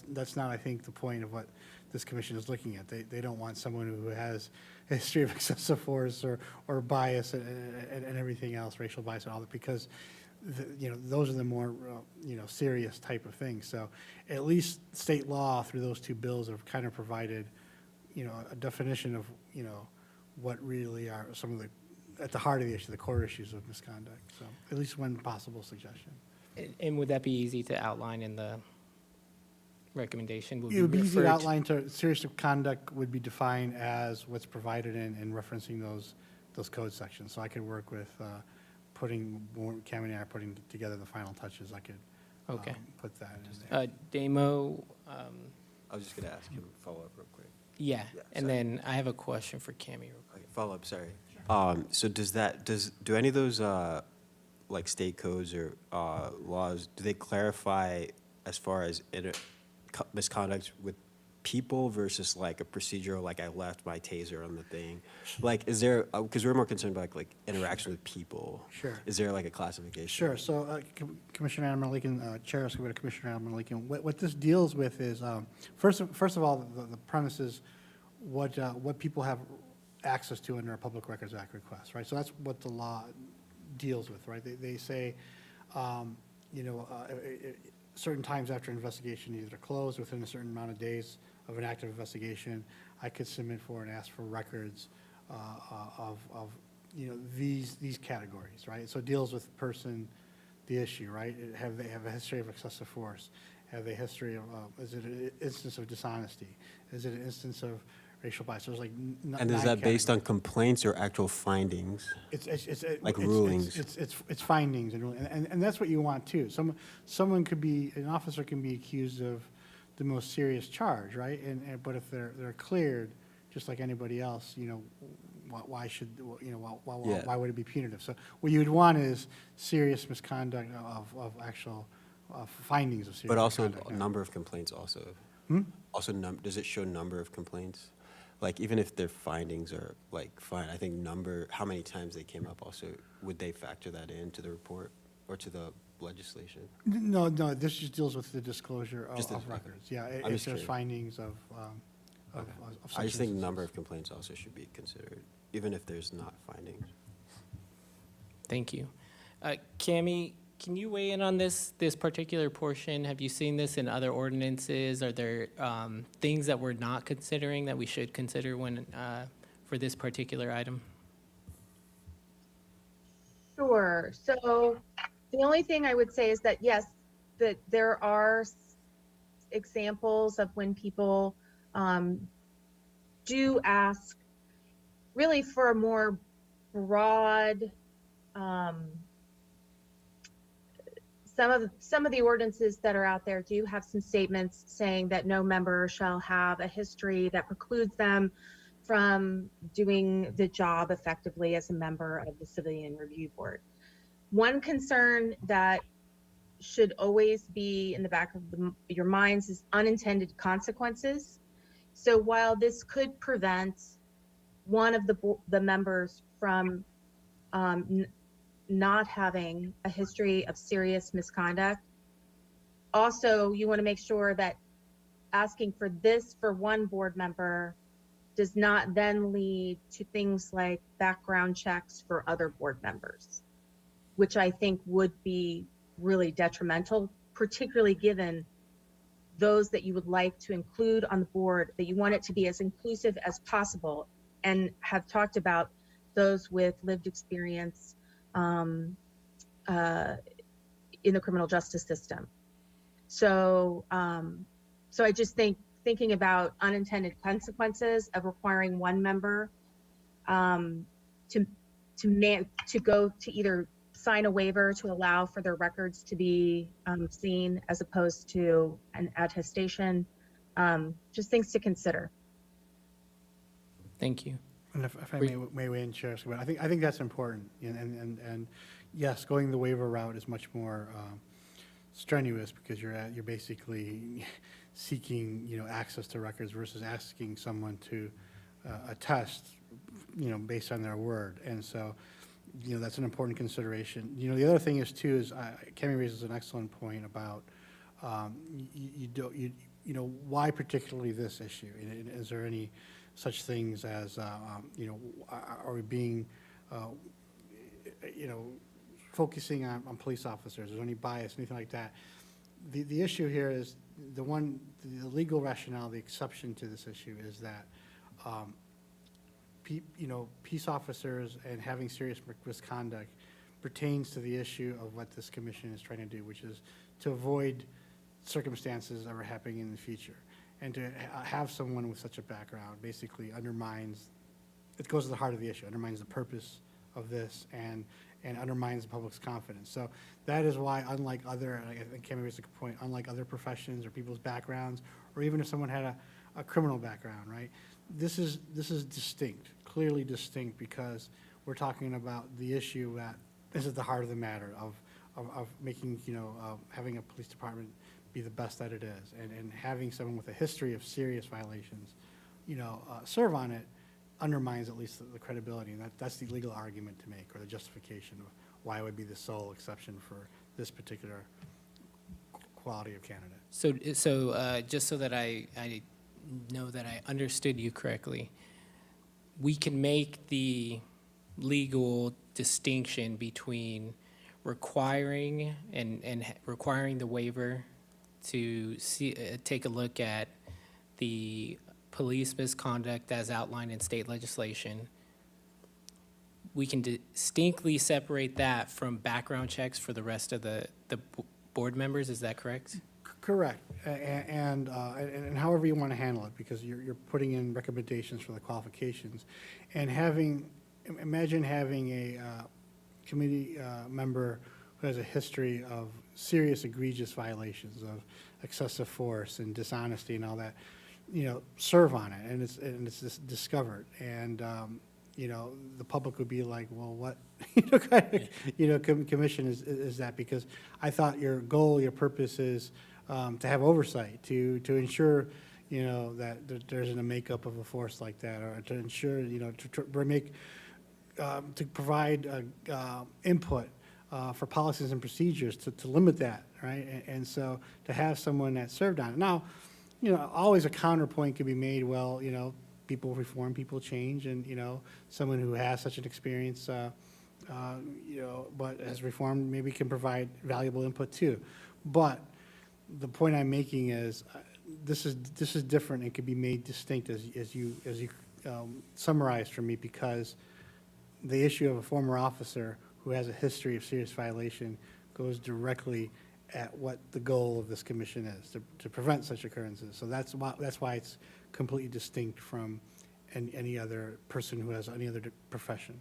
That's not, I think, the point of what this commission is looking at. They don't want someone who has a history of excessive force or bias and everything else, racial bias and all that, because those are the more serious type of things. So at least state law through those 2 bills have kind of provided a definition of what really are some of the at the heart of the issue, the core issues of misconduct. So at least one possible suggestion. And would that be easy to outline in the recommendation? It would be easy to referred outline. To serious conduct would be defined as what's provided in referencing those code sections. So I could work with Cameron and I putting together the final touches. I could put that in there. Damo, I was just going to ask you a follow-up real quick. yeah, and sorry. then I have a question for Cammie real quick. Okay, follow-up, sorry. So do any of those like state codes or laws, do they clarify as far as misconduct with people versus like a procedural, like I left my taser on the thing? Like, is there, because we're more concerned about like interaction with people. Sure. Is there like a classification? Sure, so Commissioner Adam Malikan, Chair Escobedo, Commissioner Adam Malikan, what this deals with is, first of all, the premise is what people have access to under a Public Records Act request, right? So that's what the law deals with, right? They say, certain times after an investigation either closed within a certain amount of days of an active investigation, I could submit for and ask for records of these categories, right? So it deals with person, the issue, right? Have they have a history of excessive force? Have they a history of, is it an instance of dishonesty? Is it an instance of racial bias? So there's like And is that based on complaints or actual findings? Like rulings? It's findings and rulings, and that's what you want too. Someone could be, an officer can be accused of the most serious charge, right? But if they're cleared, just like anybody else, why should, Yeah. why would it be punitive? So what you would want is serious misconduct of actual findings of serious But also misconduct. a number of complaints also. Hmm? Also, does it show number of complaints? Like, even if their findings are like fine, I think how many times they came up also, would they factor that into the report or to the legislation? No, this just deals with the disclosure Just of the- records. Yeah, I'm if just there's curious. findings of I just think substances. number of complaints also should be considered, even if there's not findings. Thank you. Cammie, can you weigh in on this particular portion? Have you seen this in other ordinances? Are there things that we're not considering that we should consider when, for this particular item? Sure. So the only thing I would say is that, yes, that there are examples of when people do ask really for a more broad, some of the ordinances that are out there do have some statements saying that no member shall have a history that precludes them from doing the job effectively as a member of the Civilian Review Board. One concern that should always be in the back of your minds is unintended consequences. So while this could prevent one of the members from not having a history of serious misconduct, also you want to make sure that asking for this for one board member does not then lead to things like background checks for other board members, which I think would be really detrimental, particularly given those that you would like to include on the board, that you want it to be as inclusive as possible, and have talked about those with lived experience in the criminal justice system. So, so I just think thinking about unintended consequences of requiring one member to go to either sign a waiver to allow for their records to be seen as opposed to an attestation, just things to consider. Thank you. And if I may weigh in, Chair Escobedo, I think that's important. And yes, going the waiver route is much more strenuous because you're basically seeking, access to records versus asking someone to attest, based on their word. And so, that's an important consideration. The other thing is too, is Cammie raises an excellent point about, why particularly this issue? Is there any such things as, are we being, focusing on police officers? Is there any bias, anything like that? The issue here is the legal rationale, the exception to this issue is that, peace officers and having serious misconduct pertains to the issue of what this commission is trying to do, which is to avoid circumstances ever happening in the future. And to have someone with such a background basically undermines, it goes to the heart of the issue, undermines the purpose of this and undermines the public's confidence. So that is why, unlike other, I think Cammie raised a good point, unlike other professions or people's backgrounds, or even if someone had a criminal background, right? This is distinct, clearly distinct, because we're talking about the issue that this is the heart of the matter of making, having a police department be the best that it is. And having someone with a history of serious violations, serve on it undermines at least the credibility. And that's the legal argument to make, or the justification of why it would be the sole exception for this particular quality of candidate. So, just so that I know that I understood you correctly, we can make the legal distinction between requiring and requiring the waiver to take a look at the police misconduct as outlined in state legislation. We can distinctly separate that from background checks for the rest of the board members, is that correct? Correct, and however you want to handle it, because you're putting in recommendations for the qualifications, and imagine having a committee member who has a history of serious egregious violations of excessive force and dishonesty and all that, serve on it, and it's just discovered, and the public would be like, well, what commission is that? Because I thought your goal, your purpose is to have oversight, to ensure, that there isn't a makeup of a force like that, or to ensure, to provide input for policies and procedures to limit that, right? And so to have someone that served on it. Now, always a counterpoint could be made, well, people reform, people change, and, someone who has such an experience, but has reformed maybe can provide valuable input too. But the point I'm making is this is different and can be made distinct as you summarized for me, because the issue of a former officer who has a history of serious violation goes directly at what the goal of this commission is, to prevent such occurrences. So that's why it's completely distinct from any other person who has any other profession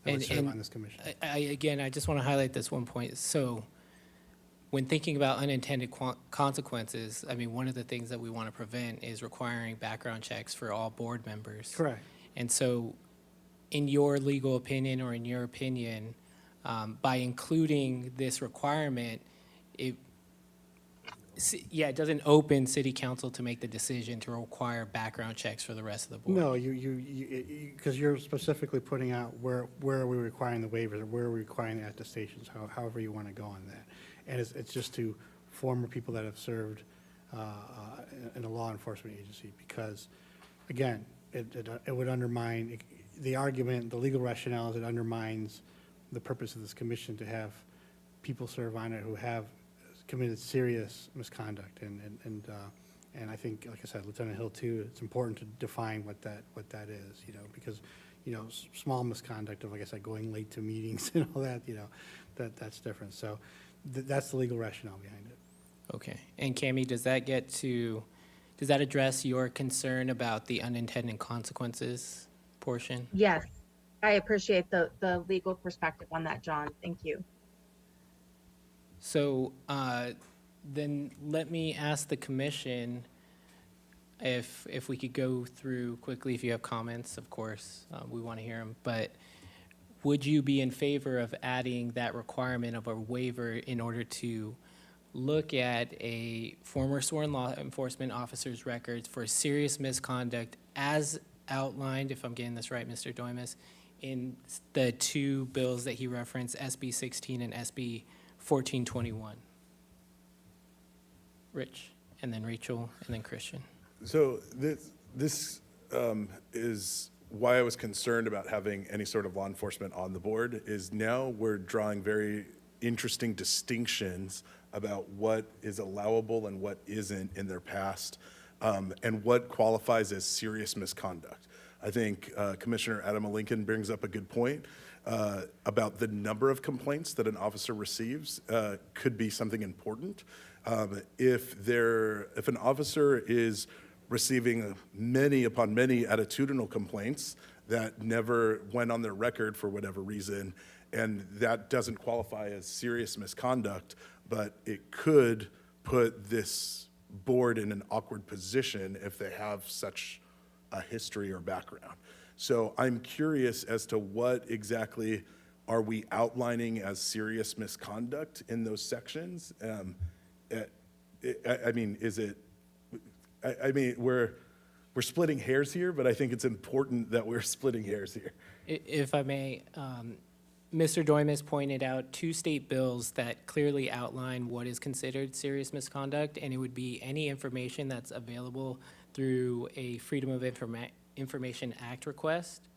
that would serve on this commission. I just want to highlight this one point. So when thinking about unintended consequences, one of the things that we want to prevent is requiring background checks for all board members. Correct. And so in your legal opinion, or in your opinion, by including this requirement, it doesn't open city council to make the decision to require background checks for the rest of the board. No, because you're specifically putting out where are we requiring the waivers, or where are we requiring the attestations, however you want to go on that. And it's just to former people that have served in a law enforcement agency, because, again, it would undermine, the argument, the legal rationale is it undermines the purpose of this commission to have people serve on it who have committed serious misconduct. And I think, like I said, Lieutenant Hill too, it's important to define what that is, because, small misconduct of, like I said, going late to meetings and all that, that's different. So that's the legal rationale behind it. Okay. And Cammie, does that address your concern about the unintended consequences portion? Yes, I appreciate the legal perspective on that, John. Thank you. So then let me ask the commission if we could go through quickly, if you have comments, of course, we want to hear them, but would you be in favor of adding that requirement of a waiver in order to look at a former sworn law enforcement officer's records for serious misconduct as outlined, if I'm getting this right, Mr. Doimus, in the two bills that he referenced, SB 16 and SB 1421? Rich, and then Rachel, and then Christian. So this is why I was concerned about having any sort of law enforcement on the board, is now we're drawing very interesting distinctions about what is allowable and what isn't in their past, and what qualifies as serious misconduct. I think Commissioner Adam Lincoln brings up a good point about the number of complaints that an officer receives could be something important. If an officer is receiving many upon many attitudinal complaints that never went on their record for whatever reason, and that doesn't qualify as serious misconduct, but it could put this board in an awkward position if they have such a history or background. So I'm curious as to what exactly are we outlining as serious misconduct in those sections? I mean, is it, I mean, we're splitting hairs here, but I think it's important that we're splitting hairs here. If I may, Mr. Doimus pointed out two state bills that clearly outline what is considered serious misconduct, and it would be any information that's available through a Freedom of Information Act request.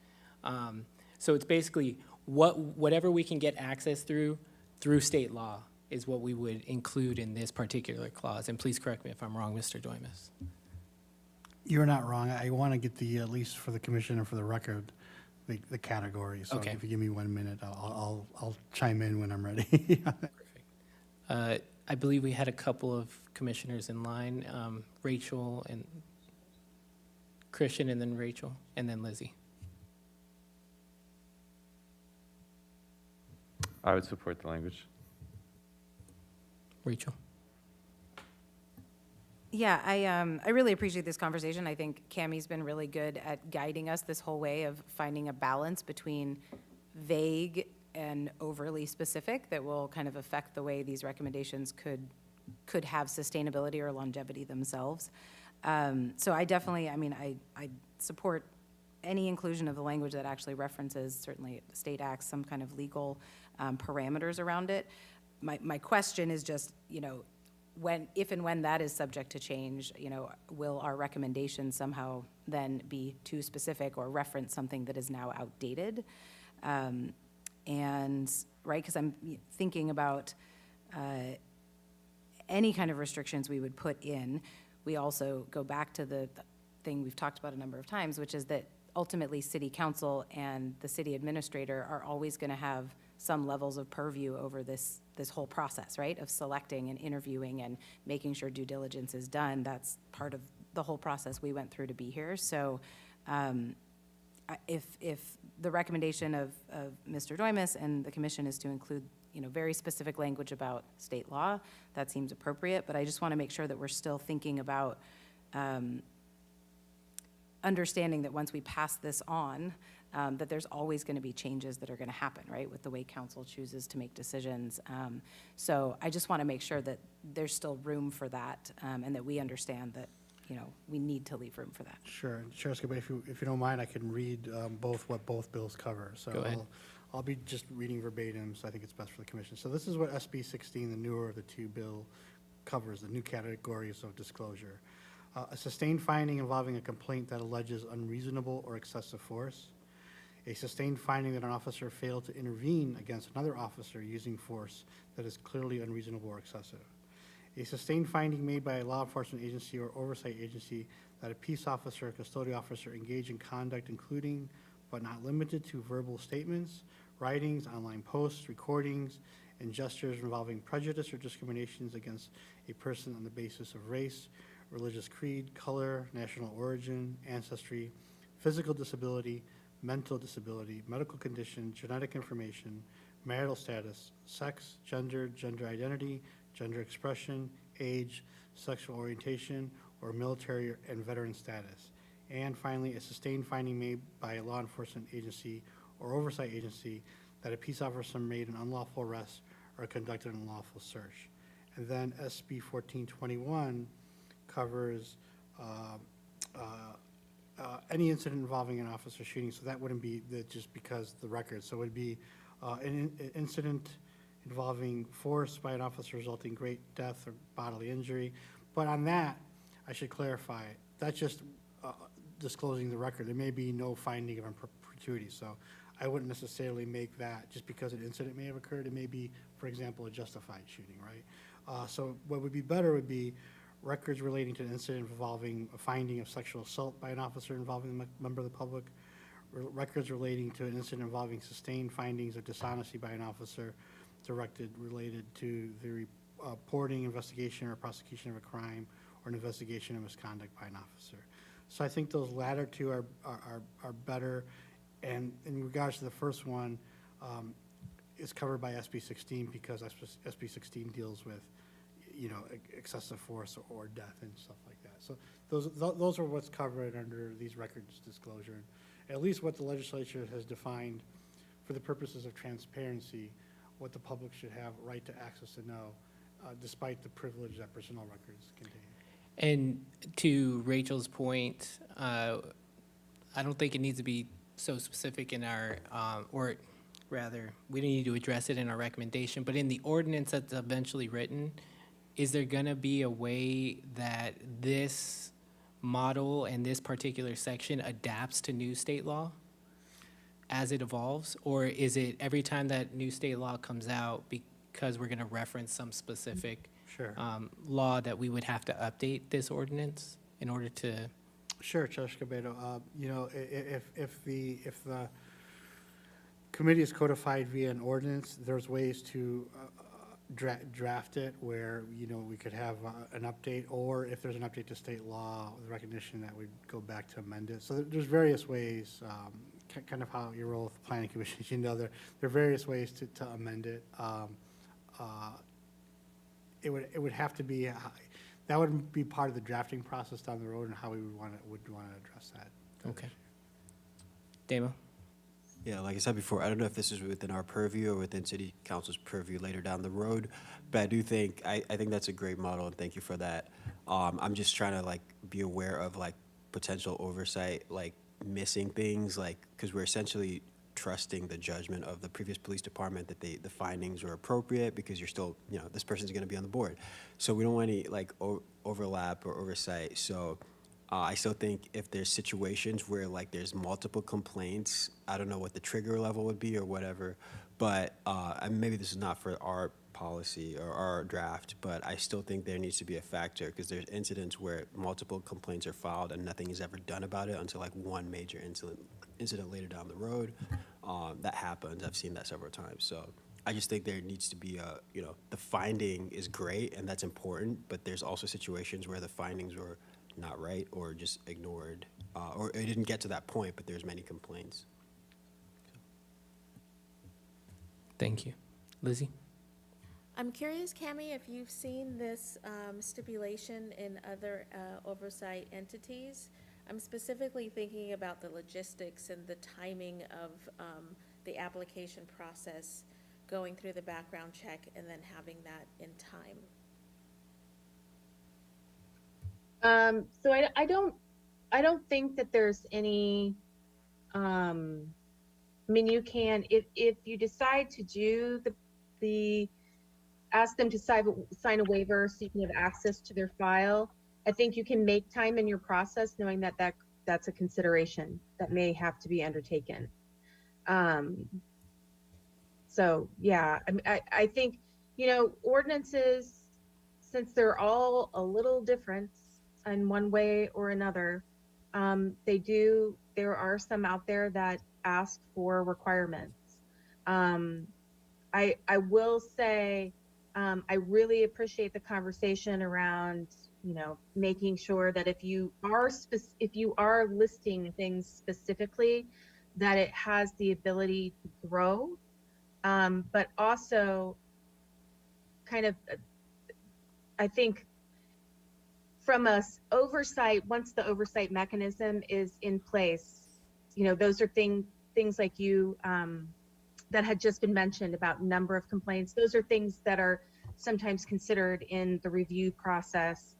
So it's basically whatever we can get access through state law is what we would include in this particular clause. And please correct me if I'm wrong, Mr. Doimus. You're not wrong. I want to get the, at least for the commission and for the record, the category. So Okay. if you give me 1 minute, I'll chime in when I'm ready. I believe we had a couple of commissioners in line, Rachel and Christian, and then Rachel, and then Lizzie. I would support the language. Rachel? Yeah, I really appreciate this conversation. I think Cammie's been really good at guiding us this whole way of finding a balance between vague and overly specific that will kind of affect the way these recommendations could have sustainability or longevity themselves. So I definitely, I mean, I support any inclusion of the language that actually references, certainly state acts, some kind of legal parameters around it. My question is just, you know, if and when that is subject to change, you know, will our recommendation somehow then be too specific or reference something that is now outdated? And, right, because I'm thinking about any kind of restrictions we would put in. We also go back to the thing we've talked about a number of times, which is that ultimately city council and the city administrator are always going to have some levels of purview over this whole process, right, of selecting and interviewing and making sure due diligence is done. That's part of the whole process we went through to be here. So if the recommendation of Mr. Doimus and the commission is to include, you know, very specific language about state law, that seems appropriate, but I just want to make sure that we're still thinking about understanding that once we pass this on, that there's always going to be changes that are going to happen, right, with the way council chooses to make decisions. So I just want to make sure that there's still room for that, and that we understand that, you know, we need to leave room for that. Sure. Chair Escobar, if you don't mind, I can read what both bills cover. So Go ahead. I'll be just reading verbatim, so I think it's best for the commission. So this is what SB 16, the newer of the two bill, covers, the new categories of disclosure. A sustained finding involving a complaint that alleges unreasonable or excessive force. A sustained finding that an officer failed to intervene against another officer using force that is clearly unreasonable or excessive. A sustained finding made by a law enforcement agency or oversight agency that a peace officer or custodial officer engaged in conduct including but not limited to verbal statements, writings, online posts, recordings, and gestures involving prejudice or discriminations against a person on the basis of race, religious creed, color, national origin, ancestry, physical disability, mental disability, medical condition, genetic information, marital status, sex, gender identity, gender expression, age, sexual orientation, or military and veteran status. And finally, a sustained finding made by a law enforcement agency or oversight agency that a peace officer made an unlawful arrest or conducted an unlawful search. And then SB 1421 covers any incident involving an officer shooting, so that wouldn't be just because the record. So it would be an incident involving force by an officer resulting in great death or bodily injury. But on that, I should clarify, that's just disclosing the record. There may be no finding of perpetuity, so I wouldn't necessarily make that just because an incident may have occurred. It may be, for example, a justified shooting, right? So what would be better would be records relating to an incident involving a finding of sexual assault by an officer involving a member of the public, records relating to an incident involving sustained findings of dishonesty by an officer related to the reporting, investigation, or prosecution of a crime or an investigation of misconduct by an officer. So I think those latter two are better. And in regards to the first one, it's covered by SB 16 because SB 16 deals with, you know, excessive force or death and stuff like that. So those are what's covered under these records disclosure. And at least what the legislature has defined for the purposes of transparency, what the public should have right to access to know despite the privilege that personnel records contain. And to Rachel's point, I don't think it needs to be so specific in our, or rather, we don't need to address it in our recommendation, but in the ordinance that's eventually written, is there gonna be a way that this model and this particular section adapts to new state law as it evolves? Or is it every time that new state law comes out, because we're gonna reference some specific Sure. law, that we would have to update this ordinance in order to? Sure, Judge Cabedo. You know, if the committee is codified via an ordinance, there's ways to draft it where, you know, we could have an update, or if there's an update to state law, with recognition that we'd go back to amend it. So there's various ways, kind of how you roll with the planning commissions, you know, there are various ways to amend it. It would have to be, that would be part of the drafting process down the road and how we would want to address that. Okay. Damo? Yeah, like I said before, I don't know if this is within our purview or within city council's purview later down the road, but I do think, I think that's a great model, and thank you for that. I'm just trying to like be aware of like potential oversight, like missing things, like, because we're essentially trusting the judgment of the previous police department that the findings were appropriate, because you're still, you know, this person's gonna be on the board. So we don't want any like overlap or oversight, so I still think if there's situations where like there's multiple complaints, I don't know what the trigger level would be or whatever, but and maybe this is not for our policy or our draft, but I still think there needs to be a factor, because there's incidents where multiple complaints are filed and nothing is ever done about it until like one major incident later down the road. That happens. I've seen that several times. So I just think there needs to be a, you know, the finding is great and that's important, but there's also situations where the findings were not right or just ignored, or it didn't get to that point, but there's many complaints. Thank you. Lizzie? I'm curious, Cami, if you've seen this stipulation in other oversight entities. I'm specifically thinking about the logistics and the timing of the application process, going through the background check and then having that in time. So I don't think that there's any, I mean, you can, if you decide to do ask them to sign a waiver so you can have access to their file, I think you can make time in your process knowing that that's a consideration that may have to be undertaken. So yeah, I think, you know, ordinances, since they're all a little different in one way or another, there are some out there that ask for requirements. I will say, I really appreciate the conversation around, you know, making sure that if you are listing things specifically, that it has the ability to grow, but also kind of, I think from oversight, once the oversight mechanism is in place, you know, those are things like you, that had just been mentioned about number of complaints. Those are things that are sometimes considered in the review process.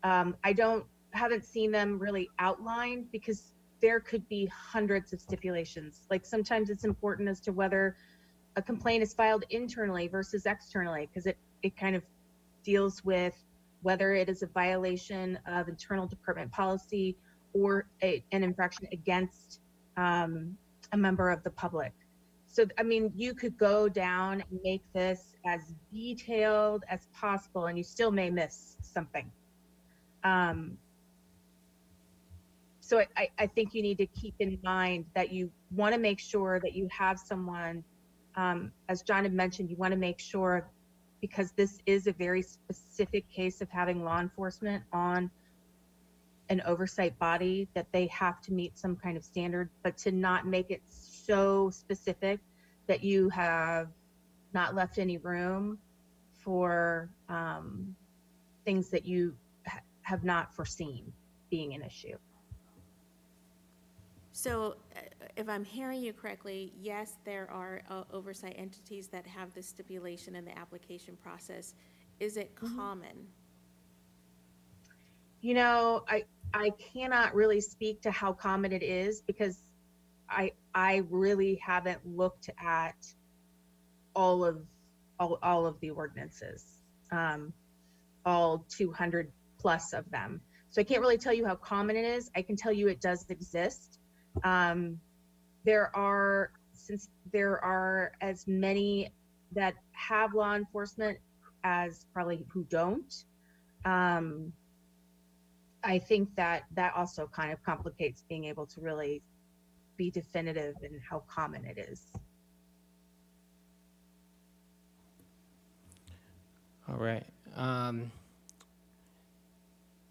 Haven't seen them really outlined, because there could be hundreds of stipulations. Like sometimes it's important as to whether a complaint is filed internally versus externally, because it kind of deals with whether it is a violation of internal department policy or an infraction against a member of the public. So, I mean, you could go down and make this as detailed as possible, and you still may miss something. So I think you need to keep in mind that you want to make sure that you have someone, as John had mentioned, you want to make sure, because this is a very specific case of having law enforcement on an oversight body, that they have to meet some kind of standard, but to not make it so specific that you have not left any room for things that you have not foreseen being an issue. So if I'm hearing you correctly, yes, there are oversight entities that have this stipulation in the application process. is it common? You know, I cannot really speak to how common it is because I really haven't looked at all of the ordinances, all 200 plus of them. So I can't really tell you how common it is. I can tell you it does exist. Since there are as many that have law enforcement as probably who don't, I think that also kind of complicates being able to really be definitive in how common it is. All right.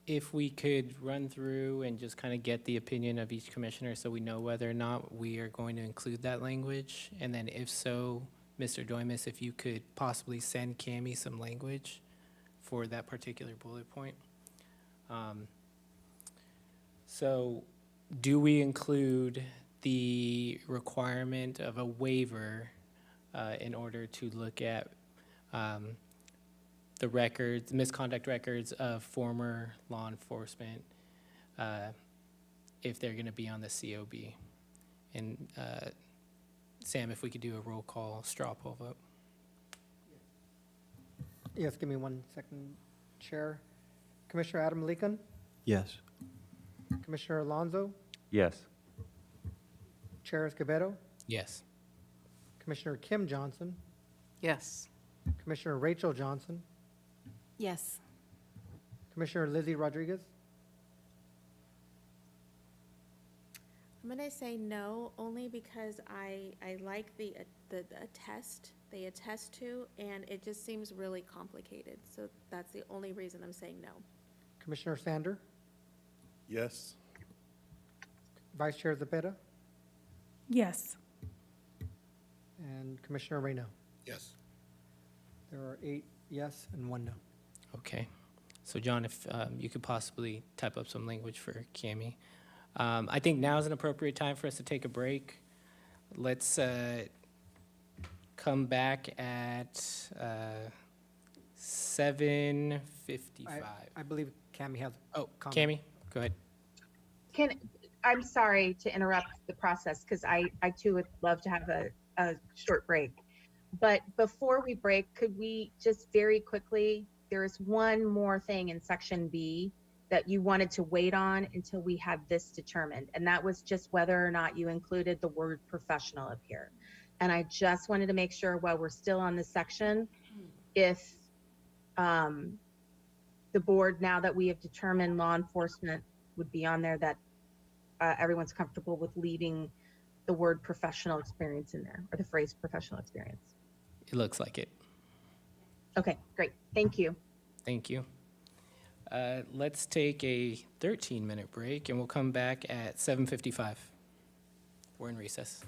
If we could run through and just kind of get the opinion of each commissioner so we know whether or not we are going to include that language. And then if so, Mr. Doimus, if you could possibly send Cammie some language for that particular bullet point. So do we include the requirement of a waiver in order to look at the records, misconduct records of former law enforcement if they're going to be on the COB? And Sam, if we could do a roll call straw poll vote. Yes, give me 1 second, Chair. Commissioner Adam Leekon, Yes. Commissioner Alonso, Yes. Chair Escobedo, Yes. Commissioner Kim Johnson, Yes. Commissioner Rachel Johnson, Yes. Commissioner Lizzie Rodriguez, I'm gonna say no, only because I like the attest, they attest to, and it just seems really complicated. So that's the only reason I'm saying no. Commissioner Sander, Yes. Vice Chair Zepeda, Yes. and Commissioner Reyno. Yes. There are 8 yes and 1 no. Okay. So John, if you could possibly type up some language for Cammie. I think now is an appropriate time for us to take a break. Let's come back at 7:55. I believe Cammie has. Oh, comment. Cammie, go ahead. I'm sorry to interrupt the process because I too would love to have a short break. But before we break, could we just very quickly, there is one more thing in section B that you wanted to wait on until we had this determined. And that was just whether or not you included the word professional up here. And I just wanted to make sure while we're still on this section, if the board, now that we have determined law enforcement would be on there, that everyone's comfortable with leaving the word professional experience in there, or the phrase professional experience. It looks like it. Okay, great. Thank you. Thank you. Let's take a 13-minute break, and we'll come back at 7:55. We're in recess.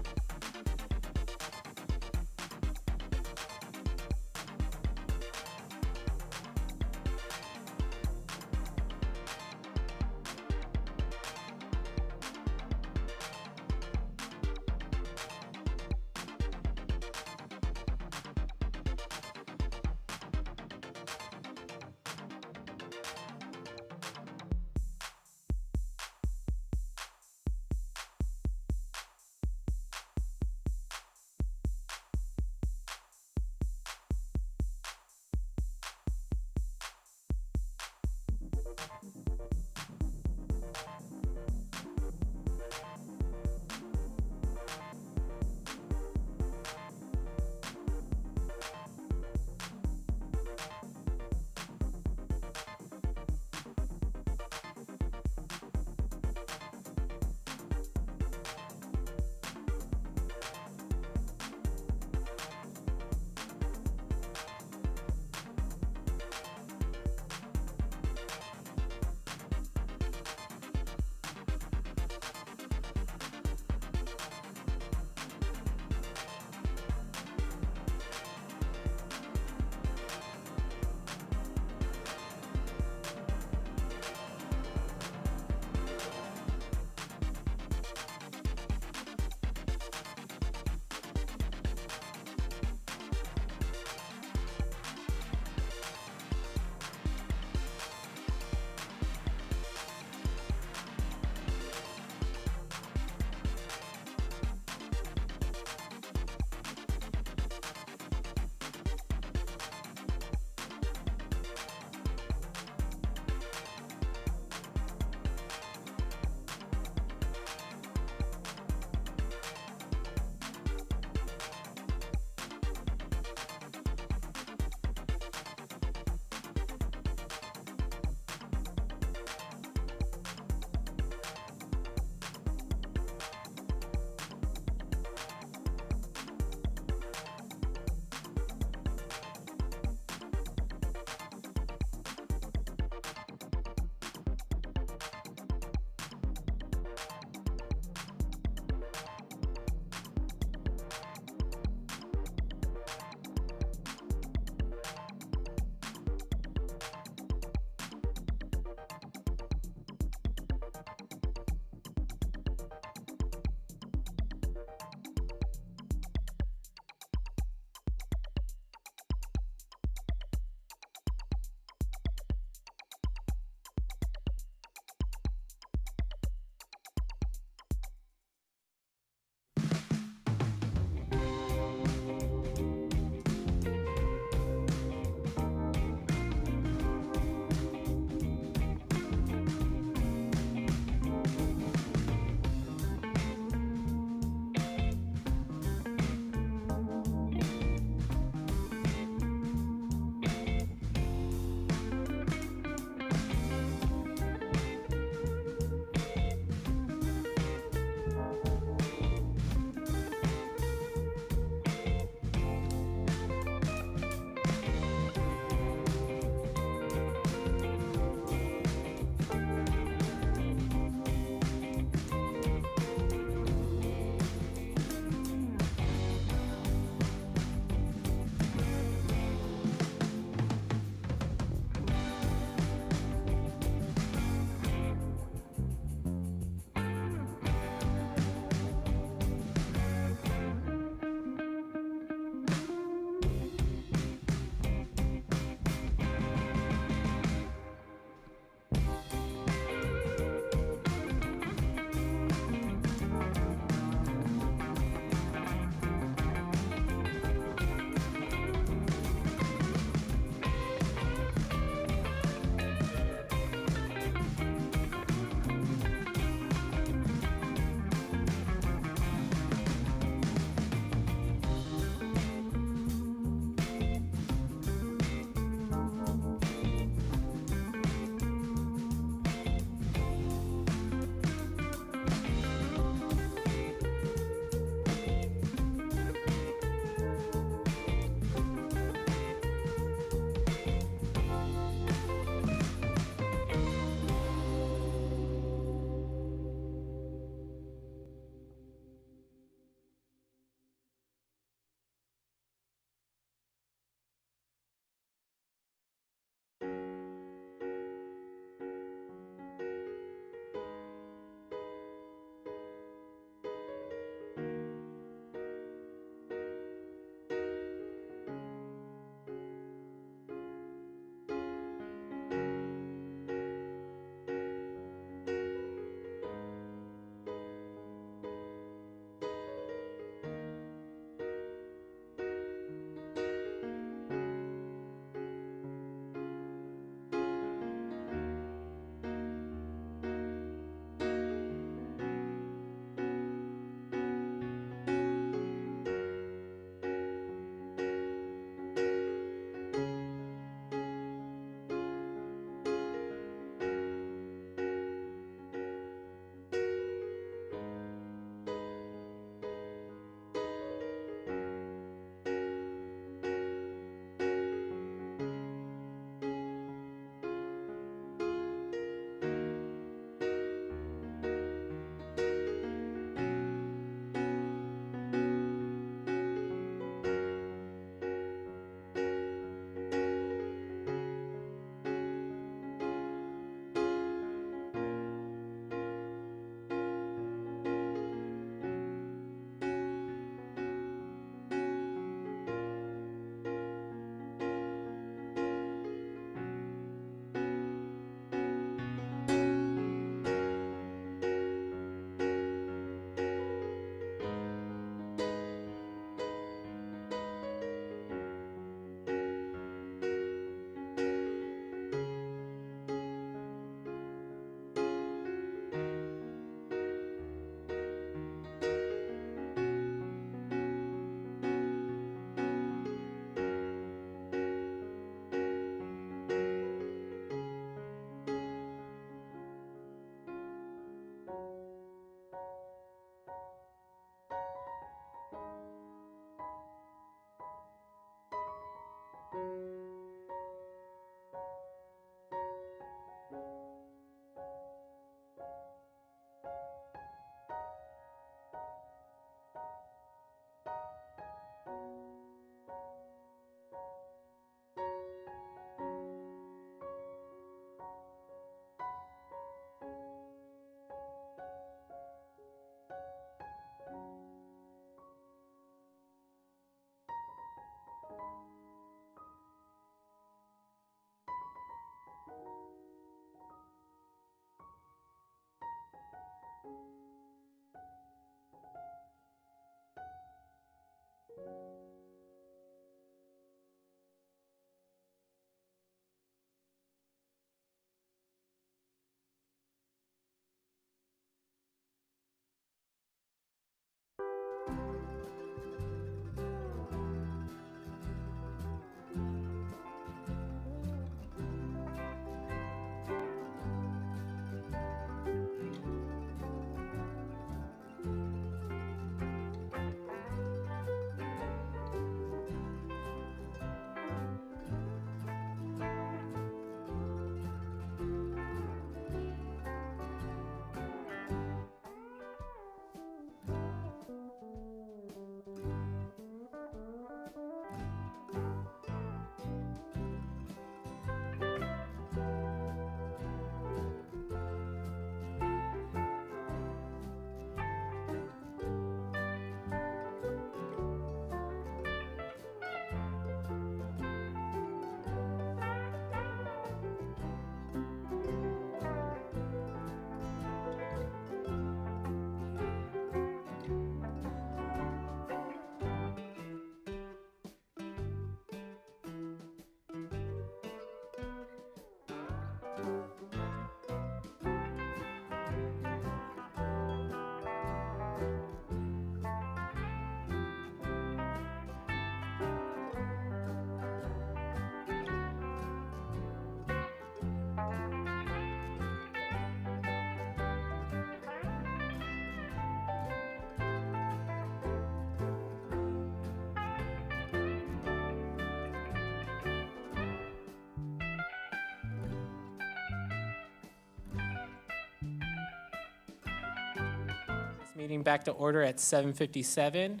Meeting back to order at 7:57,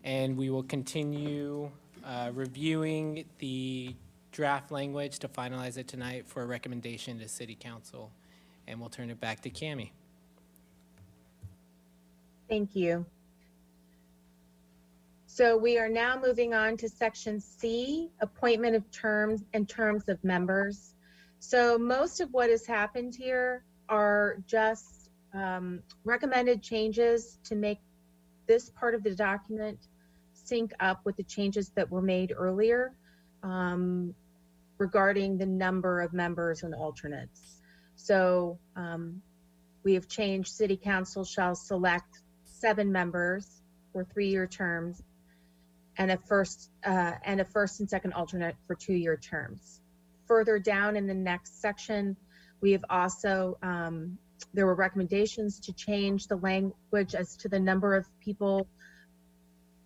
and we will continue reviewing the draft language to finalize it tonight for a recommendation to City Council. And we'll turn it back to Cammie. Thank you. So we are now moving on to section C, appointment of terms and terms of members. So most of what has happened here are just recommended changes to make this part of the document sync up with the changes that were made earlier regarding the number of members and alternates. So we have changed City Council shall select 7 members for 3-year terms and a first and second alternate for 2-year terms. Further down in the next section, we have also, there were recommendations to change the language as to the number of people.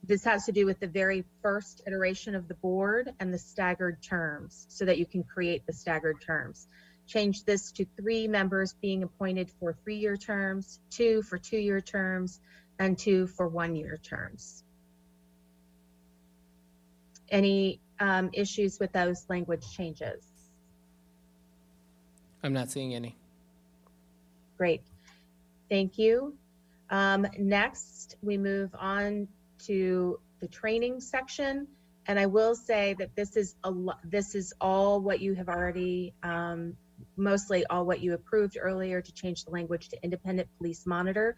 This has to do with the very first iteration of the board and the staggered terms so that you can create the staggered terms. Change this to 3 members being appointed for 3-year terms, 2 for 2-year terms, and 2 for 1-year terms. Any issues with those language changes? I'm not seeing any. Great, thank you. Next, we move on to the training section. And I will say that this is all what you have already, mostly all what you approved earlier to change the language to independent police monitor.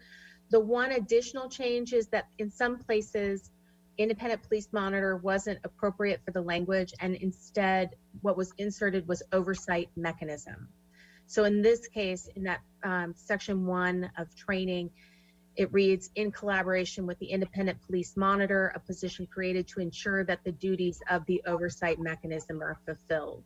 The one additional change is that in some places, independent police monitor wasn't appropriate for the language, and instead what was inserted was oversight mechanism. So in this case, in that section 1 of training, it reads, in collaboration with the independent police monitor, a position created to ensure that the duties of the oversight mechanism are fulfilled.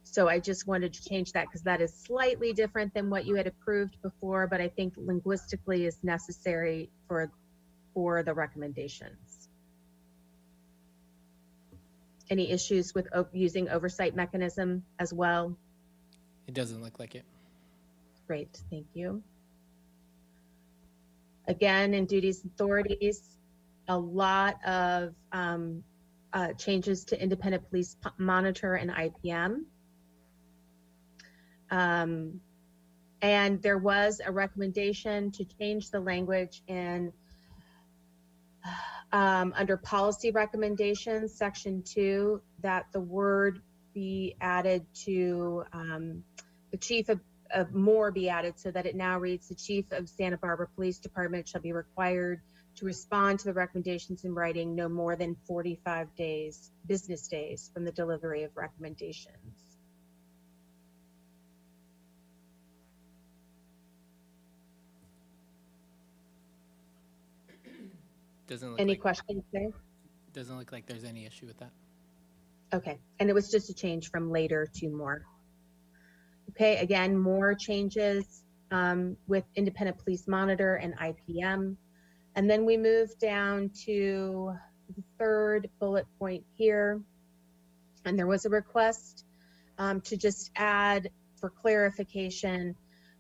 So I just wanted to change that because that is slightly different than what you had approved before, but I think linguistically is necessary for the recommendations. Any issues with using oversight mechanism as well? It doesn't look like it. Great, thank you. Again, in duties and authorities, a lot of changes to independent police monitor and IPM. And there was a recommendation to change the language in under policy recommendations, section 2, that the word be added to the chief of more be added so that it now reads, the chief of Santa Barbara Police Department shall be required to respond to the recommendations in writing no more than 45 days, business days from the delivery of recommendations. Doesn't look Any like, questions there? doesn't look like there's any issue with that. Okay, and it was just a change from later to more. Okay, again, more changes with independent police monitor and IPM. And then we move down to the 3rd bullet point here. And there was a request to just add for clarification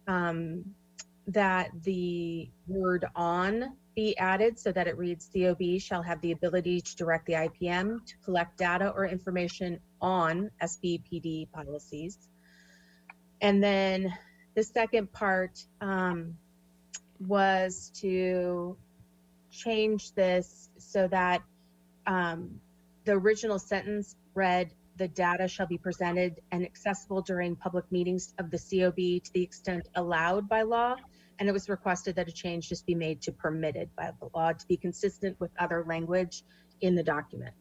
that the word on be added so that it reads, COB shall have the ability to direct the IPM to collect data or information on SBPD policies. And then the second part was to change this so that the original sentence read, the data shall be presented and accessible during public meetings of the COB to the extent allowed by law. And it was requested that a change just be made to permitted by the law to be consistent with other language in the document.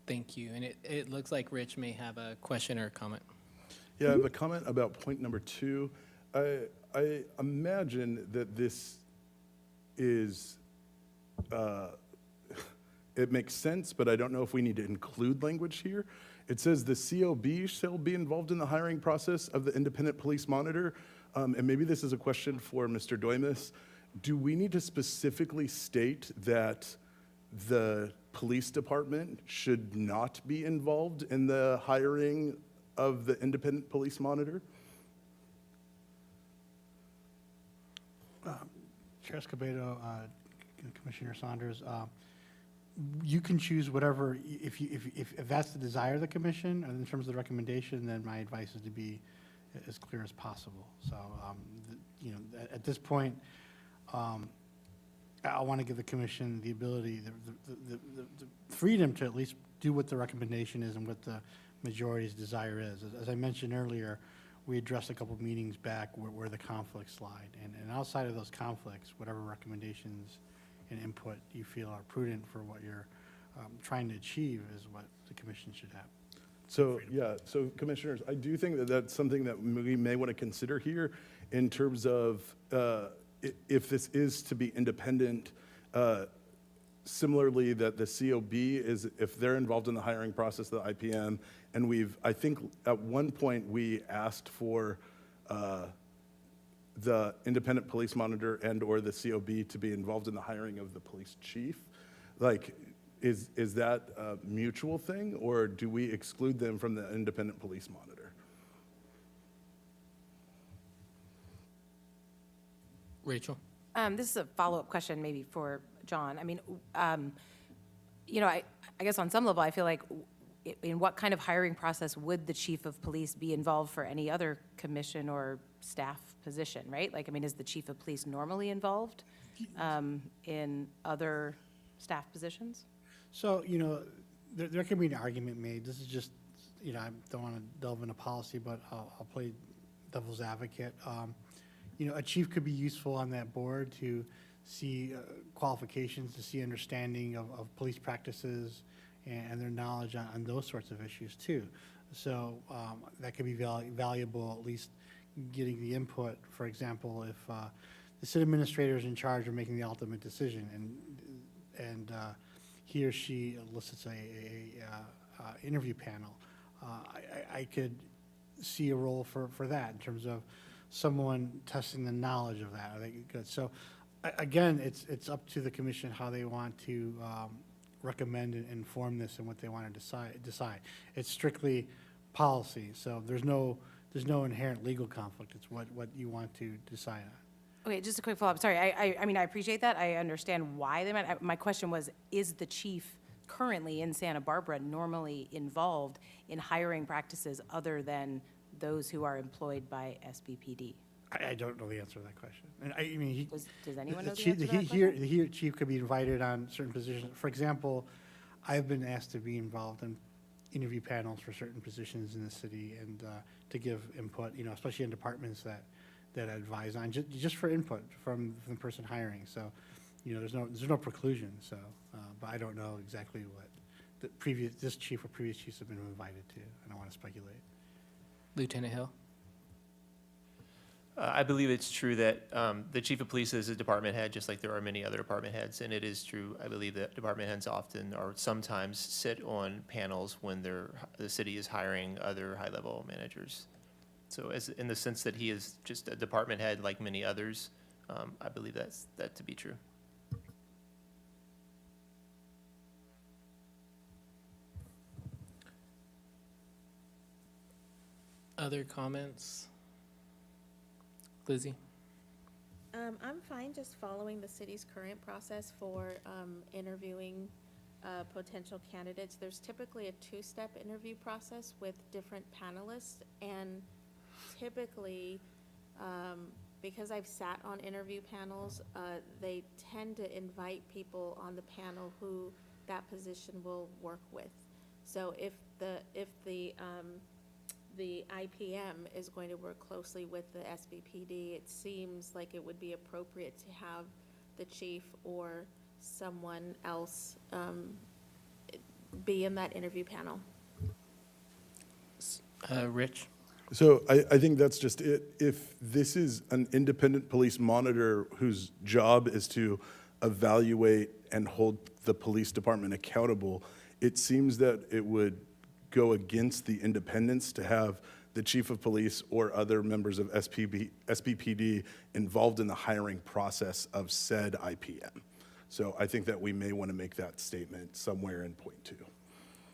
Thank you. And it looks like Rich may have a question or a comment. Yeah, I have a comment about point number 2. I imagine that this is, it makes sense, but I don't know if we need to include language here. It says the COB shall be involved in the hiring process of the independent police monitor. And maybe this is a question for Mr. Doimus. Do we need to specifically state that the police department should not be involved in the hiring of the independent police monitor? Chair Escobedo, Commissioner Saunders, you can choose whatever, if that's the desire of the commission, and in terms of the recommendation, then my advice is to be as clear as possible. So, at this point, I want to give the commission the ability, the freedom to at least do what the recommendation is and what the majority's desire is. As I mentioned earlier, we addressed a couple meetings back where the conflicts lie. And outside of those conflicts, whatever recommendations and input you feel are prudent for what you're trying to achieve is what the commission should have. So, yeah, so commissioners, I do think that that's something that we may want to consider here in terms of if this is to be independent, similarly that the COB is, if they're involved in the hiring process, the IPM, and I think at one point we asked for the independent police monitor and/or the COB to be involved in the hiring of the police chief. Like, is that a mutual thing, or do we exclude them from the independent police monitor? Rachel? This is a follow-up question maybe for John. I mean, I guess on some level, I feel like in what kind of hiring process would the chief of police be involved for any other commission or staff position, right? Like, I mean, is the chief of police normally involved in other staff positions? So, there can be an argument made. This is just, I don't want to delve into policy, but I'll play devil's advocate. A chief could be useful on that board to see qualifications, to see understanding of police practices and their knowledge on those sorts of issues too. So that could be valuable, at least getting the input. For example, if the city administrator is in charge of making the ultimate decision and he or she elicits a interview panel, I could see a role for that in terms of someone testing the knowledge of that. I think good. So again, it's up to the commission how they want to recommend and inform this and what they want to decide. It's strictly policy, so there's no inherent legal conflict. It's what you want to decide on. Okay, just a quick follow-up. Sorry, I mean, I appreciate that. I understand why they meant. My question was, is the chief currently in Santa Barbara normally involved in hiring practices other than those who are employed by SBPD? I don't know the answer to that question. And I mean, Does anyone know the answer to that question? The chief could be invited on certain positions. For example, I've been asked to be involved in interview panels for certain positions in the city and to give input, especially in departments that I advise on, just for input from the person hiring. So, there's no preclusion. So, but I don't know exactly what this chief or previous chiefs have been invited to. I don't want to speculate. Lieutenant Hill? I believe it's true that the chief of police is a department head, just like there are many other department heads. And it is true, I believe, that department heads often or sometimes sit on panels when the city is hiring other high-level managers. So in the sense that he is just a department head like many others, I believe that to be true. Other comments? Lizzie? I'm fine just following the city's current process for interviewing potential candidates. There's typically a two-step interview process with different panelists, and typically, because I've sat on interview panels, they tend to invite people on the panel who that position will work with. So if the IPM is going to work closely with the SBPD, it seems like it would be appropriate to have the chief or someone else be in that interview panel. Rich? So I think that's just it. If this is an independent police monitor whose job is to evaluate and hold the police department accountable, it seems that it would go against the independence to have the chief of police or other members of SBPD involved in the hiring process of said IPM. So I think that we may want to make that statement somewhere in point 2.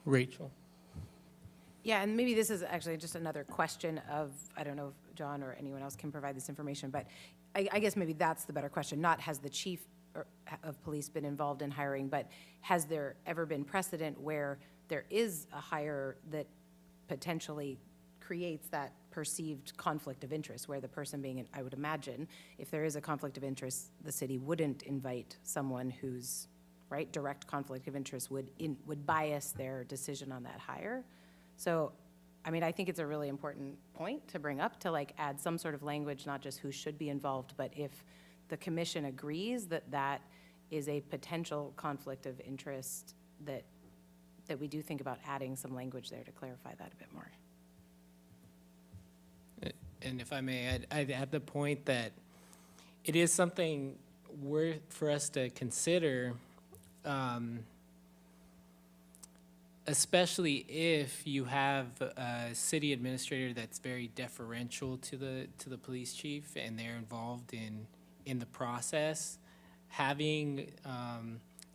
Rachel? Yeah, and maybe this is actually just another question of, I don't know if John or anyone else can provide this information, but I guess maybe that's the better question, not has the chief of police been involved in hiring, but has there ever been precedent where there is a hire that potentially creates that perceived conflict of interest, where the person being, I would imagine, if there is a conflict of interest, the city wouldn't invite someone whose, right, direct conflict of interest would bias their decision on that hire. So, I mean, I think it's a really important point to bring up, to like add some sort of language, not just who should be involved, but if the commission agrees that that is a potential conflict of interest, that we do think about adding some language there to clarify that a bit more. And if I may, I'd add the point that it is something for us to consider, especially if you have a city administrator that's very deferential to the police chief and they're involved in the process. Having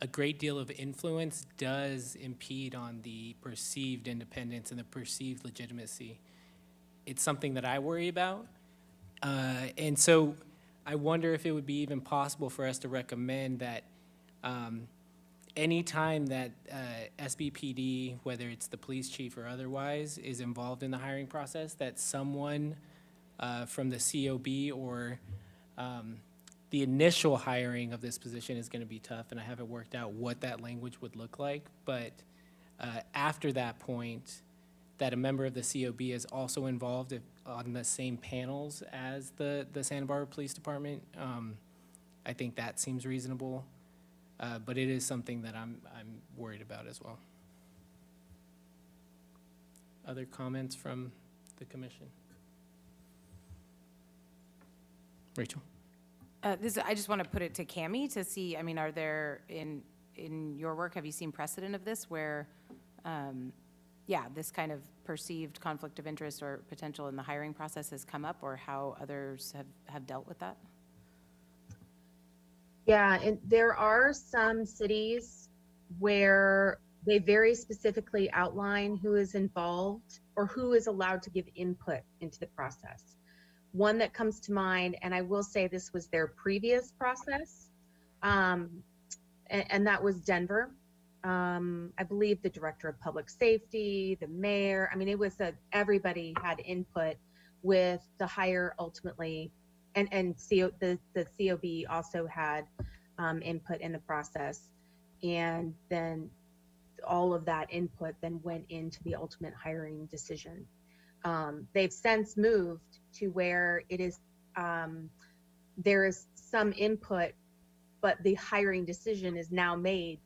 a great deal of influence does impede on the perceived independence and the perceived legitimacy. It's something that I worry about. And so I wonder if it would be even possible for us to recommend that anytime that SBPD, whether it's the police chief or otherwise, is involved in the hiring process, that someone from the COB or the initial hiring of this position is going to be tough, and I haven't worked out what that language would look like. But after that point, that a member of the COB is also involved on the same panels as the Santa Barbara Police Department, I think that seems reasonable. But it is something that I'm worried about as well. Other comments from the commission? Rachel? I just want to put it to Cammie to see, I mean, are there, in your work, have you seen precedent of this where, this kind of perceived conflict of interest or potential in the hiring process has come up, or how others have dealt with that? Yeah, and there are some cities where they very specifically outline who is involved or who is allowed to give input into the process. One that comes to mind, and I will say this was their previous process, and that was Denver. I believe the director of public safety, the mayor, I mean, it was everybody had input with the hire ultimately, and the COB also had input in the process. And then all of that input then went into the ultimate hiring decision. They've since moved to where it is, there is some input, but the hiring decision is now made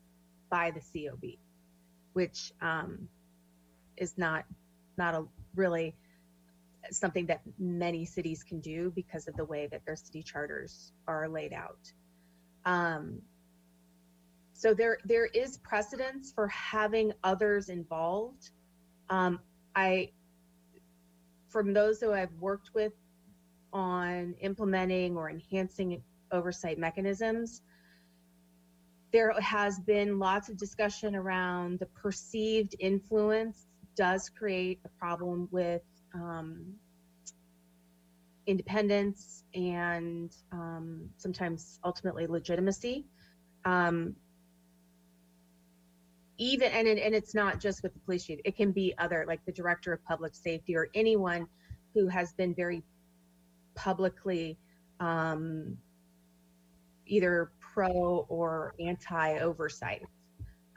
by the COB, which is not a really something that many cities can do because of the way that their city charters are laid out. So there is precedence for having others involved. From those who I've worked with on implementing or enhancing oversight mechanisms, there has been lots of discussion around the perceived influence does create a problem with independence and sometimes ultimately legitimacy. Even, and it's not just with the police chief, it can be other, like the director of public safety or anyone who has been very publicly either pro or anti oversight.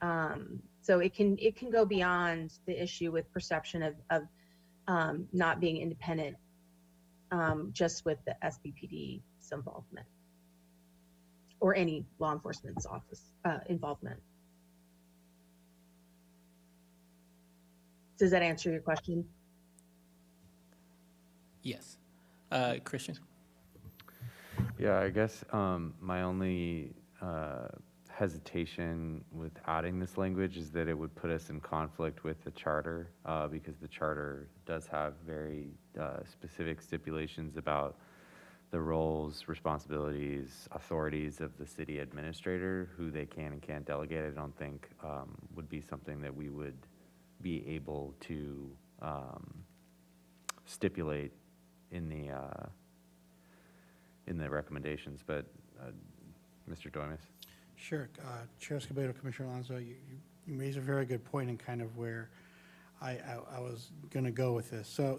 So it can go beyond the issue with perception of not being independent, just with the SBPD's involvement or any law enforcement's office involvement. Does that answer your question? Yes. Christian? Yeah, I guess my only hesitation with adding this language is that it would put us in conflict with the charter, because the charter does have very specific stipulations about the roles, responsibilities, authorities of the city administrator, who they can and can't delegate. I don't think would be something that we would be able to stipulate in in the recommendations, but Mr. Doimus? Sure. Chair Escobedo, Commissioner Alonso, you raise a very good point in kind of where I was going to go with this. So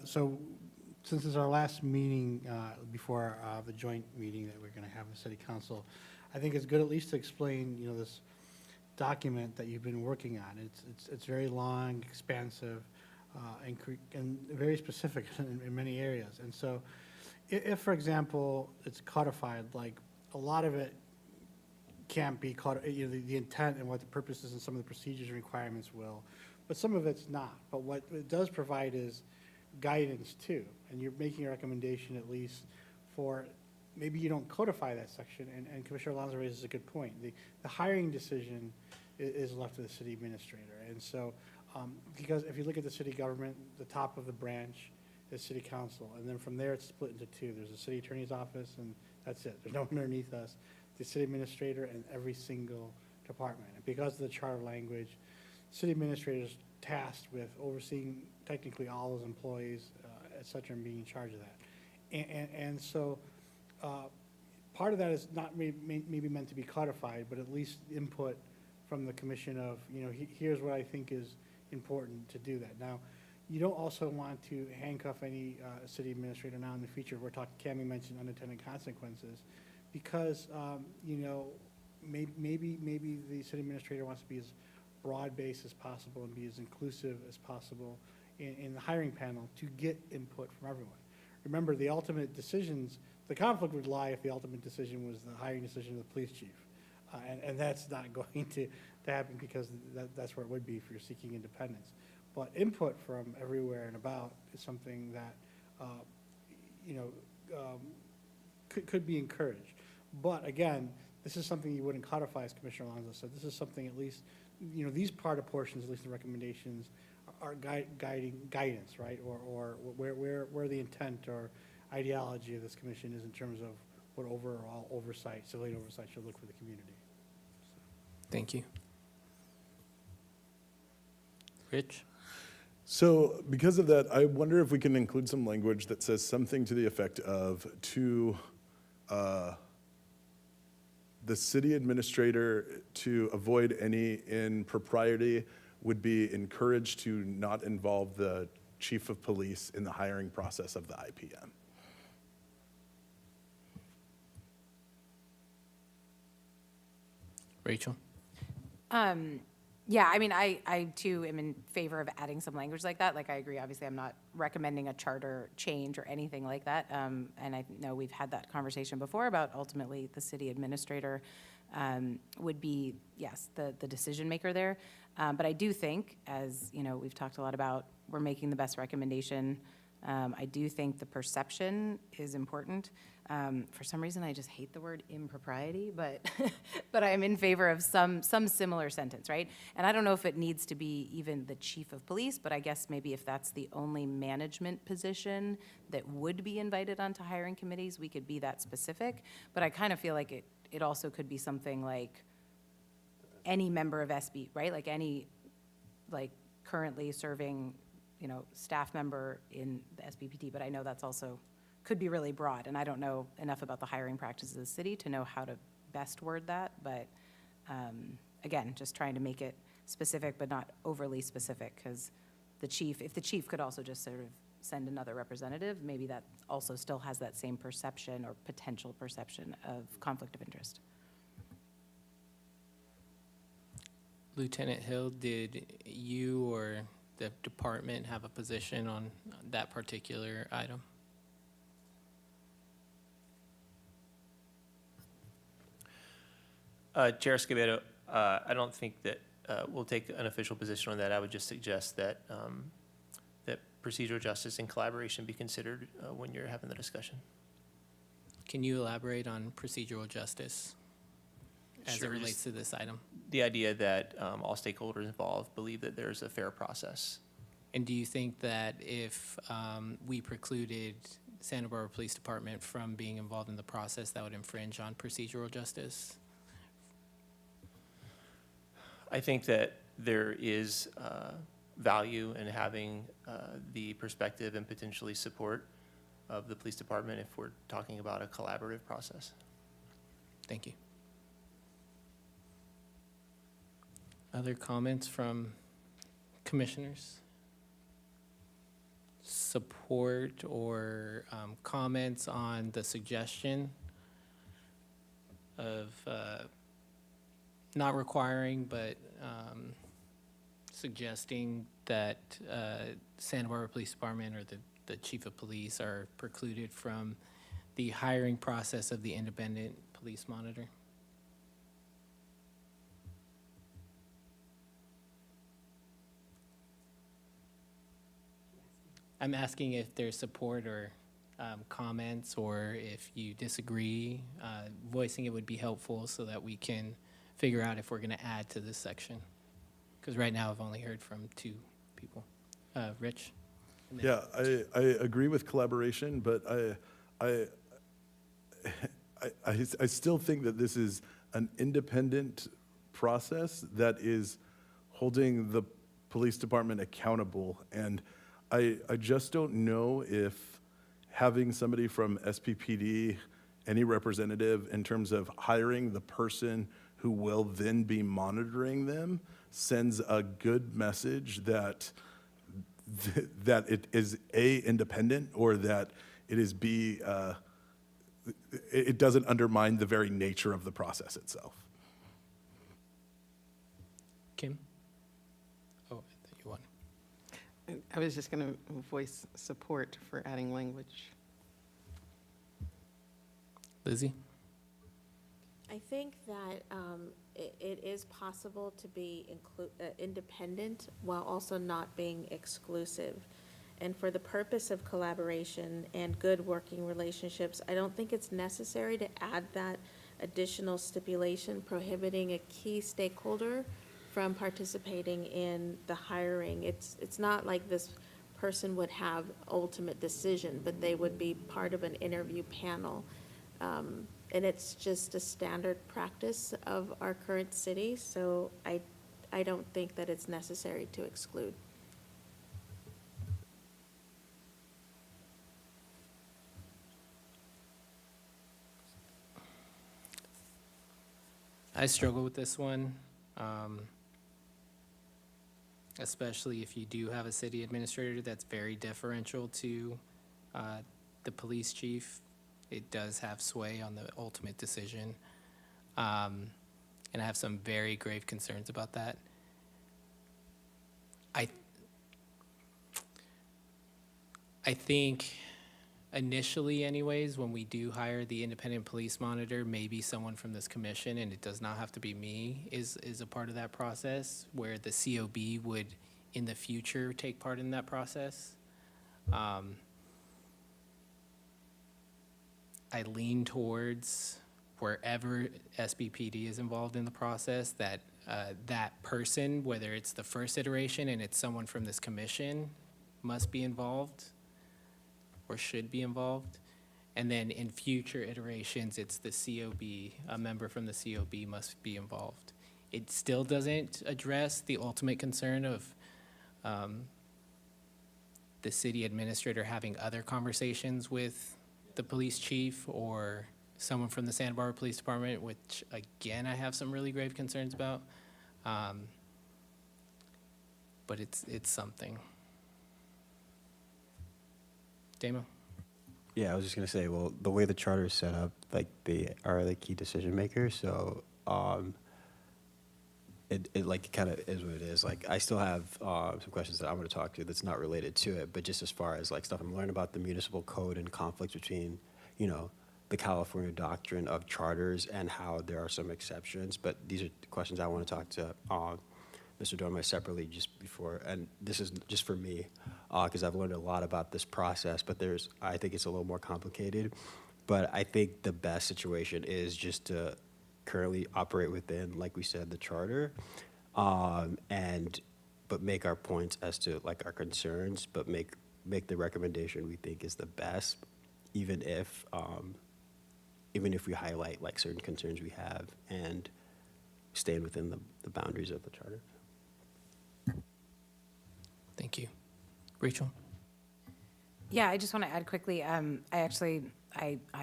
since it's our last meeting before the joint meeting that we're going to have with City Council, I think it's good at least to explain, this document that you've been working on. It's very long, expansive, and very specific in many areas. And so if, for example, it's codified, like a lot of it can't be the intent and what the purposes and some of the procedures and requirements will, but some of it's not. But what it does provide is guidance too, and you're making a recommendation at least for, maybe you don't codify that section, and Commissioner Alonso raises a good point. The hiring decision is left to the city administrator, and so, because if you look at the city government, the top of the branch is city council, and then from there it's split into two. There's the city attorney's office, and that's it. There's no one underneath us. The city administrator and every single department. And because of the charter language, city administrator is tasked with overseeing technically all his employees, et cetera, and being in charge of that. And so part of that is not maybe meant to be codified, but at least input from the commission of, here's what I think is important to do that. Now, you don't also want to handcuff any city administrator now in the future. We're talking, Cammie mentioned unintended consequences, because, maybe the city administrator wants to be as broad-based as possible and be as inclusive as possible in the hiring panel to get input from everyone. Remember, the ultimate decisions, the conflict would lie if the ultimate decision was the hiring decision of the police chief. And that's not going to happen, because that's where it would be if you're seeking independence. But input from everywhere and about is something that, could be encouraged. But again, this is something you wouldn't codify, as Commissioner Alonso said. This is something at least, these part of portions, at least the recommendations, are guiding guidance, right? Or where the intent or ideology of this commission is in terms of what overall oversight, civilian oversight should look for the community. Thank you. Rich? So because of that, I wonder if we can include some language that says something to the effect of the city administrator, to avoid any impropriety, would be encouraged to not involve the chief of police in the hiring process of the IPM. Rachel? Yeah, I mean, I too am in favor of adding some language like that. Like, I agree, obviously, I'm not recommending a charter change or anything like that. And I know we've had that conversation before about ultimately the city administrator would be, yes, the decision maker there. But I do think, as, we've talked a lot about, we're making the best recommendation. I do think the perception is important. For some reason, I just hate the word impropriety, but but I'm in favor of some similar sentence, right? And I don't know if it needs to be even the chief of police, but I guess maybe if that's the only management position that would be invited onto hiring committees, we could be that specific. But I kind of feel like it also could be something like any member of SB, right? Like any, currently serving, staff member in the SBPT, but I know that's also could be really broad, and I don't know enough about the hiring practices of the city to know how to best word that, but again, just trying to make it specific but not overly specific, because if the chief could also just sort of send another representative, maybe that also still has that same perception or potential perception of conflict of interest. Lieutenant Hill, did you or the department have a position on that particular item? Chair Escobedo, I don't think that we'll take an official position on that. I would just suggest that that procedural justice and collaboration be considered when you're having the discussion. Can you elaborate on procedural justice as it Sure, relates just to this item? the idea that all stakeholders involved believe that there's a fair process. And do you think that if we precluded Santa Barbara Police Department from being involved in the process, that would infringe on procedural justice? I think that there is value in having the perspective and potentially support of the police department if we're talking about a collaborative process. Thank you. Other comments from commissioners? Support or comments on the suggestion of not requiring, but suggesting that Santa Barbara Police Department or the chief of police are precluded from the hiring process of the independent police monitor? I'm asking if there's support or comments, or if you disagree, voicing it would be helpful so that we can figure out if we're going to add to this section. Because right now I've only heard from 2 people. Rich? And then- Yeah, I agree with collaboration, but I still think that this is an independent process that is holding the police department accountable. And I just don't know if having somebody from SPPD, any representative, in terms of hiring the person who will then be monitoring them, sends a good message that that it is A, independent, or that it is B, it doesn't undermine the very nature of the process itself. Kim? Oh, I thought you wanted. I was just going to voice support for adding language. Lizzie? I think that it is possible to be independent while also not being exclusive. And for the purpose of collaboration and good working relationships, I don't think it's necessary to add that additional stipulation prohibiting a key stakeholder from participating in the hiring. It's not like this person would have ultimate decision, but they would be part of an interview panel. And it's just a standard practice of our current city, so I don't think that it's necessary to exclude. I struggle with this one, especially if you do have a city administrator that's very deferential to the police chief. It does have sway on the ultimate decision. And I have some very grave concerns about that. I think initially anyways, when we do hire the independent police monitor, maybe someone from this commission, and it does not have to be me, is a part of that process, where the COB would in the future take part in that process. I lean towards wherever SBPD is involved in the process, that that person, whether it's the first iteration and it's someone from this commission, must be involved or should be involved. And then in future iterations, it's the COB, a member from the COB must be involved. It still doesn't address the ultimate concern of the city administrator having other conversations with the police chief or someone from the Santa Barbara Police Department, which again, I have some really grave concerns about. But it's something. Damo? Yeah, I was just gonna say, well, the way the charter is set up, like, they are the key decision makers, so, it like kind of is what it is. Like, I still have, some questions that I'm gonna talk to that's not related to it, but just as far as like stuff I'm learning about the municipal code and conflicts between, you know, the California doctrine of charters and how there are some exceptions, but these are the questions I wanna talk to, Mr. Dormer separately just before, and this is just for me, because I've learned a lot about this process, but I think it's a little more complicated. But I think the best situation is just to currently operate within, like we said, the charter, but make our points as to like our concerns, but make the recommendation we think is the best, even if we highlight like certain concerns we have and staying within the boundaries of the charter. Thank you. Rachel? Yeah, I just want to add quickly, I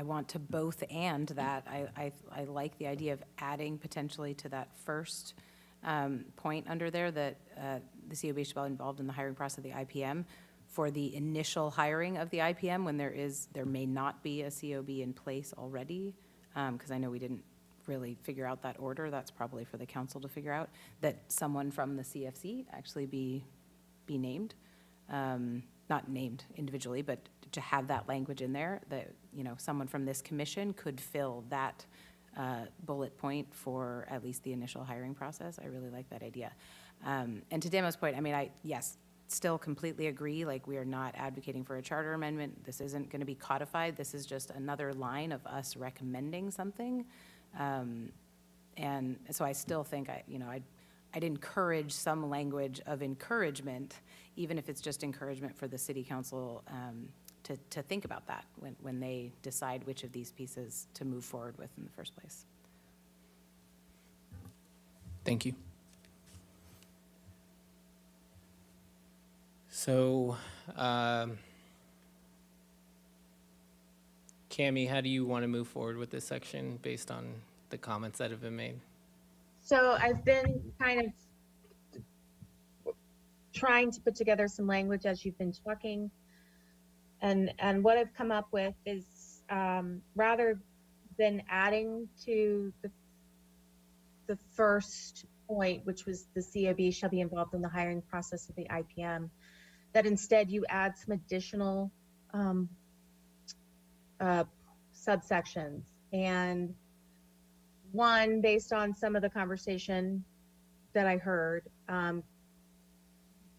want to both and that. I like the idea of adding potentially to that first point under there that the COB should be involved in the hiring process of the IPM for the initial hiring of the IPM when there may not be a COB in place already, because I know we didn't really figure out that order. That's probably for the council to figure out, that someone from the CFC actually be named. Not named individually, but to have that language in there, that, you know, someone from this commission could fill that bullet point for at least the initial hiring process. I really like that idea. And to Damo's point, I mean, yes, still completely agree, like, we are not advocating for a charter amendment. This isn't going to be codified. This is just another line of us recommending something. And so I still think, I'd encourage some language of encouragement, even if it's just encouragement for the city council to think about that when they decide which of these pieces to move forward with in the first place. Thank you. So, Cammie, how do you want to move forward with this section based on the comments that have been made? So I've been kind of trying to put together some language as you've been talking. And what I've come up with is rather than adding to the first point, which was the COB shall be involved in the hiring process of the IPM, that instead you add some additional subsections. And one, based on some of the conversation that I heard,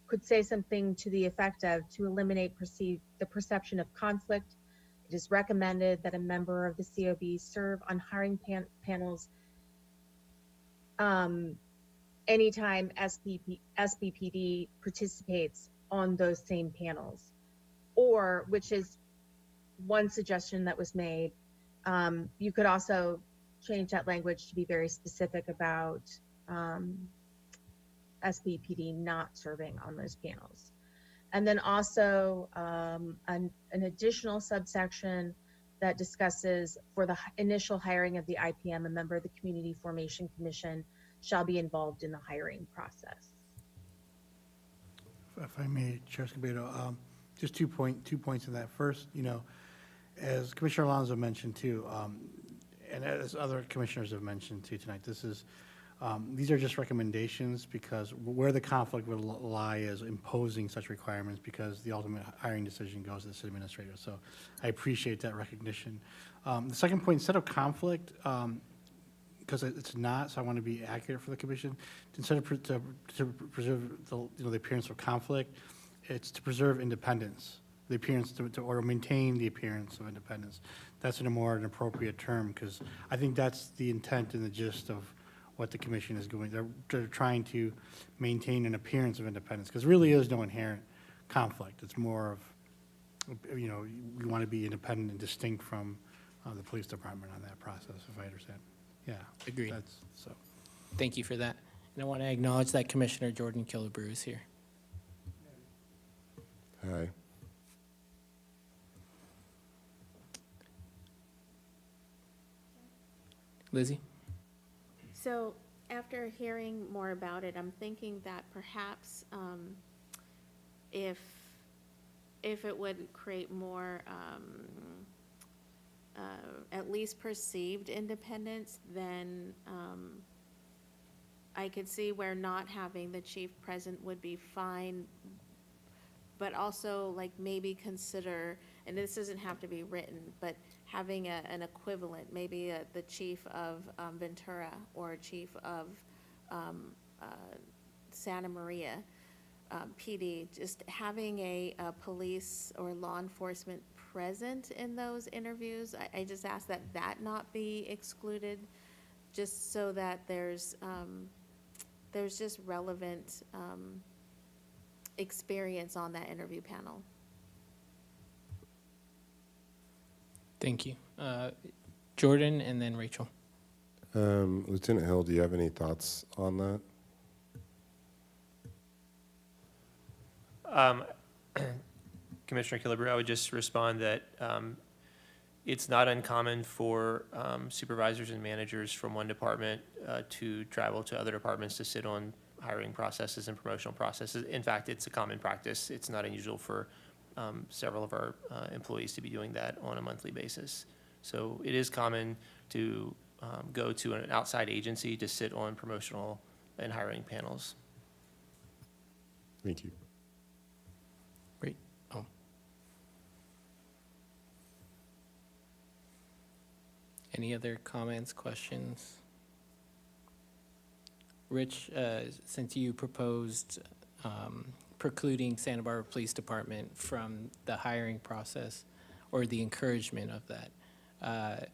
could say something to the effect of, to eliminate the perception of conflict, it is recommended that a member of the COB serve on hiring panels anytime SBPD participates on those same panels. Or, which is one suggestion that was made, you could also change that language to be very specific about SBPD not serving on those panels. And then also an additional subsection that discusses, for the initial hiring of the IPM, a member of the Community Formation Commission shall be involved in the hiring process. If I may, Chair Escobedo, just 2 points in that. First, as Commissioner Alonso mentioned too, and as other commissioners have mentioned too tonight, these are just recommendations, because where the conflict would lie is imposing such requirements, because the ultimate hiring decision goes to the city administrator. So I appreciate that recognition. The second point, instead of conflict, because it's not, so I want to be accurate for the commission, instead of to preserve the appearance of conflict, it's to preserve independence, the appearance or maintain the appearance of independence. That's an appropriate term, because I think that's the intent and the gist of what the commission is doing. They're trying to maintain an appearance of independence, because there really is no inherent conflict. It's more of, we want to be independent and distinct from the police department on that process, if I understand. Yeah. Agreed. So. Thank you for that. And I want to acknowledge that Commissioner Jordan Killebrew is here. Hi. Lizzie? So after hearing more about it, I'm thinking that perhaps if it would create more at least perceived independence, then I could see where not having the chief present would be fine, but also like maybe consider, and this doesn't have to be written, but having an equivalent, maybe the chief of Ventura or chief of Santa Maria PD, just having a police or law enforcement present in those interviews. I just ask that not be excluded, just so that there's just relevant experience on that interview panel. Thank you. Jordan and then Rachel. Lieutenant Hill, do you have any thoughts on that? Commissioner Kilabrew, I would just respond that it's not uncommon for supervisors and managers from one department to travel to other departments to sit on hiring processes and promotional processes. In fact, it's a common practice. It's not unusual for several of our employees to be doing that on a monthly basis. So it is common to go to an outside agency to sit on promotional and hiring panels. Thank you. Great. Oh. Any other comments, questions? Rich, since you proposed precluding Santa Barbara Police Department from the hiring process or the encouragement of that,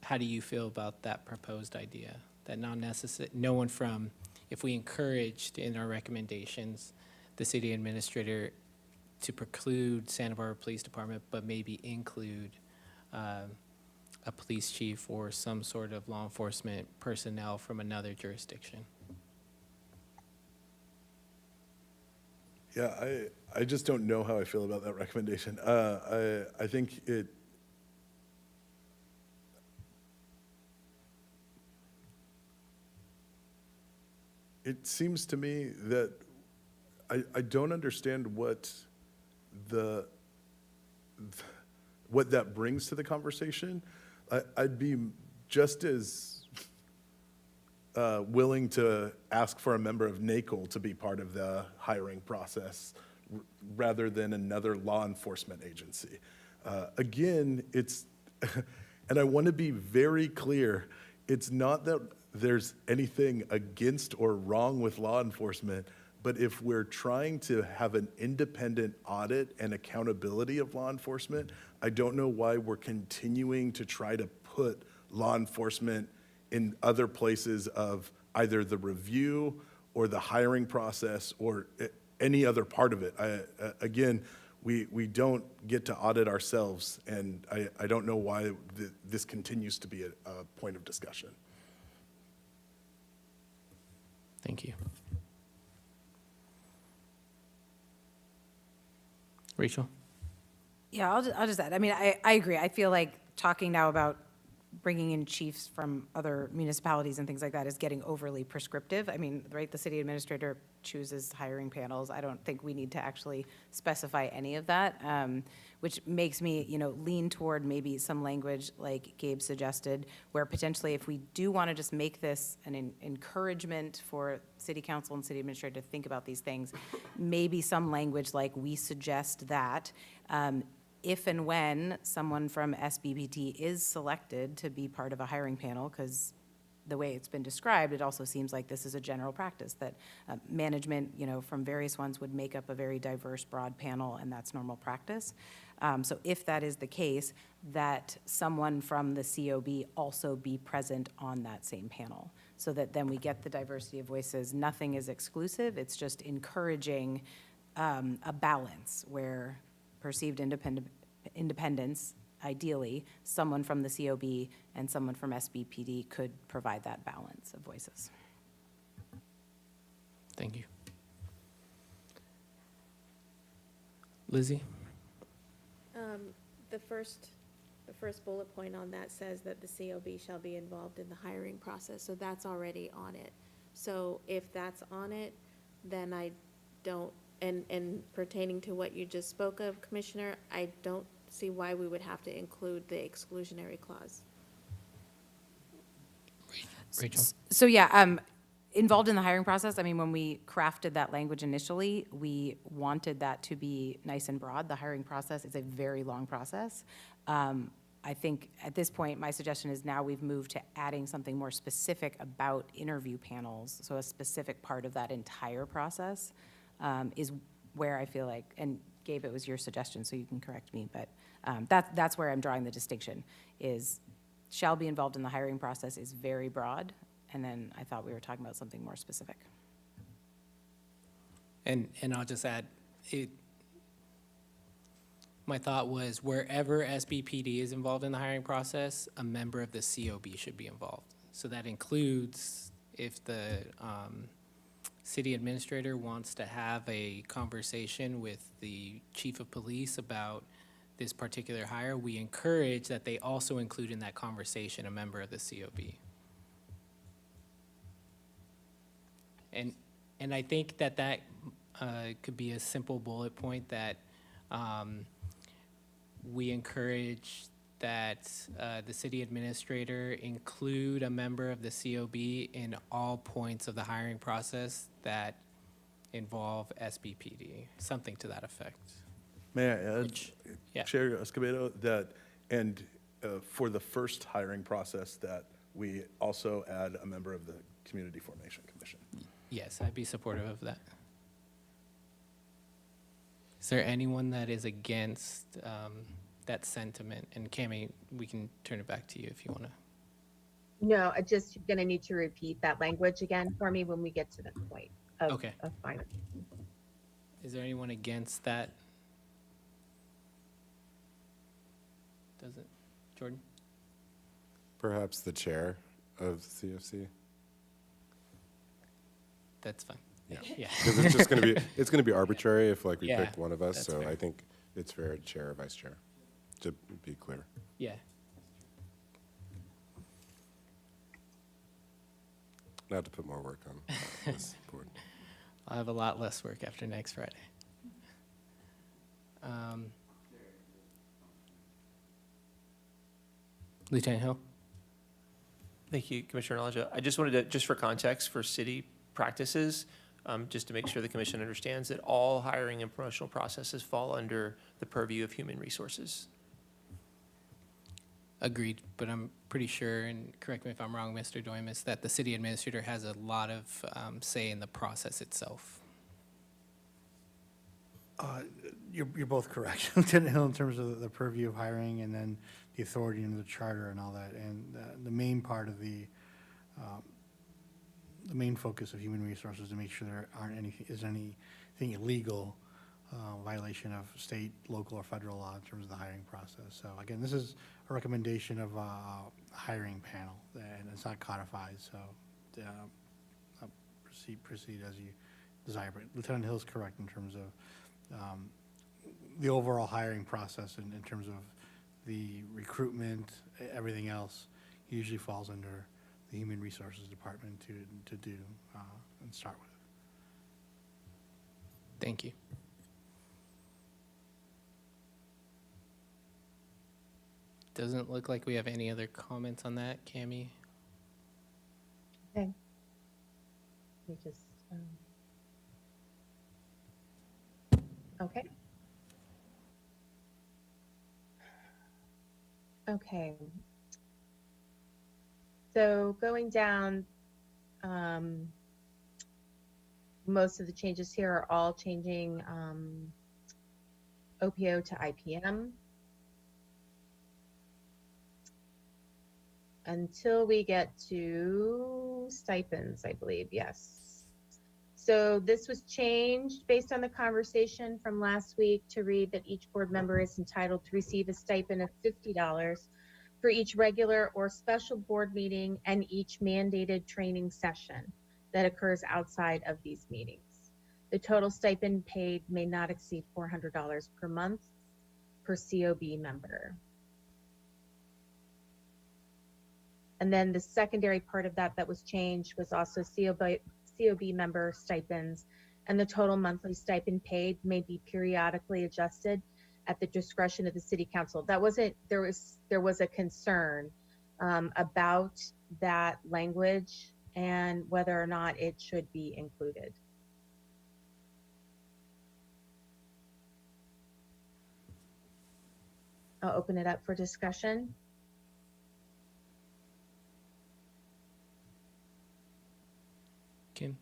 how do you feel about that proposed idea? That no one from, if we encouraged in our recommendations, the city administrator to preclude Santa Barbara Police Department, but maybe include a police chief or some sort of law enforcement personnel from another jurisdiction? Yeah, I just don't know how I feel about that recommendation. I think it seems to me that I don't understand what that brings to the conversation. I'd be just as willing to ask for a member of NACL to be part of the hiring process rather than another law enforcement agency. Again, and I want to be very clear, it's not that there's anything against or wrong with law enforcement, but if we're trying to have an independent audit and accountability of law enforcement, I don't know why we're continuing to try to put law enforcement in other places of either the review or the hiring process or any other part of it. Again, we don't get to audit ourselves, and I don't know why this continues to be a point of discussion. Thank you. Rachel? Yeah, I'll just add, I mean, I agree. I feel like talking now about bringing in chiefs from other municipalities and things like that is getting overly prescriptive. I mean, right, the city administrator chooses hiring panels. I don't think we need to actually specify any of that, which makes me, lean toward maybe some language like Gabe suggested, where potentially if we do want to just make this an encouragement for city council and city administrator to think about these things, maybe some language like we suggest that if and when someone from SBPT is selected to be part of a hiring panel, because the way it's been described, it also seems like this is a general practice, that management, from various ones would make up a very diverse, broad panel, and that's normal practice. So if that is the case, that someone from the COB also be present on that same panel, so that then we get the diversity of voices. Nothing is exclusive, it's just encouraging a balance where perceived independence, ideally, someone from the COB and someone from SBPD could provide that balance of voices. Thank you. Lizzie? The first bullet point on that says that the COB shall be involved in the hiring process, so that's already on it. So if that's on it, then I don't, and pertaining to what you just spoke of, Commissioner, I don't see why we would have to include the exclusionary clause. Rachel? So yeah, involved in the hiring process, I mean, when we crafted that language initially, we wanted that to be nice and broad. The hiring process is a very long process. I think at this point, my suggestion is now we've moved to adding something more specific about interview panels. So a specific part of that entire process is where I feel like, and Gabe, it was your suggestion, so you can correct me, but that's where I'm drawing the distinction, is shall be involved in the hiring process is very broad, and then I thought we were talking about something more specific. And I'll just add, my thought was wherever SBPD is involved in the hiring process, a member of the COB should be involved. So that includes if the city administrator wants to have a conversation with the chief of police about this particular hire, we encourage that they also include in that conversation a member of the COB. And I think that could be a simple bullet point that we encourage that the city administrator include a member of the COB in all points of the hiring process that involve SBPD, something to that effect. May I add, Yeah. Chair Escobedo, that, and for the first hiring process, that we also add a member of the Community Formation Commission. Yes, I'd be supportive of that. Is there anyone that is against that sentiment? And Cammie, we can turn it back to you if you want to. No, I just going to need to repeat that language again for me when we get to the point of, Okay. of final. Is there anyone against that? Doesn't, Jordan? Perhaps the chair of CFC? That's fine. Yeah. Yeah. Because it's just going to be, it's going to be arbitrary if like we Yeah, picked one of us. that's So fair. I think it's fair, chair or vice chair, to be clear. Yeah. Not to put more work on this board. I'll have a lot less work after next Friday. Lieutenant Hill? Thank you, Commissioner Nalja. I just wanted to, just for context for city practices, just to make sure the commission understands that all hiring and promotional processes fall under the purview of human resources. Agreed, but I'm pretty sure, and correct me if I'm wrong, Mr. Doimus, that the city administrator has a lot of say in the process itself. You're both correct, Lieutenant Hill, in terms of the purview of hiring and then the authority and the charter and all that. And the main part of the main focus of human resources to make sure there aren't anything illegal, violation of state, local, or federal law in terms of the hiring process. So again, this is a recommendation of a hiring panel, and it's not codified, so proceed as you desire. But Lieutenant Hill's correct in terms of the overall hiring process in terms of the recruitment, everything else usually falls under the Human Resources Department to do and start with. Thank you. Doesn't look like we have any other comments on that, Cammie. Okay. We just, okay. Okay. So going down, most of the changes here are all changing OPO to IPM. Until we get to stipends, I believe, yes. So this was changed based on the conversation from last week to read that each board member is entitled to receive a stipend of $50 for each regular or special board meeting and each mandated training session that occurs outside of these meetings. The total stipend paid may not exceed $400 per month per COB member. And then the secondary part of that was changed was also COB member stipends, and the total monthly stipend paid may be periodically adjusted at the discretion of the city council. That wasn't, there was a concern about that language and whether or not it should be included. I'll open it up for discussion. Kim?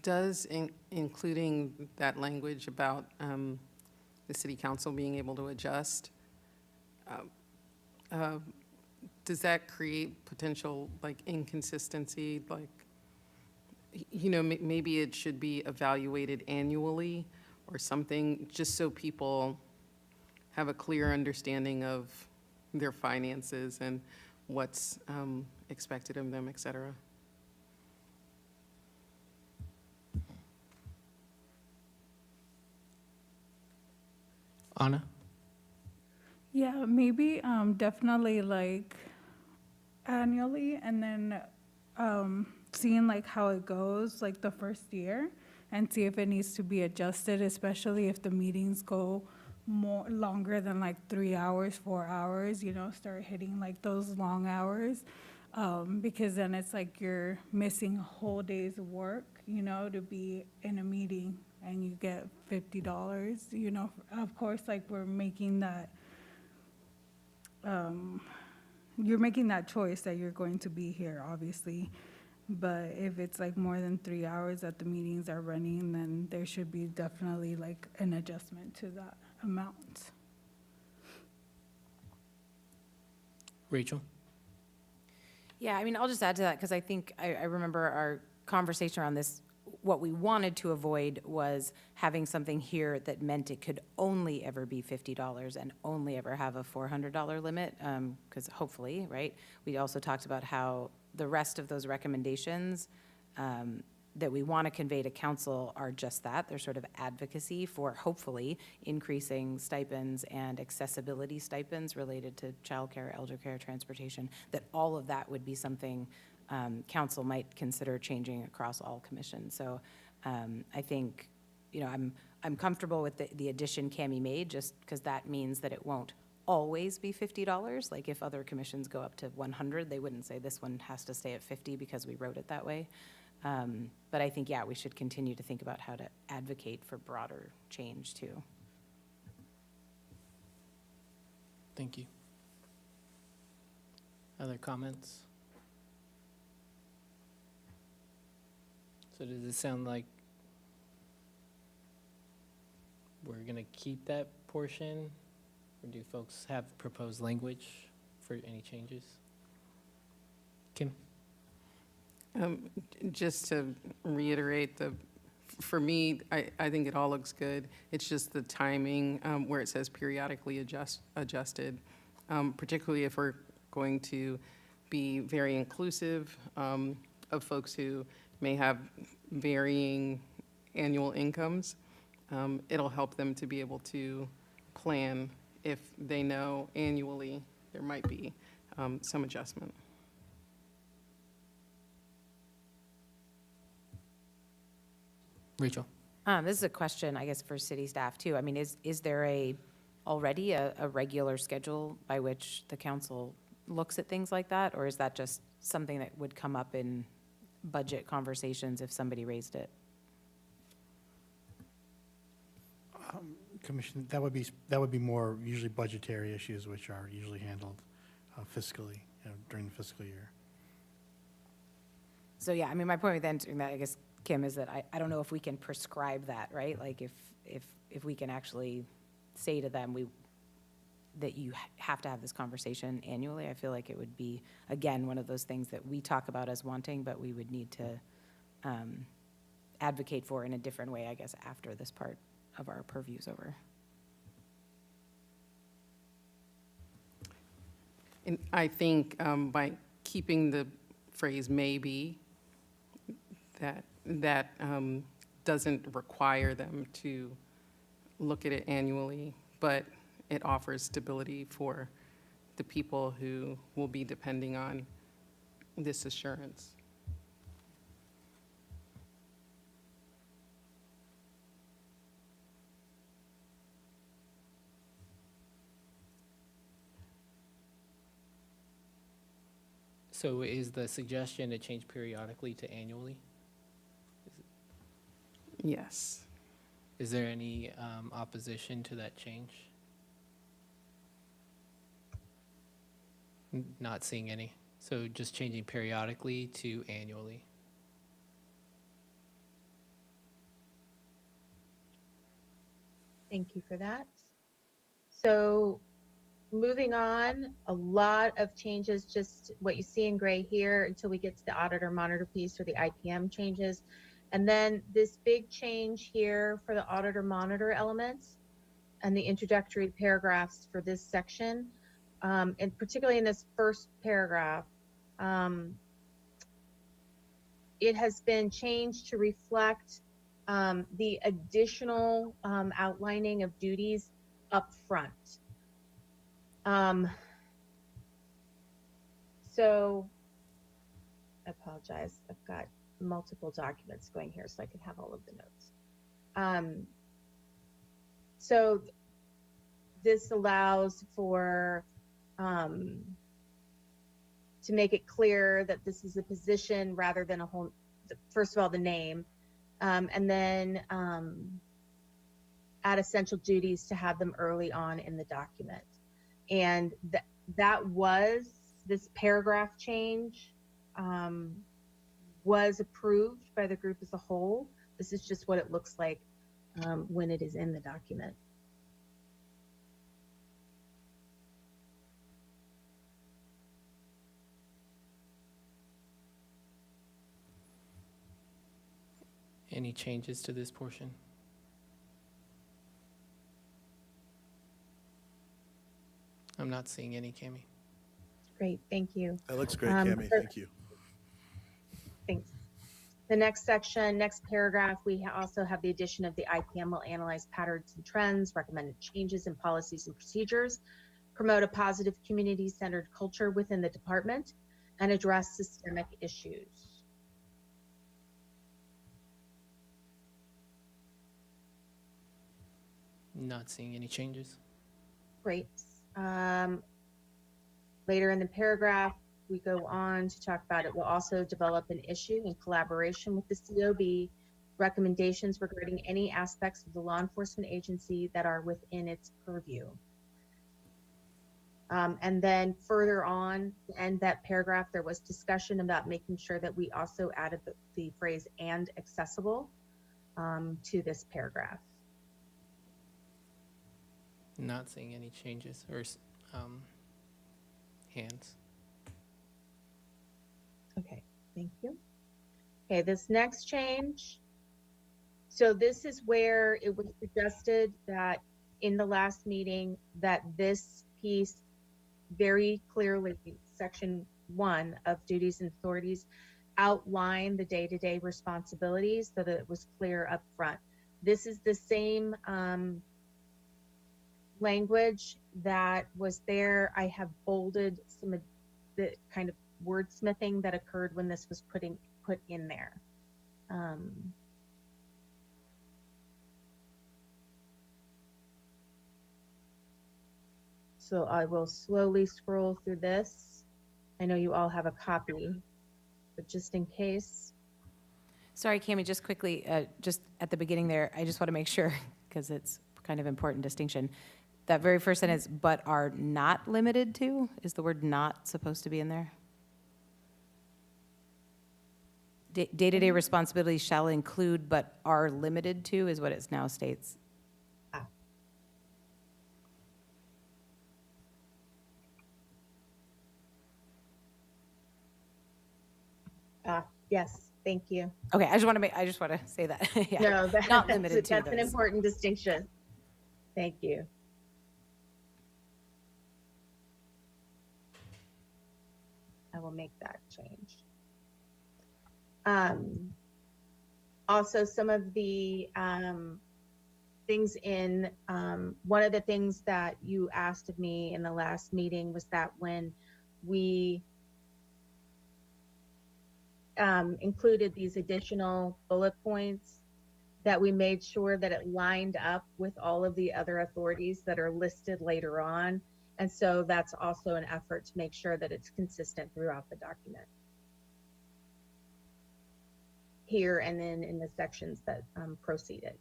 Does including that language about the city council being able to adjust, does that create potential like inconsistency? Like, you know, maybe it should be evaluated annually or something, just so people have a clear understanding of their finances and what's expected of them, et cetera. Anna? Yeah, maybe definitely like annually, and then seeing like how it goes like the first year, and see if it needs to be adjusted, especially if the meetings go more longer than like 3 hours, 4 hours, you know, start hitting like those long hours. Because then it's like you're missing a whole day's work, you know, to be in a meeting, and you get $50, you know. Of course, like we're making that you're making that choice that you're going to be here, obviously. But if it's like more than 3 hours that the meetings are running, then there should be definitely like an adjustment to that amount. Rachel? Yeah, I mean, I'll just add to that, because I think I remember our conversation around this. What we wanted to avoid was having something here that meant it could only ever be $50 and only ever have a $400 limit, because hopefully, right? We also talked about how the rest of those recommendations that we want to convey to council are just that. They're sort of advocacy for hopefully increasing stipends and accessibility stipends related to childcare, elder care, transportation, that all of that would be something council might consider changing across all commissions. So I think, you know, I'm comfortable with the addition Cammie made, just because that means that it won't always be $50. Like if other commissions go up to 100, they wouldn't say this one has to stay at 50 because we wrote it that way. But I think, yeah, we should continue to think about how to advocate for broader change too. Thank you. Other comments? So does it sound like we're gonna keep that portion? Or do folks have proposed language for any changes? Kim? Just to reiterate, for me, I think it all looks good. It's just the timing where it says periodically adjusted, particularly if we're going to be very inclusive of folks who may have varying annual incomes. It'll help them to be able to plan if they know annually there might be some adjustment. Rachel? This is a question, I guess, for city staff too. I mean, is there already a regular schedule by which the council looks at things like that? Or is that just something that would come up in budget conversations if somebody raised it? Commission, that would be more usually budgetary issues, which are usually handled fiscally, during the fiscal year. So, yeah, I mean, my point with answering that, I guess, Kim, is that I don't know if we can prescribe that, right? Like if we can actually say to them, that you have to have this conversation annually. I feel like it would be, again, one of those things that we talk about as wanting, but we would need to advocate for in a different way, I guess, after this part of our purview's over. And I think by keeping the phrase maybe, that doesn't require them to look at it annually, but it offers stability for the people who will be depending on this assurance. So is the suggestion to change periodically to annually? Yes. Is there any opposition to that change? Not seeing any. So just changing periodically to annually. Thank you for that. So moving on, a lot of changes, just what you see in gray here until we get to the auditor monitor piece or the IPM changes. And then this big change here for the auditor monitor elements and the introductory paragraphs for this section. And particularly in this first paragraph, it has been changed to reflect the additional outlining of duties up front. So I apologize. I've got multiple documents going here so I can have all of the notes. So this allows for to make it clear that this is a position rather than a whole, first of all, the name, and then add essential duties to have them early on in the document. And that was, this paragraph change was approved by the group as a whole. This is just what it looks like when it is in the document. Any changes to this portion? I'm not seeing any, Cami. Great, thank you. That looks great, Cami, thank you. Thanks. The next section, next paragraph, we also have the addition of the IPM will analyze patterns and trends, recommended changes in policies and procedures, promote a positive community-centered culture within the department, and address systemic issues. Not seeing any changes. Great. Later in the paragraph, we go on to talk about it will also develop an issue in collaboration with the COB, recommendations regarding any aspects of the law enforcement agency that are within its purview. And then further on, to end that paragraph, there was discussion about making sure that we also added the phrase "and accessible" to this paragraph. Not seeing any changes or hands. Okay, thank you. Okay, this next change. So this is where it was suggested that in the last meeting that this piece very clearly, section 1 of duties and authorities, outline the day-to-day responsibilities so that it was clear up front. This is the same language that was there. I have bolded some of the kind of wordsmithing that occurred when this was put in there. So I will slowly scroll through this. I know you all have a copy, but just in case. Sorry, Cami, just quickly, just at the beginning there, I just want to make sure, because it's kind of important distinction. That very first sentence, "but are not limited to," is the word "not" supposed to be in there? Day-to-day responsibilities shall include but are limited to is what it now states. Yes, thank you. Okay, I just want to say that. Yeah. No, Not limited to that's an those. important distinction. Thank you. I will make that change. Also, some of the things in, one of the things that you asked of me in the last meeting was that when we included these additional bullet points, that we made sure that it lined up with all of the other authorities that are listed later on. And so that's also an effort to make sure that it's consistent throughout the document. Here and then in the sections that proceeded.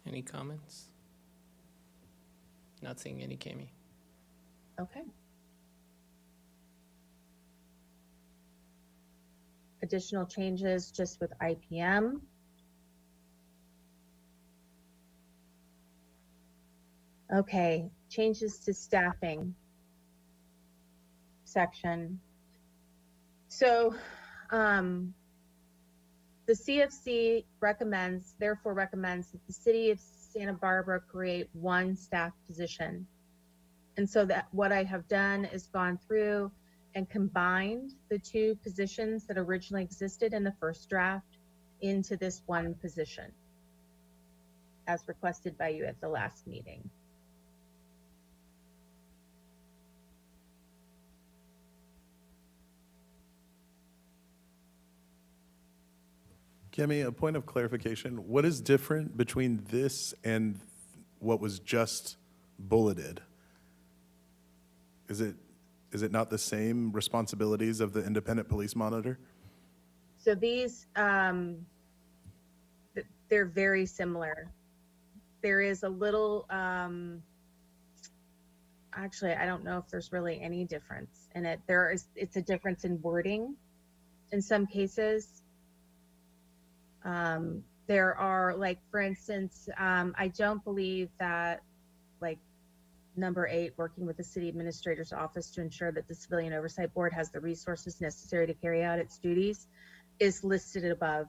Any comments? Not seeing any, Cami. Okay. Additional changes just with IPM. Okay, changes to staffing section. So the CFC therefore recommends that the city of Santa Barbara create one staff position. And so that what I have done is gone through and combined the two positions that originally existed in the first draft into this one position. as requested by you at the last meeting. Kemi, a point of clarification. What is different between this and what was just bulleted? Is it not the same responsibilities of the independent police monitor? So these, they're very similar. There is a little, actually, I don't know if there's really any difference in it. It's a difference in wording in some cases. There are, like, for instance, I don't believe that, like, number 8, working with the city administrator's office to ensure that the Civilian Oversight Board has the resources necessary to carry out its duties, is listed above.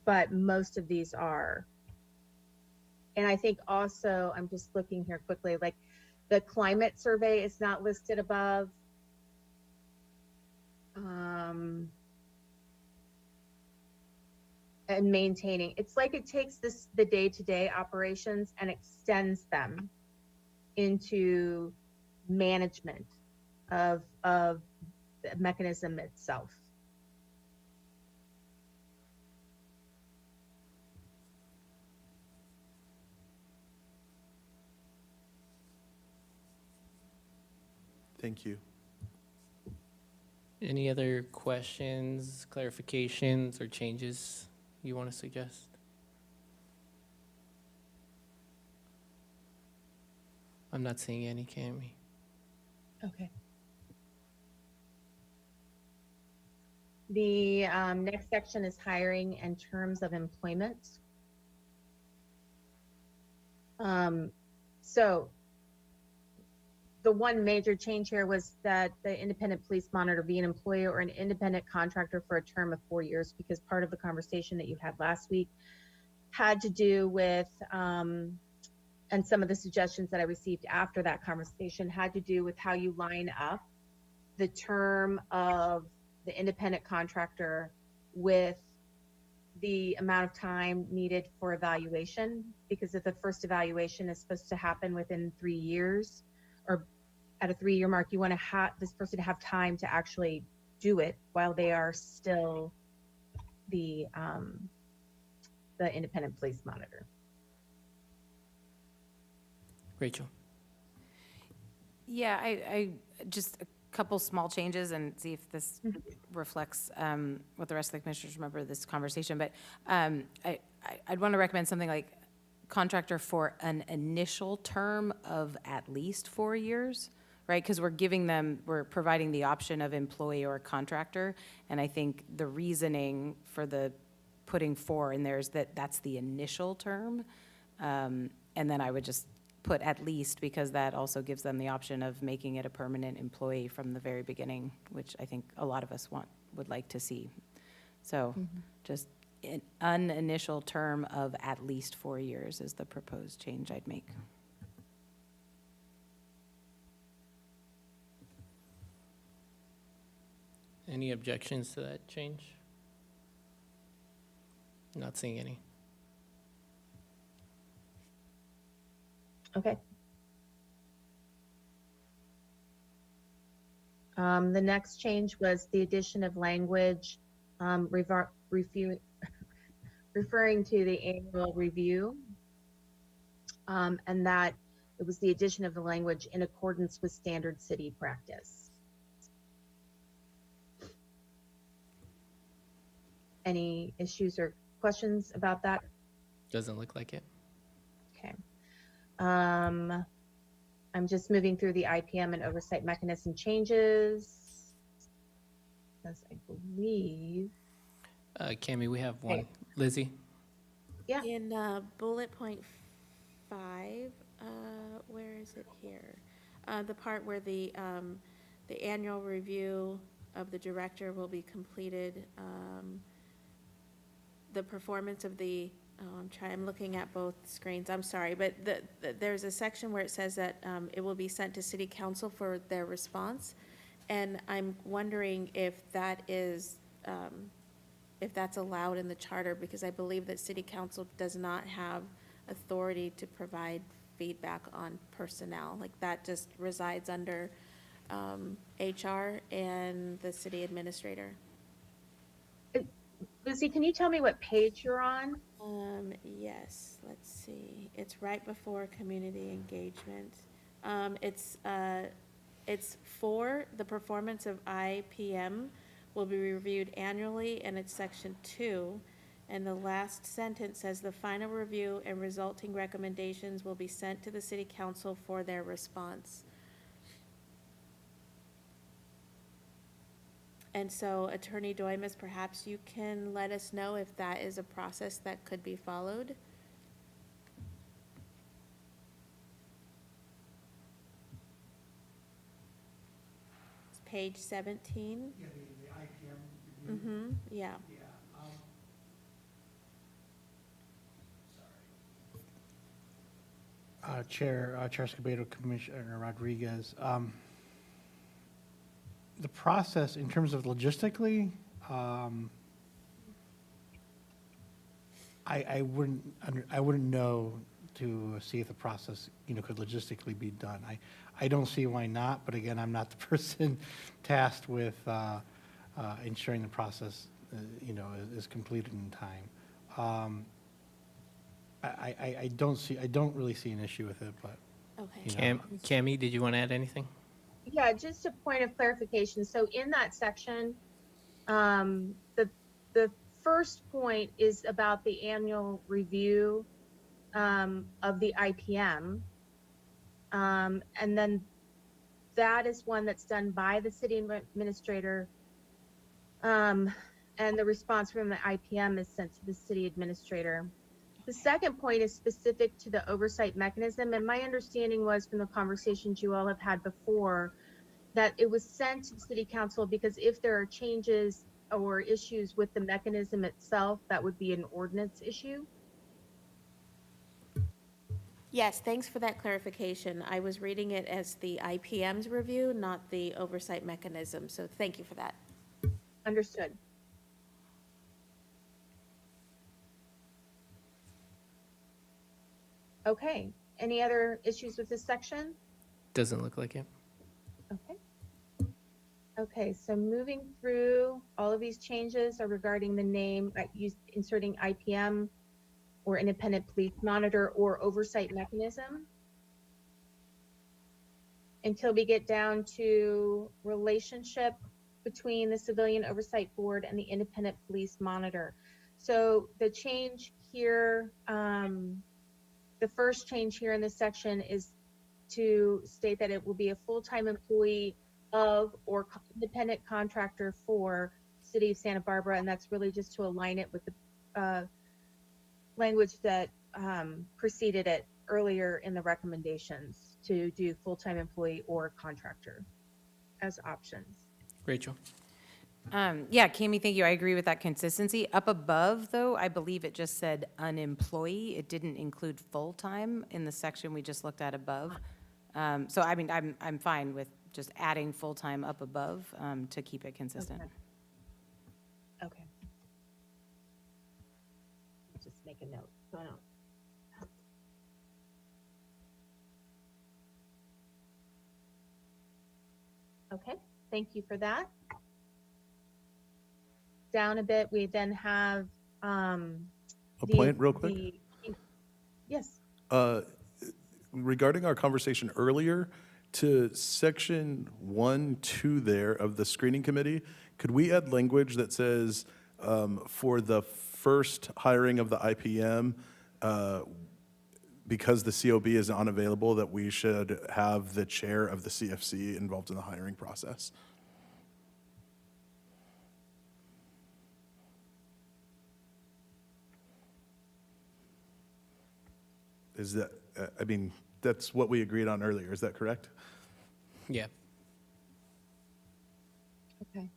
But most of these are. And I think also, I'm just looking here quickly, like the climate survey is not listed above. And maintaining, it's like it takes the day-to-day operations and extends them into management of the mechanism itself. Thank you. Any other questions, clarifications, or changes you want to suggest? I'm not seeing any, Cami. Okay. The next section is hiring and terms of employment. So the one major change here was that the independent police monitor be an employee or an independent contractor for a term of 4 years, because part of the conversation that you had last week had to do with, and some of the suggestions that I received after that conversation had to do with how you line up the term of the independent contractor with the amount of time needed for evaluation, because if the first evaluation is supposed to happen within 3 years, or at a 3-year mark, you want to have this person to have time to actually do it while they are still the independent police monitor. Rachel? Yeah, I just a couple small changes and see if this reflects what the rest of the commissioners remember of this conversation. But I'd want to recommend something like contractor for an initial term of at least 4 years, right? Because we're providing the option of employee or contractor. And I think the reasoning for the putting 4 in there is that that's the initial term. And then I would just put at least, because that also gives them the option of making it a permanent employee from the very beginning, which I think a lot of us would like to see. So just an initial term of at least 4 years is the proposed change I'd make. Any objections to that change? Not seeing any. Okay. The next change was the addition of language referring to the annual review, and that it was the addition of the language in accordance with standard city practice. Any issues or questions about that? Doesn't look like it. Okay. I'm just moving through the IPM and oversight mechanism changes, because I believe. Cami, we have one. Okay. Lizzie? Yeah. In bullet point 5, where is it here? The part where the annual review of the director will be completed, the performance of the, I'm looking at both screens, I'm sorry, but there's a section where it says that it will be sent to city council for their response. And I'm wondering if that is, if that's allowed in the charter, because I believe that city council does not have authority to provide feedback on personnel. Like, that just resides under HR and the city administrator. Lucy, can you tell me what page you're on? Yes, let's see. It's right before community engagement. It's for the performance of IPM will be reviewed annually, and it's section 2. And the last sentence says the final review and resulting recommendations will be sent to the city council for their response. And so, Attorney Doimus, perhaps you can let us know if that is a process that could be followed? It's page 17. Yeah, the IPM. Mm-hmm, yeah. Chair Escobedo, Commissioner Rodriguez. The process, in terms of logistically, I wouldn't know to see if the process, could logistically be done. I don't see why not, but again, I'm not the person tasked with ensuring the process, is completed in time. I don't really see an issue with it, but, Okay. Cammie, did you want to add anything? Yeah, just a point of clarification. So in that section, the first point is about the annual review of the IPM. And then that is one that's done by the city administrator. And the response from the IPM is sent to the city administrator. The second point is specific to the oversight mechanism, and my understanding was from the conversations you all have had before that it was sent to the city council because if there are changes or issues with the mechanism itself, that would be an ordinance issue. Yes, thanks for that clarification. I was reading it as the IPM's review, not the oversight mechanism, so thank you for that. Understood. Okay, any other issues with this section? Doesn't look like it. Okay. Okay, so moving through, all of these changes are regarding the name, inserting IPM or independent police monitor or oversight mechanism. Until we get down to relationship between the Civilian Oversight Board and the independent police monitor. So the change here, the first change here in this section is to state that it will be a full-time employee of or independent contractor for City of Santa Barbara, and that's really just to align it with the language that preceded it earlier in the recommendations to do full-time employee or contractor as options. Rachel? Yeah, Cammie, thank you. I agree with that consistency. Up above, though, I believe it just said an employee. It didn't include full-time in the section we just looked at above. So I mean, I'm fine with just adding full-time up above to keep it consistent. Okay. Just make a note. So I don't. Okay, thank you for that. Down a bit, we then have A point real quick? Yes. Regarding our conversation earlier, to section 1-2 there of the screening committee, could we add language that says for the first hiring of the IPM, because the COB is unavailable, that we should have the chair of the CFC involved in the hiring process? Is that, I mean, that's what we agreed on earlier, is that correct? Yeah. Okay.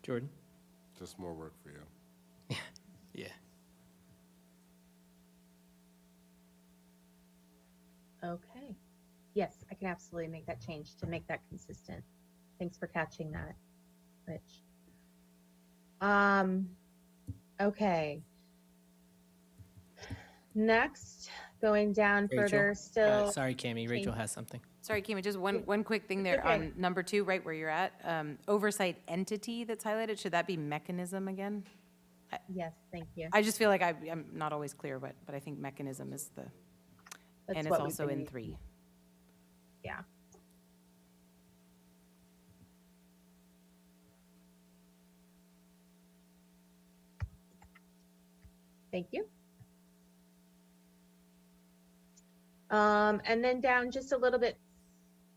Jordan? Just more work for you. Yeah. Okay. Yes, I can absolutely make that change to make that consistent. Thanks for catching that, Rich. Okay. Next, going down Rachel? further, still. Sorry, Cammie, Rachel has something. Sorry, Kima, just one quick thing there Okay. on number 2, right where you're at. Oversight entity that's highlighted, should that be mechanism again? Yes, thank you. I just feel like I'm not always clear, but I think mechanism is the, That's and it's what we've also been in using. 3. Yeah. Thank you. And then down just a little bit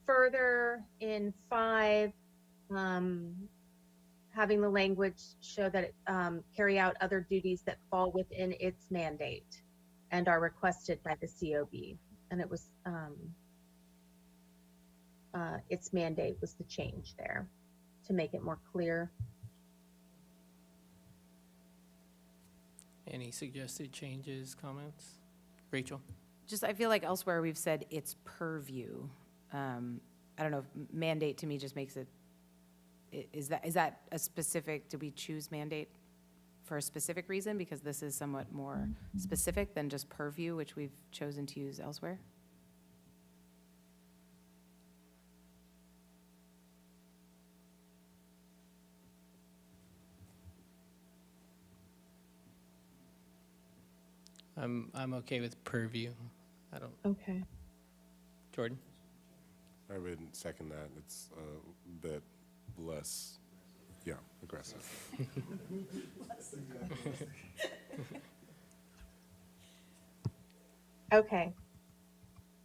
further in 5, having the language show that it carry out other duties that fall within its mandate and are requested by the COB. And it was its mandate was the change there to make it more clear. Any suggested changes, comments? Rachel? Just, I feel like elsewhere we've said it's purview. I don't know, if mandate to me just makes it, is that a specific, do we choose mandate for a specific reason? Because this is somewhat more specific than just purview, which we've chosen to use elsewhere. I'm okay with purview. I don't, Okay. Jordan? I would second that. It's a bit less, yeah, aggressive. Okay.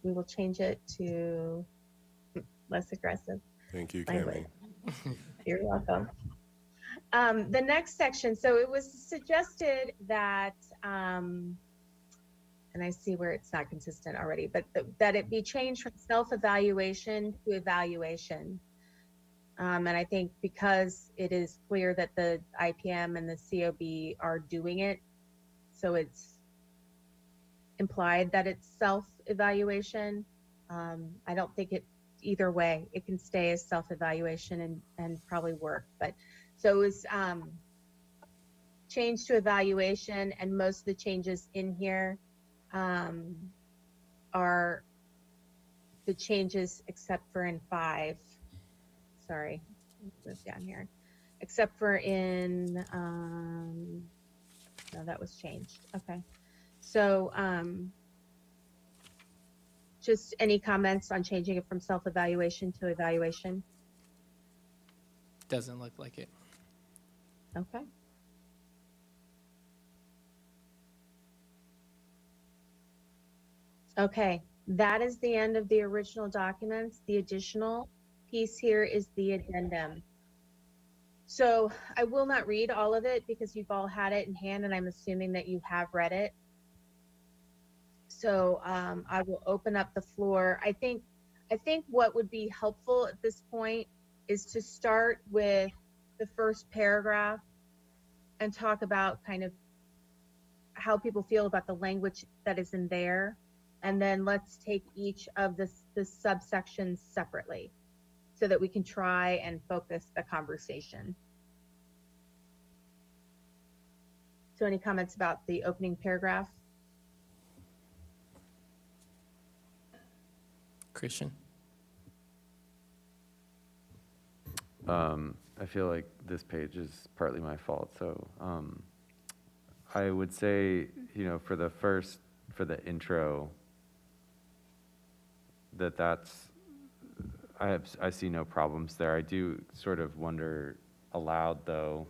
We will change it to less aggressive. Thank you, Language. Cammie. You're welcome. The next section, so it was suggested that, and I see where it's not consistent already, but that it be changed from self-evaluation to evaluation. And I think because it is clear that the IPM and the COB are doing it, so it's implied that it's self-evaluation. I don't think it, either way, it can stay as self-evaluation and probably work. But so it was changed to evaluation, and most of the changes in here are the changes except for in 5. Sorry, let's move down here. Except for in, no, that was changed. Okay. So just any comments on changing it from self-evaluation to evaluation? Doesn't look like it. Okay. Okay, that is the end of the original documents. The additional piece here is the addendum. So I will not read all of it because you've all had it in hand, and I'm assuming that you have read it. So I will open up the floor. I think what would be helpful at this point is to start with the first paragraph and talk about kind of how people feel about the language that is in there. And then let's take each of the subsections separately so that we can try and focus the conversation. So any comments about the opening paragraph? Christian? I feel like this page is partly my fault, so I would say, for the intro, I see no problems there. I do sort of wonder aloud, though,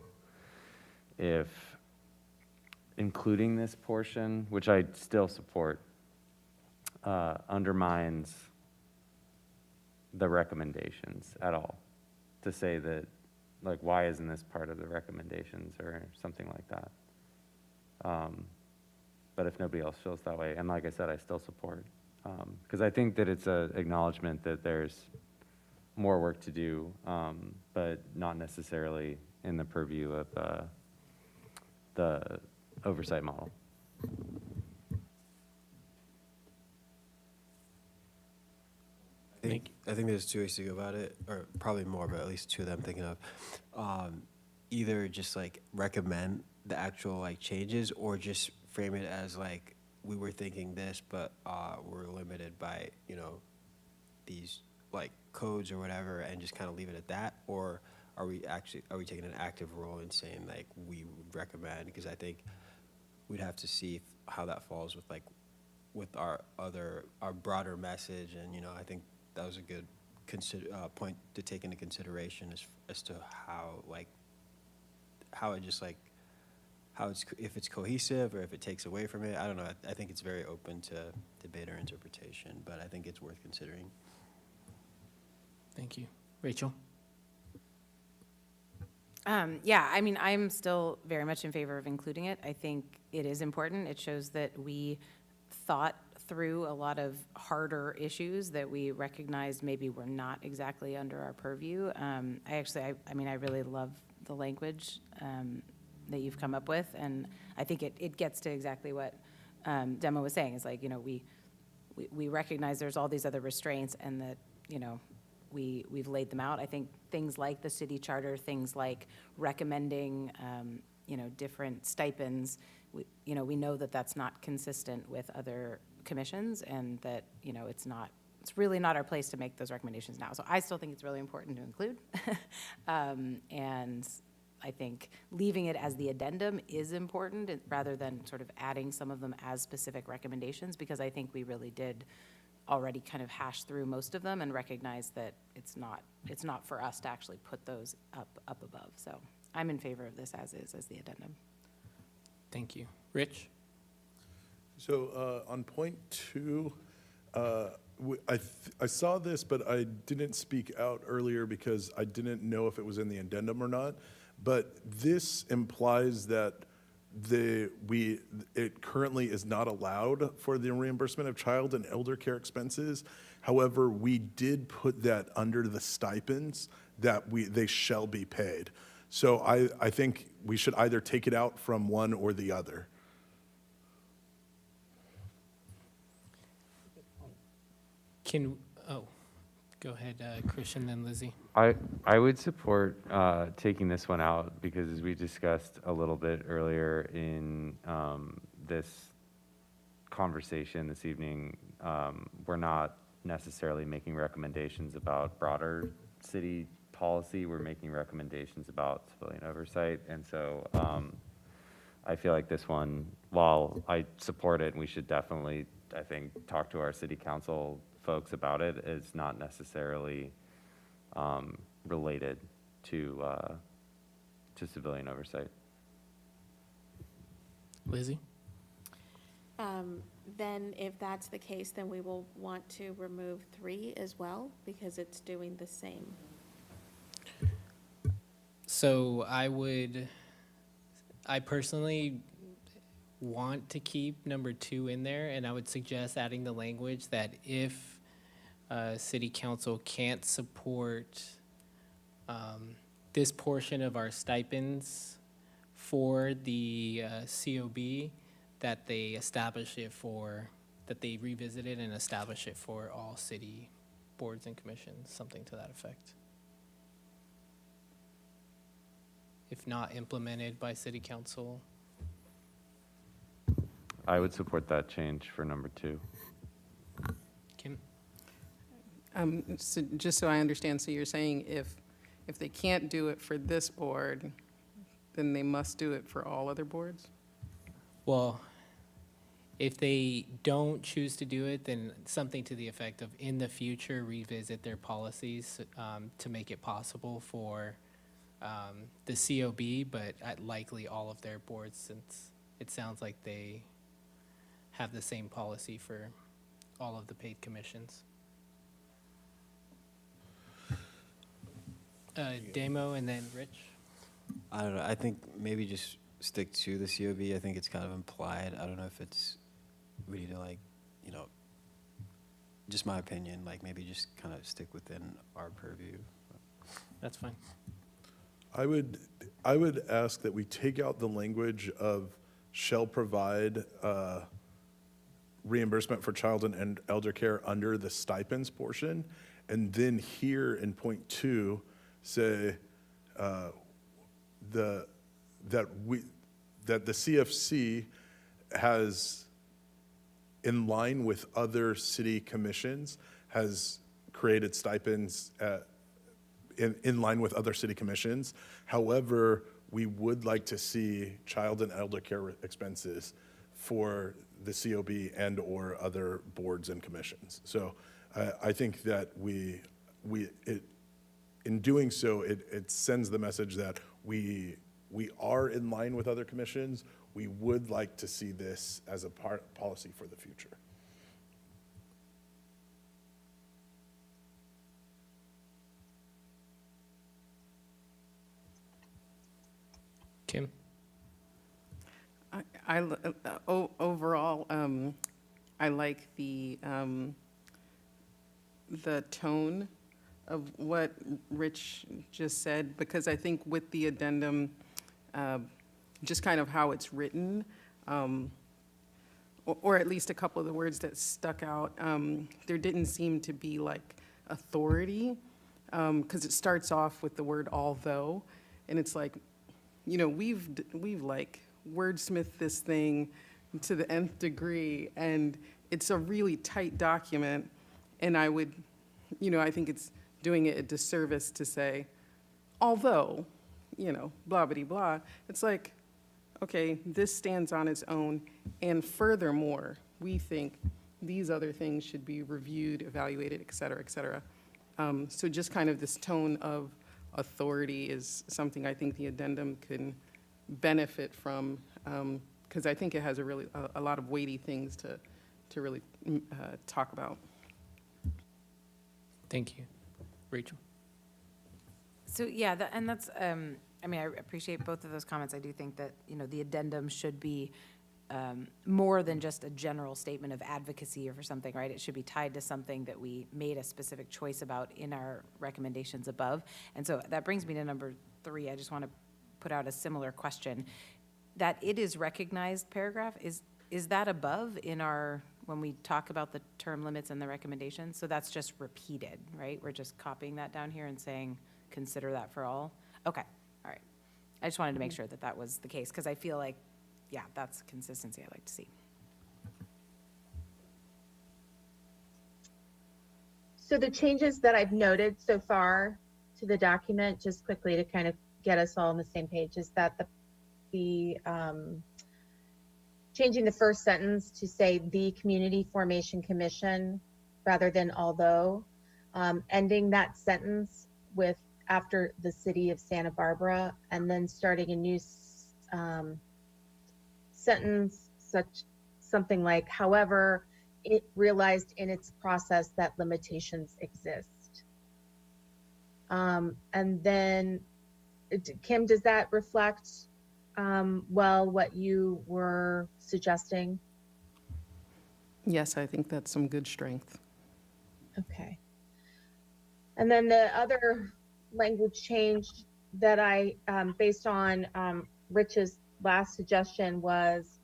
if including this portion, which I still support, undermines the recommendations at all. To say that, like, why isn't this part of the recommendations or something like that? But if nobody else feels that way, and like I said, I still support. Because I think that it's an acknowledgement that there's more work to do, but not necessarily in the purview of the oversight model. I think there's two ways to go about it, or probably more, but at least two that I'm thinking of. Either just like recommend the actual like changes, or just frame it as like, we were thinking this, but we're limited by, you know, these like codes or whatever, and just kind of leave it at that? Or are we taking an active role in saying like, we would recommend? Because I think we'd have to see how that falls with like, with our broader message. And, you know, I think that was a good point to take into consideration as to how it just like, if it's cohesive or if it takes away from it. I don't know. I think it's very open to debate or interpretation, but I think it's worth considering. Thank you. Rachel? Yeah, I mean, I'm still very much in favor of including it. I think it is important. It shows that we thought through a lot of harder issues that we recognized maybe were not exactly under our purview. I mean, I really love the language that you've come up with, and I think it gets to exactly what Demo was saying. Is like, you know, we recognize there's all these other restraints, and that, you know, we've laid them out. I think things like the city charter, things like recommending, you know, different stipends, we know that that's not consistent with other commissions, and that, you know, it's really not our place to make those recommendations now. So I still think it's really important to include. And I think leaving it as the addendum is important, rather than sort of adding some of them as specific recommendations, because I think we really did already kind of hash through most of them and recognize that it's not for us to actually put those up above. So I'm in favor of this as is, as the addendum. Thank you. Rich? So on point 2, I saw this, but I didn't speak out earlier because I didn't know if it was in the addendum or not. But this implies that it currently is not allowed for the reimbursement of child and elder care expenses. However, we did put that under the stipends that they shall be paid. So I think we should either take it out from one or the other. Go ahead, Christian, then Lizzie. I would support taking this one out, because as we discussed a little bit earlier in this conversation this evening, we're not necessarily making recommendations about broader city policy. We're making recommendations about civilian oversight. And so I feel like this one, while I support it, and we should definitely, I think, talk to our city council folks about it, is not necessarily related to civilian oversight. Lizzie? Then if that's the case, then we will want to remove 3 as well, because it's doing the same. So I personally want to keep number 2 in there, and I would suggest adding the language that if city council can't support this portion of our stipends for the COB, that they revisit it and establish it for all city boards and commissions, something to that effect. If not implemented by city council. I would support that change for number 2. Kim? So just so I understand, so you're saying if they can't do it for this board, then they must do it for all other boards? Well, if they don't choose to do it, then something to the effect of, in the future, revisit their policies to make it possible for the COB, but likely all of their boards, since it sounds like they have the same policy for all of the paid commissions. Damo and then Rich? I don't know. I think maybe just stick to the COB. I think it's kind of implied. I don't know if we need to, like, you know, just my opinion, like maybe just kind of stick within our purview. That's fine. I would ask that we take out the language of shall provide reimbursement for child and elder care under the stipends portion. And then here in point 2, say that the CFC has, in line with other city commissions, has created stipends in line with other city commissions. However, we would like to see child and elder care expenses for the COB and/or other boards and commissions. So I think that in doing so, it sends the message that we are in line with other commissions. We would like to see this as a policy for the future. Kim? Overall, I like the tone of what Rich just said, because I think with the addendum, just kind of how it's written, or at least a couple of the words that stuck out, there didn't seem to be like authority, because it starts off with the word although, and it's like, you know, we've like wordsmith this thing to the nth degree, and it's a really tight document, and I would, you know, I think it's doing it a disservice to say, although, you know, blah, blah, blah. It's like, okay, this stands on its own, and furthermore, we think these other things should be reviewed, evaluated, et cetera, et cetera. So just kind of this tone of authority is something I think the addendum can benefit from, because I think it has a lot of weighty things to really talk about. Thank you. Rachel? So, yeah, and that's, I mean, I appreciate both of those comments. I do think that, you know, the addendum should be more than just a general statement of advocacy or for something, right? It should be tied to something that we made a specific choice about in our recommendations above. And so that brings me to number 3. I just want to put out a similar question. That it is recognized paragraph, is that above in our, when we talk about the term limits and the recommendations? So that's just repeated, right? We're just copying that down here and saying, consider that for all? Okay, all right. I just wanted to make sure that that was the case, because I feel like, yeah, that's consistency I'd like to see. So the changes that I've noted so far to the document, just quickly to kind of get us all on the same page, is that the changing the first sentence to say the Community Formation Commission rather than although, ending that sentence with after the city of Santa Barbara, and then starting a new sentence, something like, however, it realized in its process that limitations exist. And then, Kim, does that reflect well what you were suggesting? Yes, I think that's some good strength. Okay. And then the other language change that I, based on Rich's last suggestion, was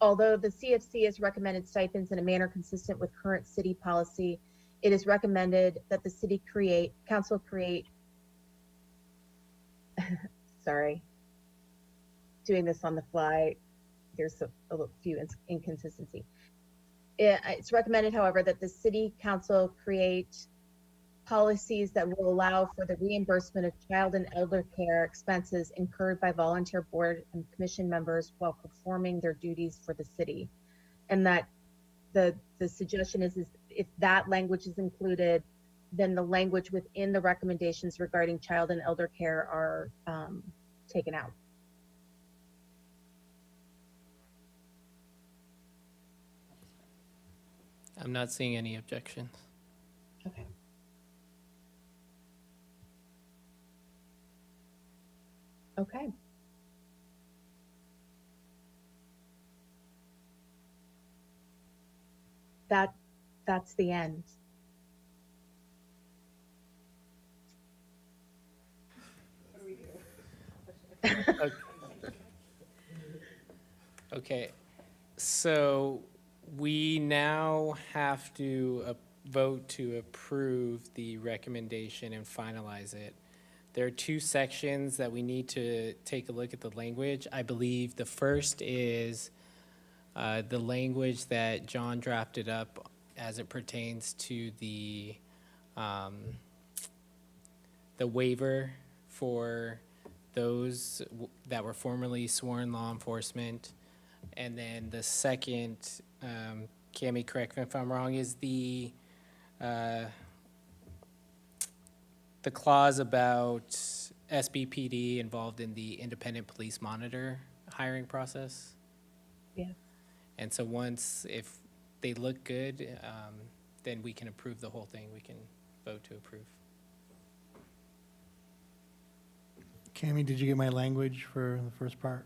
although the CFC has recommended stipends in a manner consistent with current city policy, it is recommended that the city council create sorry, doing this on the fly, there's a few inconsistencies. It's recommended, however, that the city council create policies that will allow for the reimbursement of child and elder care expenses incurred by volunteer board and commission members while performing their duties for the city. And that the suggestion is if that language is included, then the language within the recommendations regarding child and elder care are taken out. I'm not seeing any objections. Okay. Okay. That's the end. Okay, so we now have to vote to approve the recommendation and finalize it. There are two sections that we need to take a look at the language. I believe the first is the language that John drafted up as it pertains to the waiver for those that were formerly sworn law enforcement. And then the second, Cammie, correct me if I'm wrong, is the clause about SBPD involved in the independent police monitor hiring process. Yeah. And so once, if they look good, then we can approve the whole thing. We can vote to approve. Cammie, did you get my language for the first part?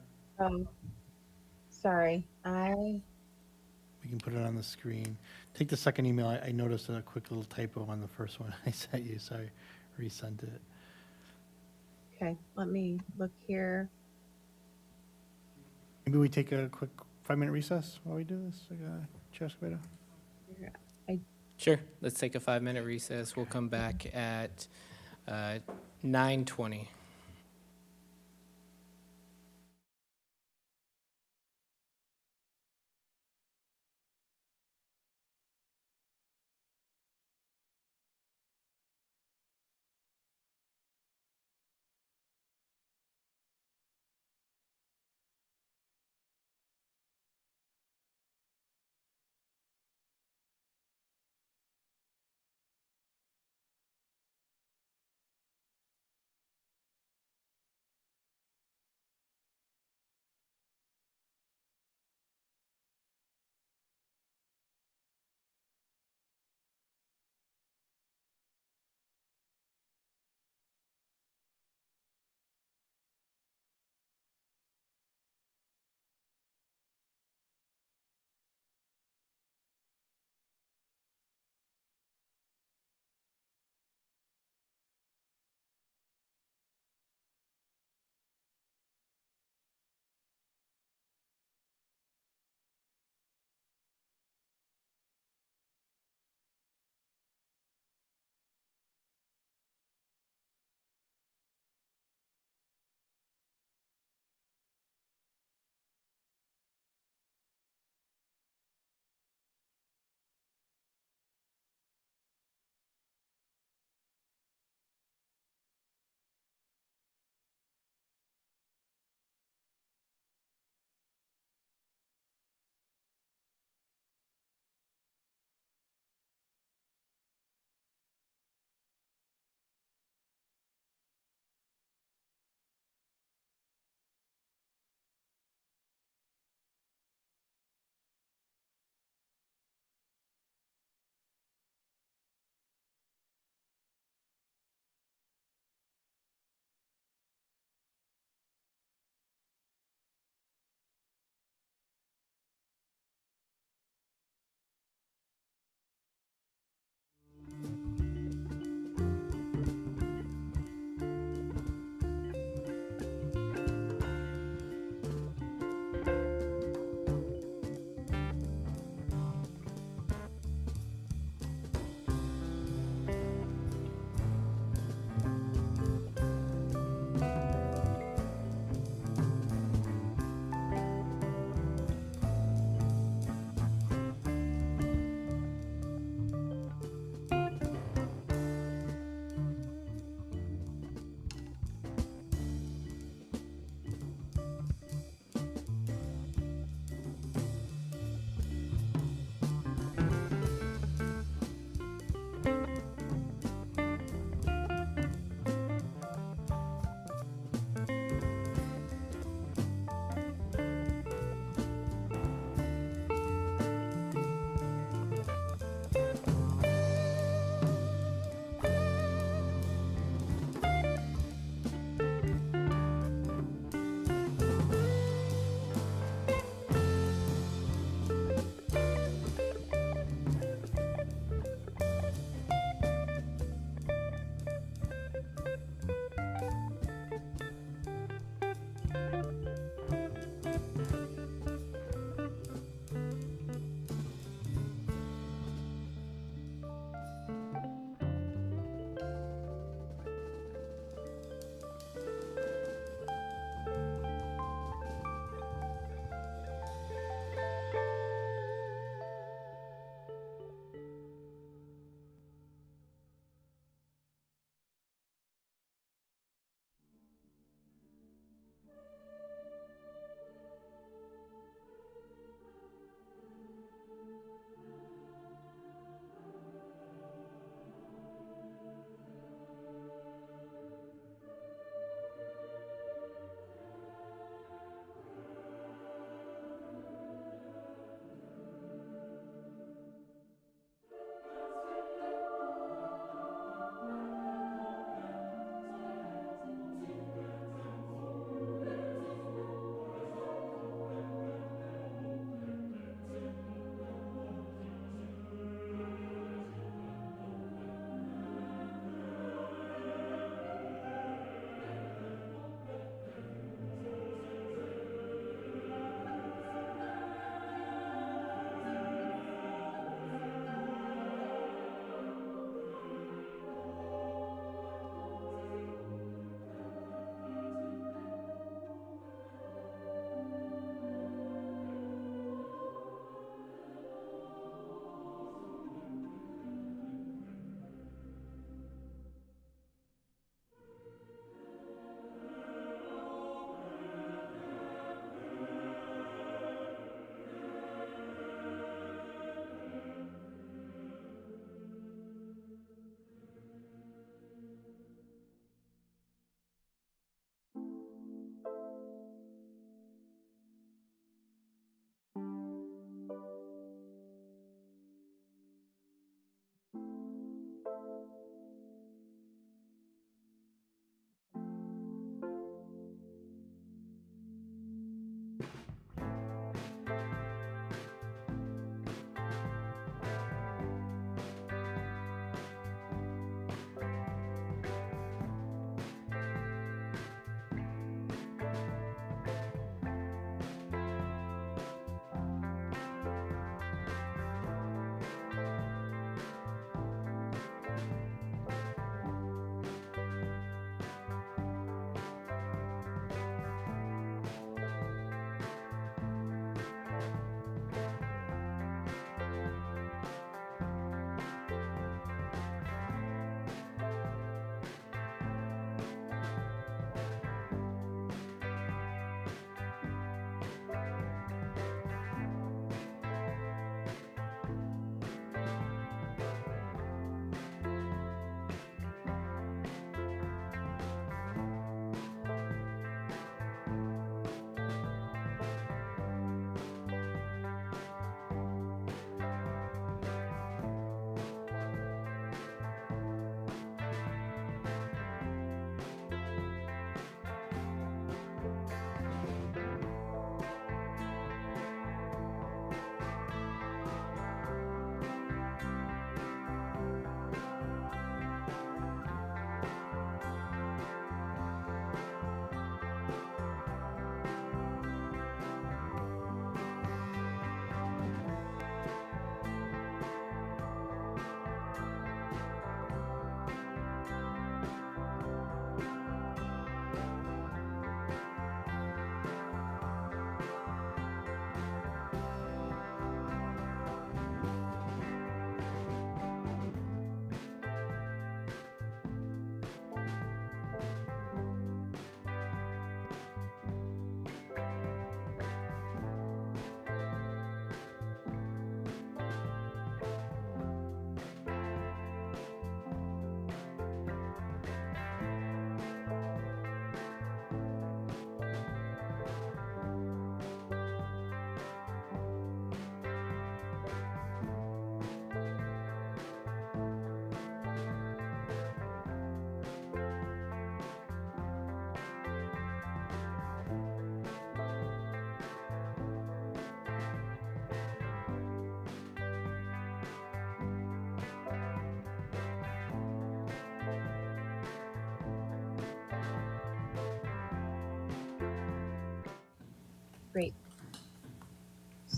Sorry, We can put it on the screen. Take the second email. I noticed a quick little typo on the first one I sent you, so I resent it. okay, let me look here. Maybe we take a quick 5-minute recess while we do this, Chair Escobedo? Sure, let's take a 5-minute recess. We'll come back at 9:20.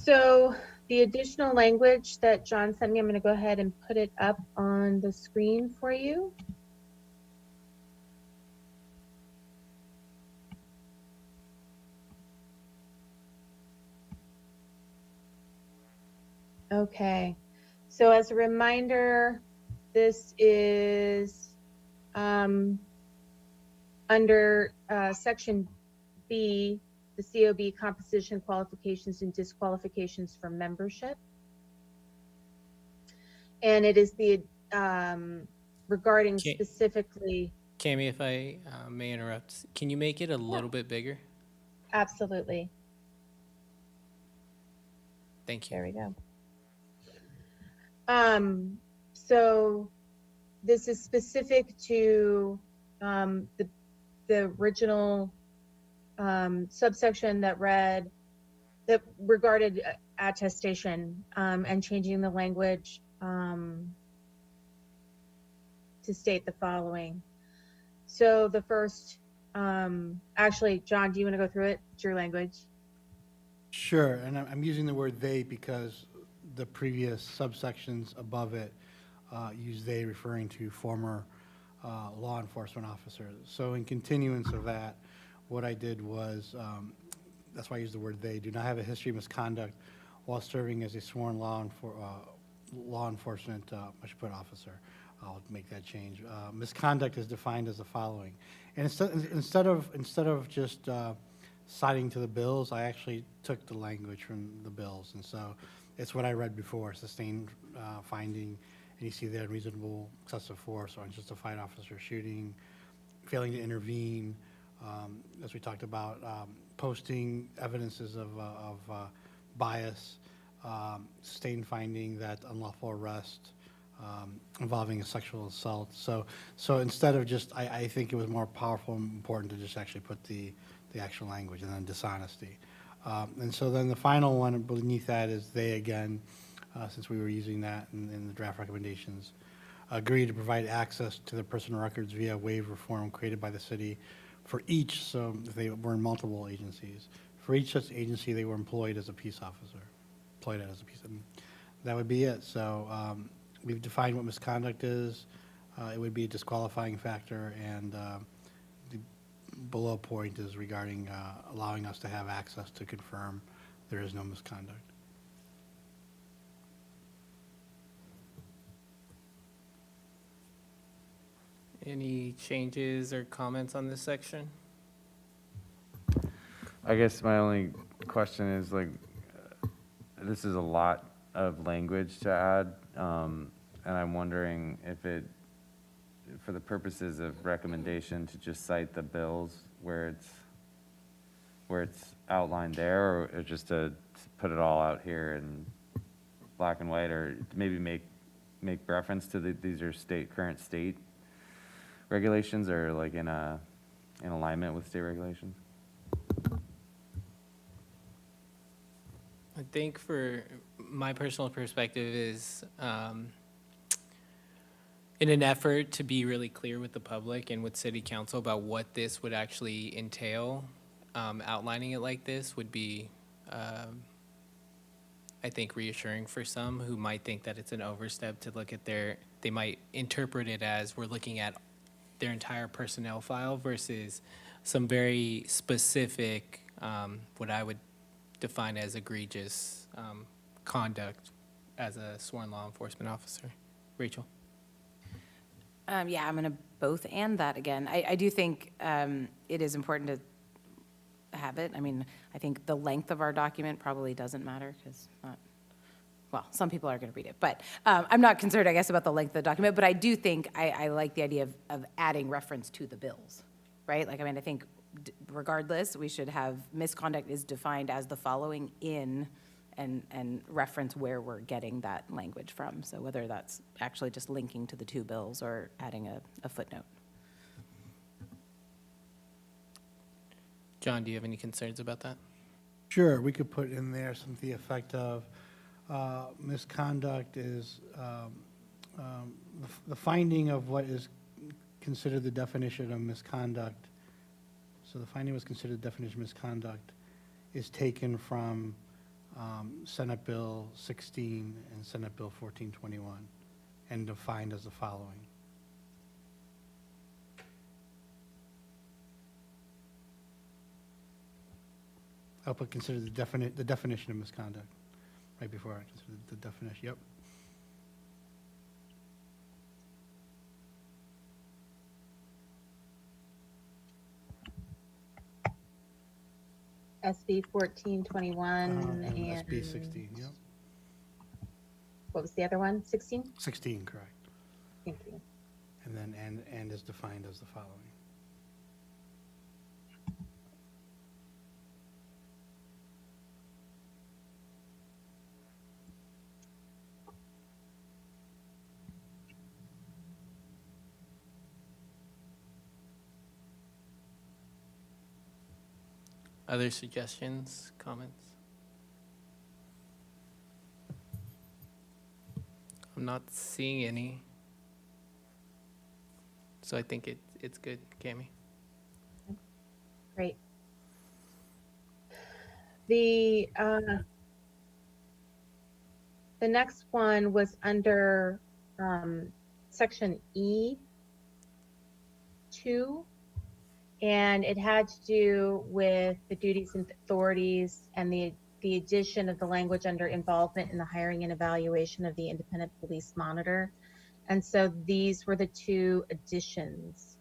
So the additional language that John sent me, I'm going to go ahead and put it up on the screen for you. Okay, so as a reminder, this is under section B, the COB composition, qualifications, and disqualifications for membership. And it is the regarding Okay. specifically, Cami, if I may interrupt, can you make it a little bit bigger? absolutely. Thank you. There we go. So this is specific to the original subsection that read, that regarded attestation, and changing the language to state the following. So the first, actually, John, do you want to go through it? It's your language. Sure, and I'm using the word "they" because the previous subsections above it use "they," referring to former law enforcement officers. So in continuance of that, what I did was, that's why I use the word "they," do not have a history of misconduct while serving as a sworn law enforcement, I should put officer. I'll make that change. Misconduct is defined as the following. And instead of just citing to the bills, I actually took the language from the bills. And so it's what I read before, sustained finding, and you see there unreasonable excessive force or unjustified officer shooting, failing to intervene, as we talked about, posting evidences of bias, sustained finding that unlawful arrest involving a sexual assault. So instead of just, I think it was more powerful and important to just actually put the actual language, and then dishonesty. And so then the final one beneath that is "they" again, since we were using that in the draft recommendations. Agree to provide access to the personal records via waiver form created by the city for each, so if they were in multiple agencies, for each such agency they were employed as a peace officer, and that would be it. So we've defined what misconduct is. It would be a disqualifying factor, and the below point is regarding allowing us to have access to confirm there is no misconduct. Any changes or comments on this section? I guess my only question is like, this is a lot of language to add, and I'm wondering if it, for the purposes of recommendation, to just cite the bills where it's outlined there, or just to put it all out here in black and white, or maybe make reference to these are current state regulations, or like in alignment with state regulations? I think for my personal perspective is, in an effort to be really clear with the public and with city council about what this would actually entail, outlining it like this would be, I think, reassuring for some who might think that it's an overstep to look at they might interpret it as we're looking at their entire personnel file versus some very specific, what I would define as egregious conduct as a sworn law enforcement officer. Rachel? Yeah, I'm going to both and that again. I do think it is important to have it. I mean, I think the length of our document probably doesn't matter because well, some people are going to read it, but I'm not concerned, I guess, about the length of the document, but I do think I like the idea of adding reference to the bills, right? Like, I mean, I think regardless, we should have misconduct is defined as the following in and reference where we're getting that language from. So whether that's actually just linking to the two bills or adding a footnote. John, do you have any concerns about that? Sure, we could put in there something to the effect of misconduct is the finding of what is considered the definition of misconduct. So the finding was considered the definition of misconduct is taken from Senate Bill 16 and Senate Bill 1421, and defined as the following. I'll put consider the definition of misconduct, right before I consider the definition, yep. SB 1421 And and. SB 16, yep. What was the other one? 16? 16, correct. Thank you. And then, and is defined as the following. Other suggestions, comments? I'm not seeing any. So I think it's good, Cami. Great. The next one was under section E2, and it had to do with the duties and authorities and the addition of the language under involvement in the hiring and evaluation of the independent police monitor. And so these were the two additions.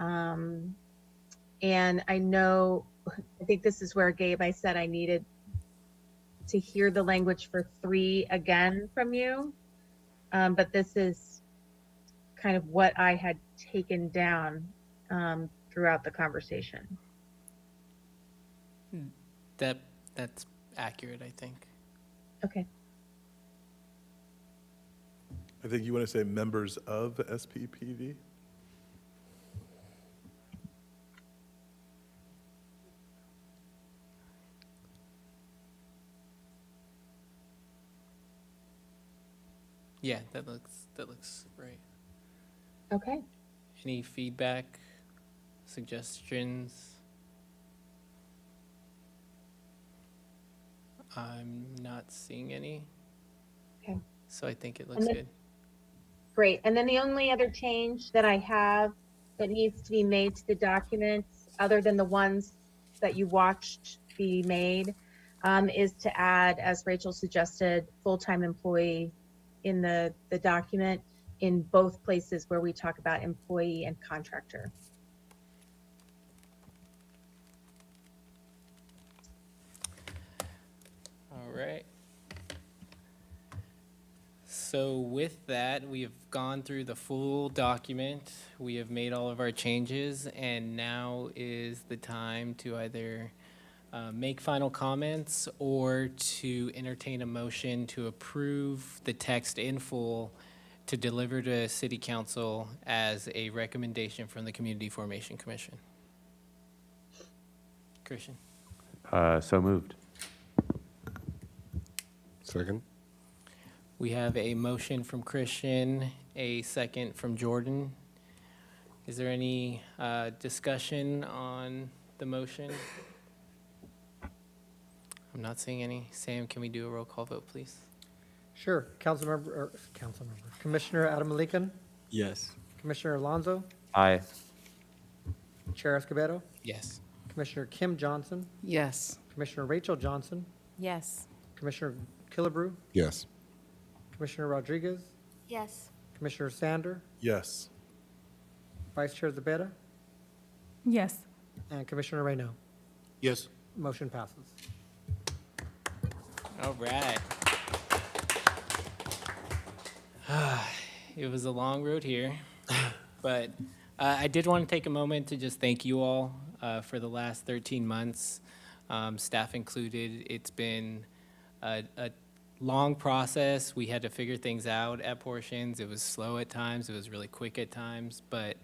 And I think this is where, Gabe, I said I needed to hear the language for 3 again from you. But this is kind of what I had taken down throughout the conversation. That's accurate, I think. Okay. I think you want to say members of SPPD? Yeah, that looks right. Okay. Any feedback, suggestions? I'm not seeing any. Okay. So I think it looks then- good. Great. And then the only other change that I have that needs to be made to the documents, other than the ones that you watched be made, is to add, as Rachel suggested, full-time employee in the document in both places where we talk about employee and contractor. All right. So with that, we have gone through the full document. We have made all of our changes, and now is the time to either make final comments or to entertain a motion to approve the text in full to deliver to City Council as a recommendation from the Community Formation Commission. Christian? So moved. Second? We have a motion from Christian, a second from Jordan. Is there any discussion on the motion? I'm not seeing any. Sam, can we do a roll call vote, please? Sure. Councilmember, Commissioner Adam Malikan, Yes. Commissioner Alonso, Aye. Chair Escobedo, Yes. Commissioner Kim Johnson, Yes. Commissioner Rachel Johnson, Yes. Commissioner Killebrew, Yes. Commissioner Rodriguez, Yes. Commissioner Sander, Yes. Vice Chair Zepeda, Yes. and Commissioner Reyno. Yes. Motion passes. All right. It was a long road here, but I did want to take a moment to just thank you all for the last 13 months, staff included. It's been a long process. We had to figure things out at portions. It was slow at times. It was really quick at times, but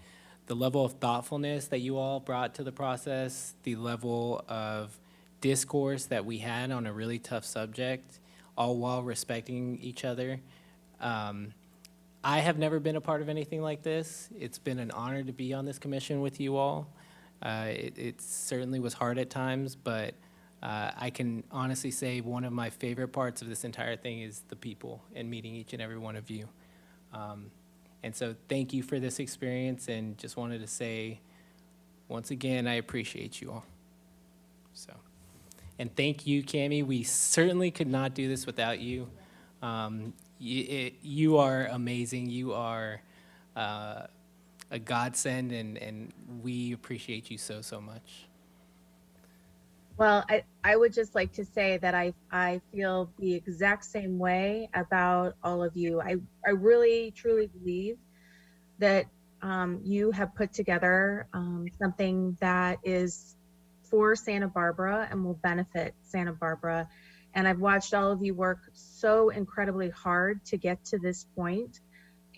the level of thoughtfulness that you all brought to the process, the level of discourse that we had on a really tough subject, all while respecting each other. I have never been a part of anything like this. It's been an honor to be on this commission with you all. It certainly was hard at times, but I can honestly say one of my favorite parts of this entire thing is the people and meeting each and every one of you. And so thank you for this experience, and just wanted to say, once again, I appreciate you all. So, and thank you, Cammie. We certainly could not do this without you. You are amazing. You are a godsend, and we appreciate you so, so much. Well, I would just like to say that I feel the exact same way about all of you. I really, truly believe that you have put together something that is for Santa Barbara and will benefit Santa Barbara. And I've watched all of you work so incredibly hard to get to this point.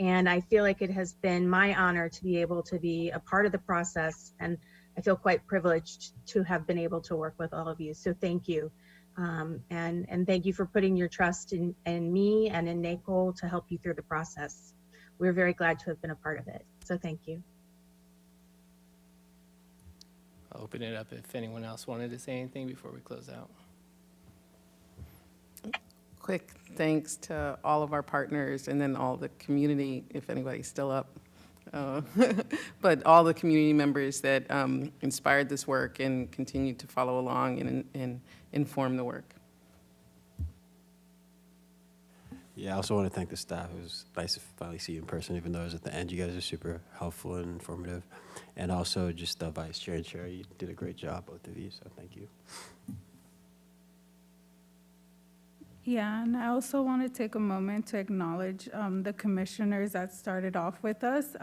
And I feel like it has been my honor to be able to be a part of the process. And I feel quite privileged to have been able to work with all of you. So thank you. And thank you for putting your trust in me and in NACOL to help you through the process. We're very glad to have been a part of it. So thank you. I'll open it up if anyone else wanted to say anything before we close out. Quick thanks to all of our partners and then all the community, if anybody's still up. But all the community members that inspired this work and continue to follow along and inform the work. Yeah, I also want to thank the staff. It was nice to finally see you in person, even though it was at the end. You guys are super helpful and informative. And also just the vice chair and chair, you did a great job, both of you, so thank you. Yeah, and I also want to take a moment to acknowledge the commissioners that started off with us.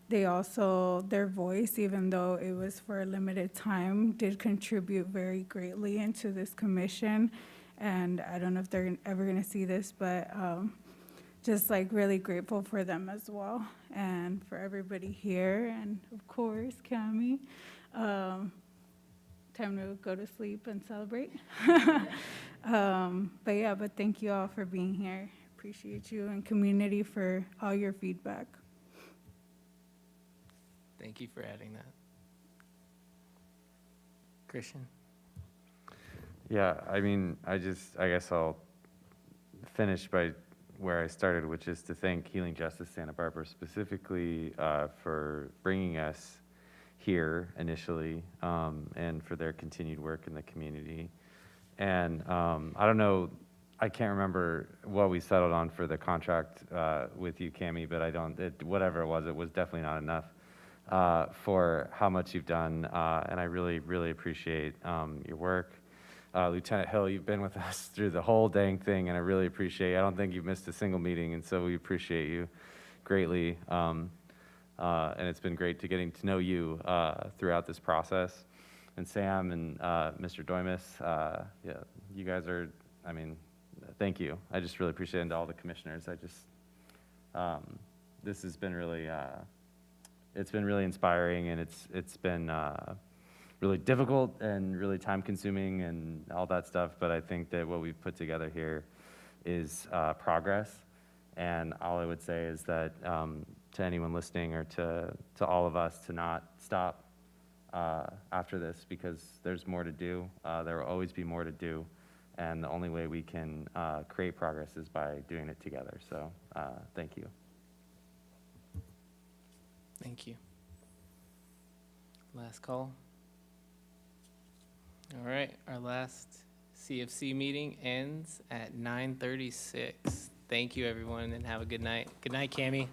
They also, their voice, even though it was for a limited time, did contribute very greatly into this commission. And I don't know if they're ever going to see this, but just like really grateful for them as well, and for everybody here, and of course, Cammie. Time to go to sleep and celebrate. But yeah, but thank you all for being here. Appreciate you, and community for all your feedback. Thank you for adding that. Christian? Yeah, I mean, I guess I'll finish by where I started, which is to thank Healing Justice Santa Barbara specifically for bringing us here initially, and for their continued work in the community. And I don't know, I can't remember what we settled on for the contract with you, Cammie, but whatever it was definitely not enough for how much you've done. And I really, really appreciate your work. Lieutenant Hill, you've been with us through the whole dang thing, and I really appreciate it. I don't think you've missed a single meeting, and so we appreciate you greatly. And it's been great to getting to know you throughout this process. And Sam and Mr. Doimus, yeah, you guys are, I mean, thank you. I just really appreciate it, and to all the commissioners. This has been really, it's been really inspiring, and it's been really difficult and really time consuming and all that stuff, but I think that what we've put together here is progress. And all I would say is that to anyone listening, or to all of us, to not stop after this, because there's more to do. There will always be more to do, and the only way we can create progress is by doing it together. So thank you. Thank you. Last call. All right, our last CFC meeting ends at 9:36. Thank you, everyone, and have a good night. Good night, Cammie.